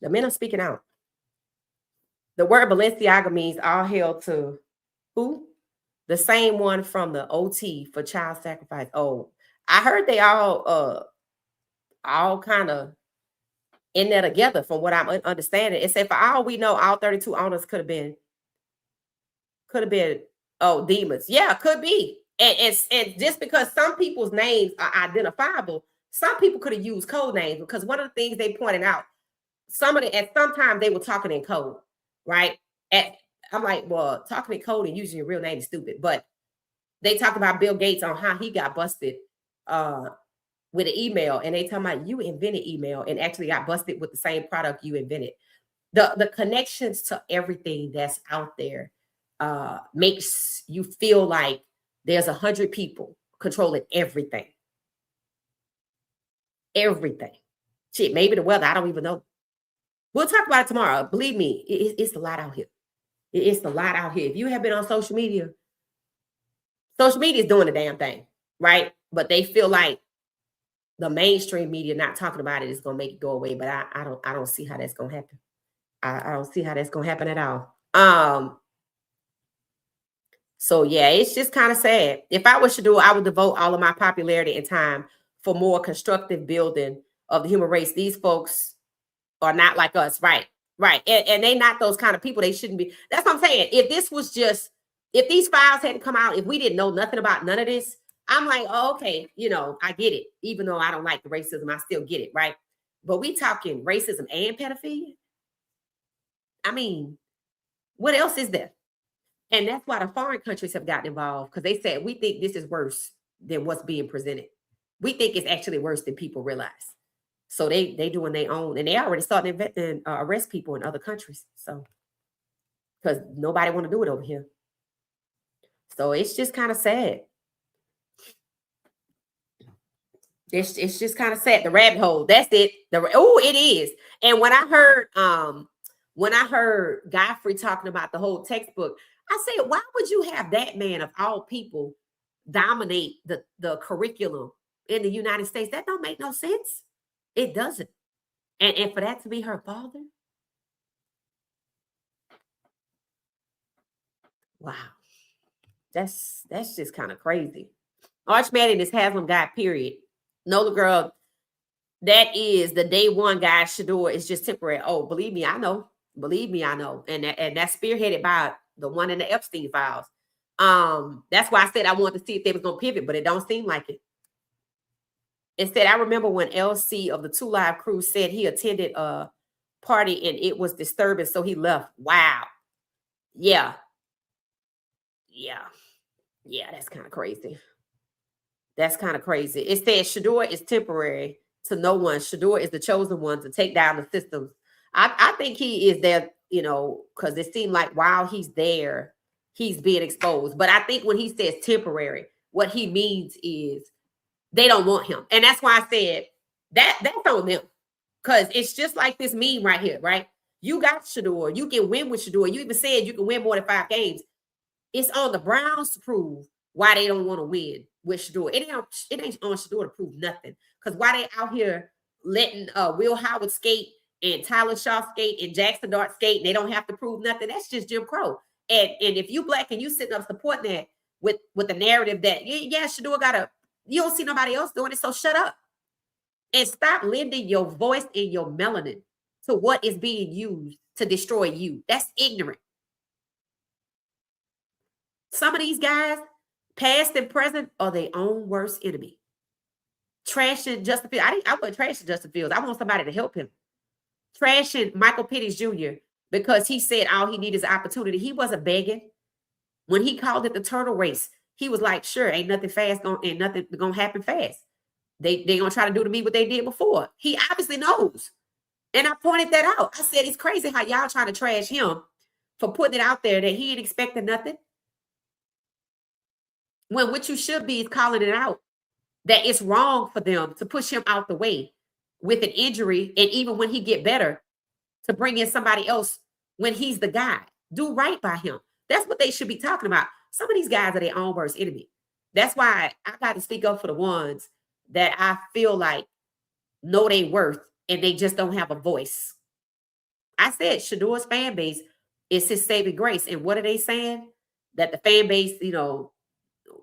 The men are speaking out. The word Balenciaga means all hail to who? The same one from the OT for child sacrifice. Oh, I heard they all kind of in there together, from what I'm understanding. It said, for all we know, all 32 owners could have been demons. Yeah, could be. And just because some people's names are identifiable, some people could have used code names, because one of the things they pointed out, sometimes they were talking in code, right? I'm like, well, talking in code and using your real name is stupid. But they talked about Bill Gates on how he got busted with an email, and they talking about you invented email and actually got busted with the same product you invented. The connections to everything that's out there makes you feel like there's 100 people controlling everything. Everything. Shit, maybe the weather, I don't even know. We'll talk about it tomorrow. Believe me, it's a lot out here. It's a lot out here. If you have been on social media is doing the damn thing, right? But they feel like the mainstream media not talking about it is going to make it go away. But I don't see how that's going to happen. I don't see how that's going to happen at all. So yeah, it's just kind of sad. If I was Shedeur, I would devote all of my popularity and time for more constructive building of the human race. These folks are not like us, right? Right. And they not those kind of people. They shouldn't be. That's what I'm saying. If these files hadn't come out, if we didn't know nothing about none of this, I'm like, oh, okay, I get it. Even though I don't like the racism, I still get it, right? But we talking racism and pedophilia. I mean, what else is there? And that's why the foreign countries have gotten involved, because they said, we think this is worse than what's being presented. We think it's actually worse than people realize. So they doing their own, and they already starting to arrest people in other countries. So, because nobody want to do it over here. So it's just kind of sad. It's just kind of sad. The rabbit hole. That's it. It is. And when I heard Godfrey talking about the whole textbook, I said, why would you have that man of all people dominate the curriculum in the United States? That don't make no sense. It doesn't. And for that to be her father. Wow. That's just kind of crazy. Archman and his Haslam guy, period. Nola girl, that is the day one guy. Shedeur is just temporary. Oh, believe me, I know. Believe me, I know. And that's spearheaded by the one in the Epstein files. That's why I said I wanted to see if they was gonna pivot, but it don't seem like it. Instead, I remember when LC of the 2 Live crew said he attended a party and it was disturbing, so he left. Wow. Yeah. That's kind of crazy. That's kind of crazy. It says Shedeur is temporary to no one. Shedeur is the chosen one to take down the systems. I think he is there, because it seemed like while he's there, he's being exposed. But I think when he says temporary, what he means is they don't want him. And that's why I said that's on them. Because it's just like this meme right here, right? You got Shedeur. You can win with Shedeur. You even said you can win more than 5 games. It's on the Browns to prove why they don't want to win with Shedeur. It ain't on Shedeur to prove nothing. Because why they out here letting Will Howard skate and Tyler Shaw skate and Jackson Dart skate, and they don't have to prove nothing. That's just Jim Crow. And if you black and you sitting up supporting that with the narrative that yeah, Shedeur you don't see nobody else doing it, so shut up and stop lending your voice and your melanin to what is being used to destroy you. That's ignorant. Some of these guys, past and present, are their own worst enemy. Trashing Justin Fields. I wasn't trashing Justin Fields. I want somebody to help him. Trashing Michael Penix Jr. because he said all he needed is opportunity. He wasn't begging. When he called it the turtle race, he was like, sure, ain't nothing gonna happen fast. They gonna try to do to me what they did before. He obviously knows. And I pointed that out. I said, it's crazy how y'all trying to trash him for putting it out there that he ain't expecting nothing. When what you should be is calling it out, that it's wrong for them to push him out the way with an injury. And even when he get better, to bring in somebody else when he's the guy. Do right by him. That's what they should be talking about. Some of these guys are their own worst enemy. That's why I got to speak up for the ones that I feel like know their worth and they just don't have a voice. I said Shedeur's fan base is his saving grace. And what are they saying? That the fan base,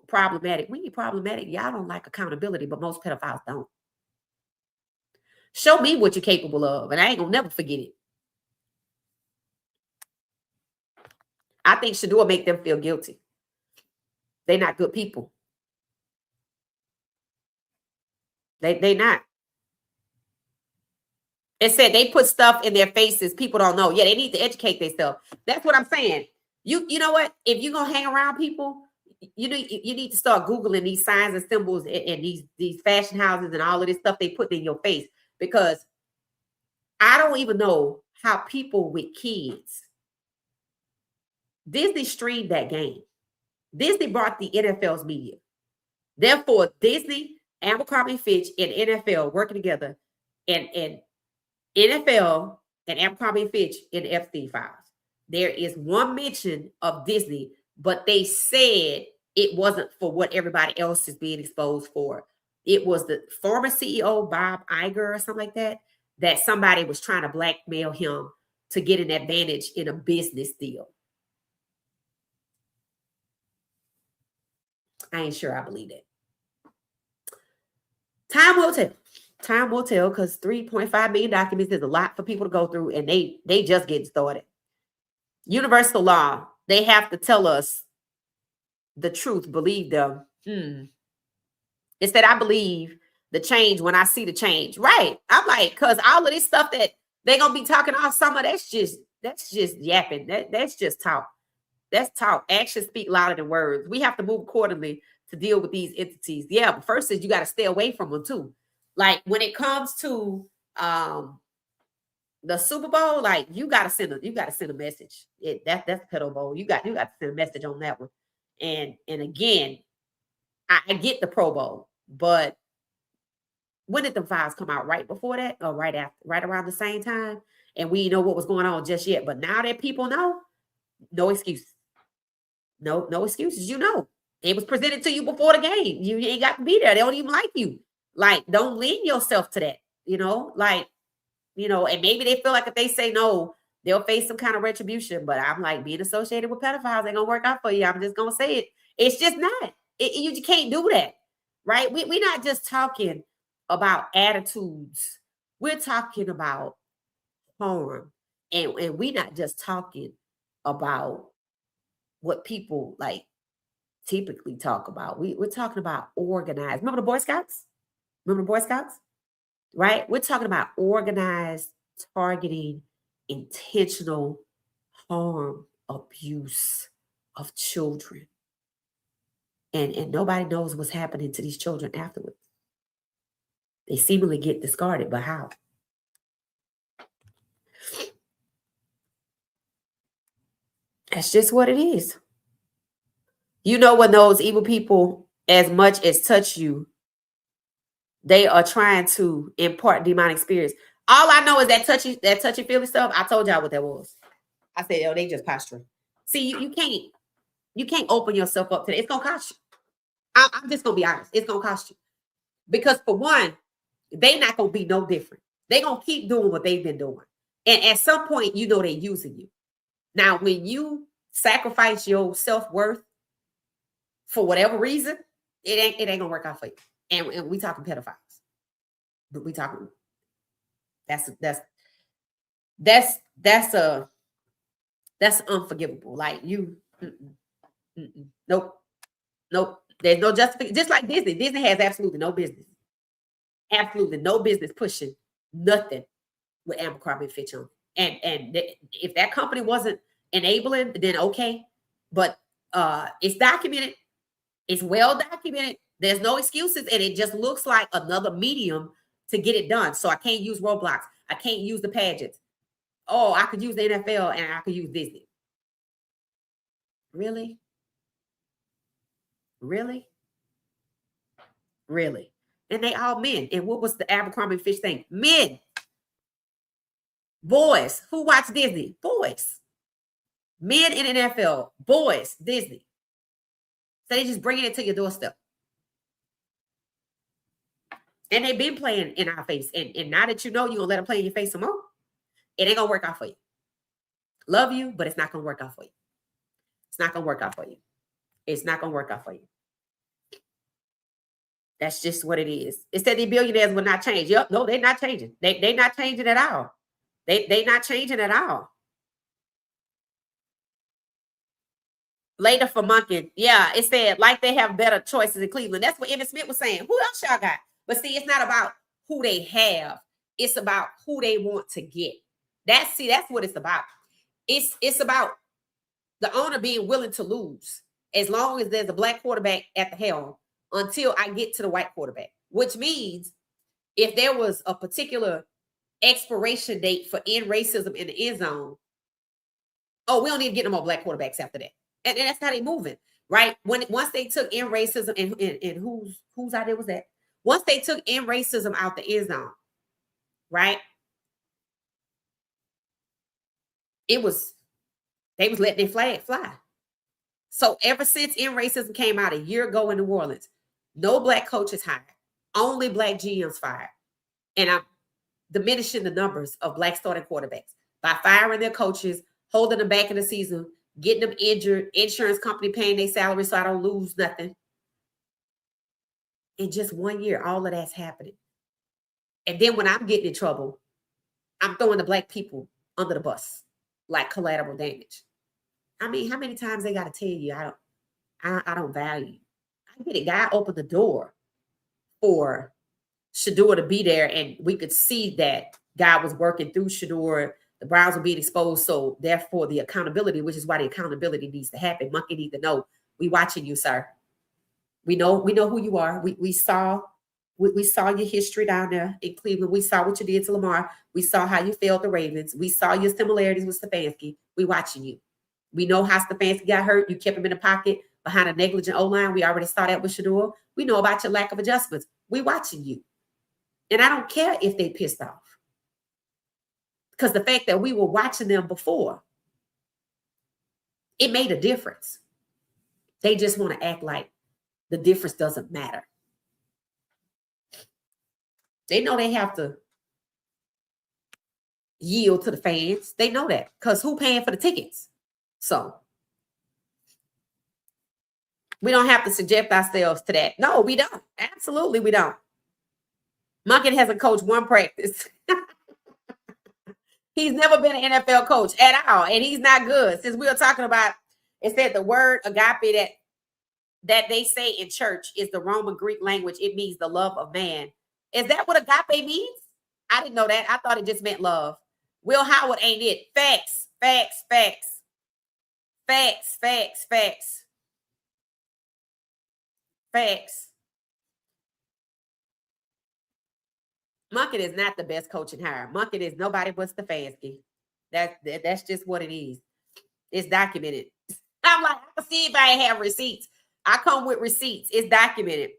problematic. We ain't problematic. Y'all don't like accountability, but most pedophiles don't. Show me what you're capable of, and I ain't gonna never forget it. I think Shedeur make them feel guilty. They're not good people. They not. It said they put stuff in their faces people don't know. Yeah, they need to educate themselves. That's what I'm saying. You know what? If you're gonna hang around people, you need to start Googling these signs and symbols and these fashion houses and all of this stuff they put in your face, because I don't even know how people with kids. Disney streamed that game. Disney brought the NFL's media. Therefore, Disney, Abercrombie & Fitch, and NFL working together, and NFL and Abercrombie & Fitch in the Epstein files. There is one mention of Disney, but they said it wasn't for what everybody else is being exposed for. It was the former CEO, Bob Iger or something like that somebody was trying to blackmail him to get an advantage in a business deal. I ain't sure I believe it. Time will tell. Time will tell, because 3.5 million documents is a lot for people to go through, and they just getting started. Universal law, they have to tell us the truth. Believe them. It said, I believe the change when I see the change. Right. I'm like, because all of this stuff that they're going to be talking all summer, that's just yapping. That's just talk. That's talk. Actions speak louder than words. We have to move accordingly to deal with these entities. Yeah, but first is you got to stay away from them too. Like when it comes to the Super Bowl, like you got to send a message. That's Pedo Bowl. You got to send a message on that one. And again, I get the Pro Bowl, but when did the files come out? Right before that or right after? Right around the same time? And we know what was going on just yet. But now that people know, no excuses. No excuses. It was presented to you before the game. You ain't got to be there. They don't even like you. Like, don't lean yourself to that. And maybe they feel like if they say no, they'll face some kind of retribution. But I'm like, being associated with pedophiles ain't gonna work out for you. I'm just gonna say it. It's just not. You can't do that, right? We're not just talking about attitudes. We're talking about harm, and we're not just talking about what people like typically talk about. We're talking about organized. Remember the Boy Scouts? Right? We're talking about organized, targeting, intentional harm, abuse of children. And nobody knows what's happening to these children afterwards. They seemingly get discarded, but how? That's just what it is. When those evil people, as much as touch you, they are trying to impart demonic spirits. All I know is that touchy feely stuff. I told y'all what that was. I said, they just posturing. See, you can't open yourself up to that. It's gonna cost you. I'm just gonna be honest. It's gonna cost you. Because for one, they not gonna be no different. They're gonna keep doing what they've been doing. And at some point, you know they're using you. Now, when you sacrifice your self-worth for whatever reason, it ain't gonna work out for you. And we talking pedophiles. But we talking that's unforgivable. Like you, nope. There's no justification. Just like Disney. Disney has absolutely no business pushing nothing with Abercrombie and Fitch on. And if that company wasn't enabling, then okay. But it's documented. It's well documented. There's no excuses, and it just looks like another medium to get it done. So I can't use Roblox. I can't use the pageants. Oh, I could use the NFL and I could use Disney. Really? Really? Really? And they all men. And what was the Abercrombie and Fitch thing? Men. Boys. Who watch Disney? Boys. Men in NFL. Boys. Disney. So they just bringing it to your doorstep. And they've been playing in our face. And now that you know you're going to let them play in your face some more, it ain't going to work out for you. Love you, but it's not going to work out for you. It's not going to work out for you. It's not going to work out for you. That's just what it is. It said the billionaires will not change. Yep, no, they're not changing. They're not changing at all. They're not changing at all. Later for Monken. Yeah, it said like they have better choices in Cleveland. That's what Emmitt Smith was saying. Who else y'all got? But see, it's not about who they have. It's about who they want to get. That's what it's about. It's about the owner being willing to lose as long as there's a black quarterback at the helm until I get to the white quarterback, which means if there was a particular expiration date for end racism in the end zone, oh, we don't need to get no more black quarterbacks after that. And that's how they moving, right? Once they took end racism and whose idea was that? Once they took end racism out the end zone, right? They was letting their flag fly. So ever since end racism came out a year ago in New Orleans, no black coaches hired, only black GMs fired. And I'm diminishing the numbers of black starting quarterbacks by firing their coaches, holding them back in the season, getting them injured, insurance company paying their salary so I don't lose nothing. In just 1 year, all of that's happening. And then when I'm getting in trouble, I'm throwing the black people under the bus like collateral damage. I mean, how many times they got to tell you I don't value you? I get it. God opened the door for Shedeur to be there, and we could see that God was working through Shedeur. The Browns were being exposed, so therefore the accountability, which is why the accountability needs to happen. Monkey need to know we watching you, sir. We know who you are. We saw your history down there in Cleveland. We saw what you did to Lamar. We saw how you failed the Ravens. We saw your similarities with Stefanski. We watching you. We know how Stefanski got hurt. You kept him in the pocket behind a negligent O-line. We already saw that with Shedeur. We know about your lack of adjustments. We watching you. And I don't care if they pissed off. Because the fact that we were watching them before, it made a difference. They just want to act like the difference doesn't matter. They know they have to yield to the fans. They know that because who paying for the tickets? So we don't have to subject ourselves to that. No, we don't. Absolutely, we don't. Monken hasn't coached one practice. He's never been an NFL coach at all, and he's not good. Since we were talking about, it said the word agape that they say in church is the Roman Greek language. It means the love of man. Is that what agape means? I didn't know that. I thought it just meant love. Will Howard ain't it. Facts, facts, facts. Facts, facts, facts. Facts. Monken is not the best coaching hire. Monken is nobody but Stefanski. That's just what it is. It's documented. I'm like, I can see if I have receipts. I come with receipts. It's documented.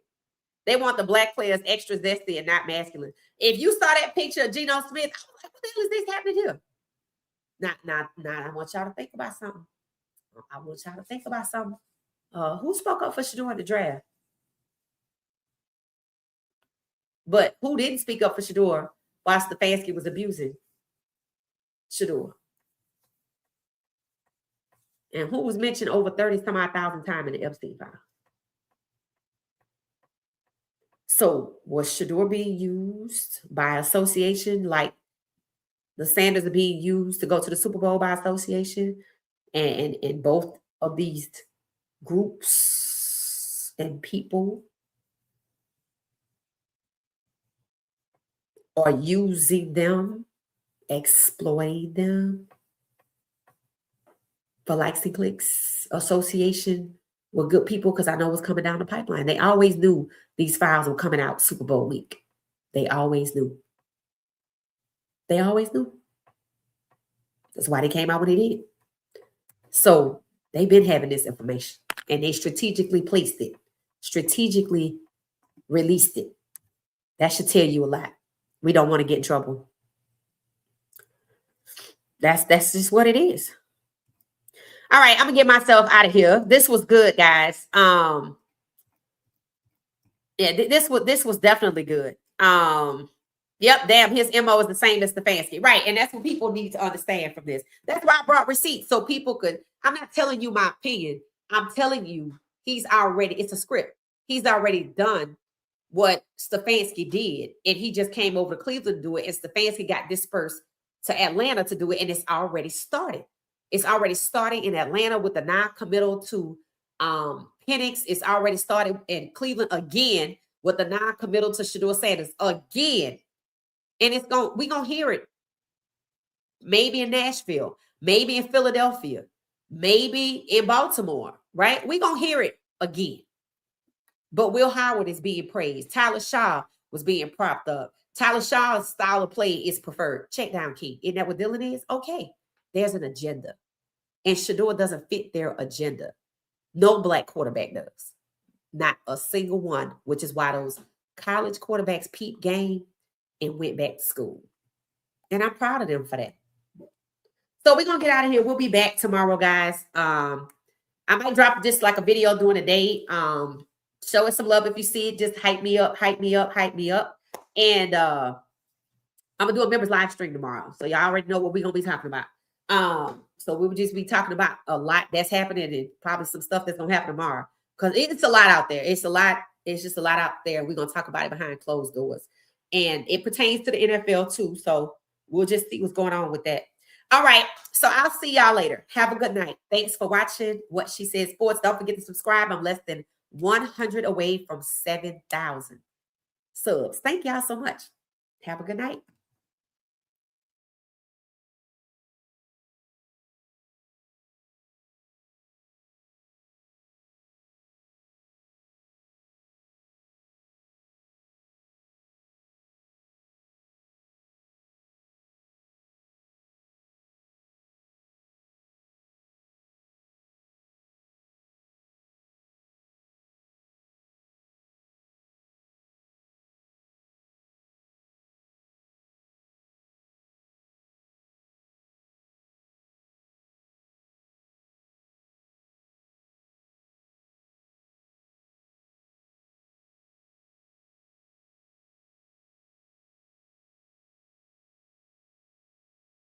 They want the black players extra zesty and not masculine. If you saw that picture of Geno Smith, I was like, what the hell is this happening here? Now, I want y'all to think about something. Who spoke up for Shedeur in the draft? But who didn't speak up for Shedeur while Stefanski was abusing? Shedeur. And who was mentioned over 30-some-odd thousand times in the Epstein file. So was Shedeur being used by association like the Sanders are being used to go to the Super Bowl by association? And both of these groups and people are using them, exploiting them for likes and clicks. Association with good people, because I know what's coming down the pipeline. They always knew these files were coming out Super Bowl week. They always knew. They always knew. That's why they came out when they did. So they've been having this information, and they strategically placed it, strategically released it. That should tell you a lot. We don't want to get in trouble. That's just what it is. All right, I'm gonna get myself out of here. This was good, guys. Yeah, this was definitely good. Yep, damn, his MO is the same as Stefanski. Right, and that's what people need to understand from this. That's why I brought receipts, so people could, I'm not telling you my opinion. I'm telling you he's already, it's a script. He's already done what Stefanski did, and he just came over to Cleveland to do it, and Stefanski got dispersed to Atlanta to do it, and it's already started. It's already starting in Atlanta with the non-committal to Penix. It's already started in Cleveland again with the non-committal to Shedeur Sanders again. And we're gonna hear it. Maybe in Nashville, maybe in Philadelphia, maybe in Baltimore, right? We're gonna hear it again. But Will Howard is being praised. Tyler Shaw was being propped up. Tyler Shaw's style of play is preferred. Check down key. Isn't that what Dylan is? Okay. There's an agenda. And Shedeur doesn't fit their agenda. No black quarterback does. Not a single one, which is why those college quarterbacks peeped game and went back to school. And I'm proud of them for that. So we're going to get out of here. We'll be back tomorrow, guys. I might drop just like a video during the day. Show us some love if you see it. Just hype me up, hype me up, hype me up. And I'm going to do a members live stream tomorrow. So y'all already know what we're going to be talking about. So we will just be talking about a lot that's happening and probably some stuff that's going to happen tomorrow. Because it's a lot out there. It's a lot. It's just a lot out there. We're going to talk about it behind closed doors. And it pertains to the NFL too. So we'll just see what's going on with that. All right. So I'll see y'all later. Have a good night. Thanks for watching What She Said Sports. Don't forget to subscribe. I'm less than 100 away from 7,000 subs. Thank y'all so much. Have a good night.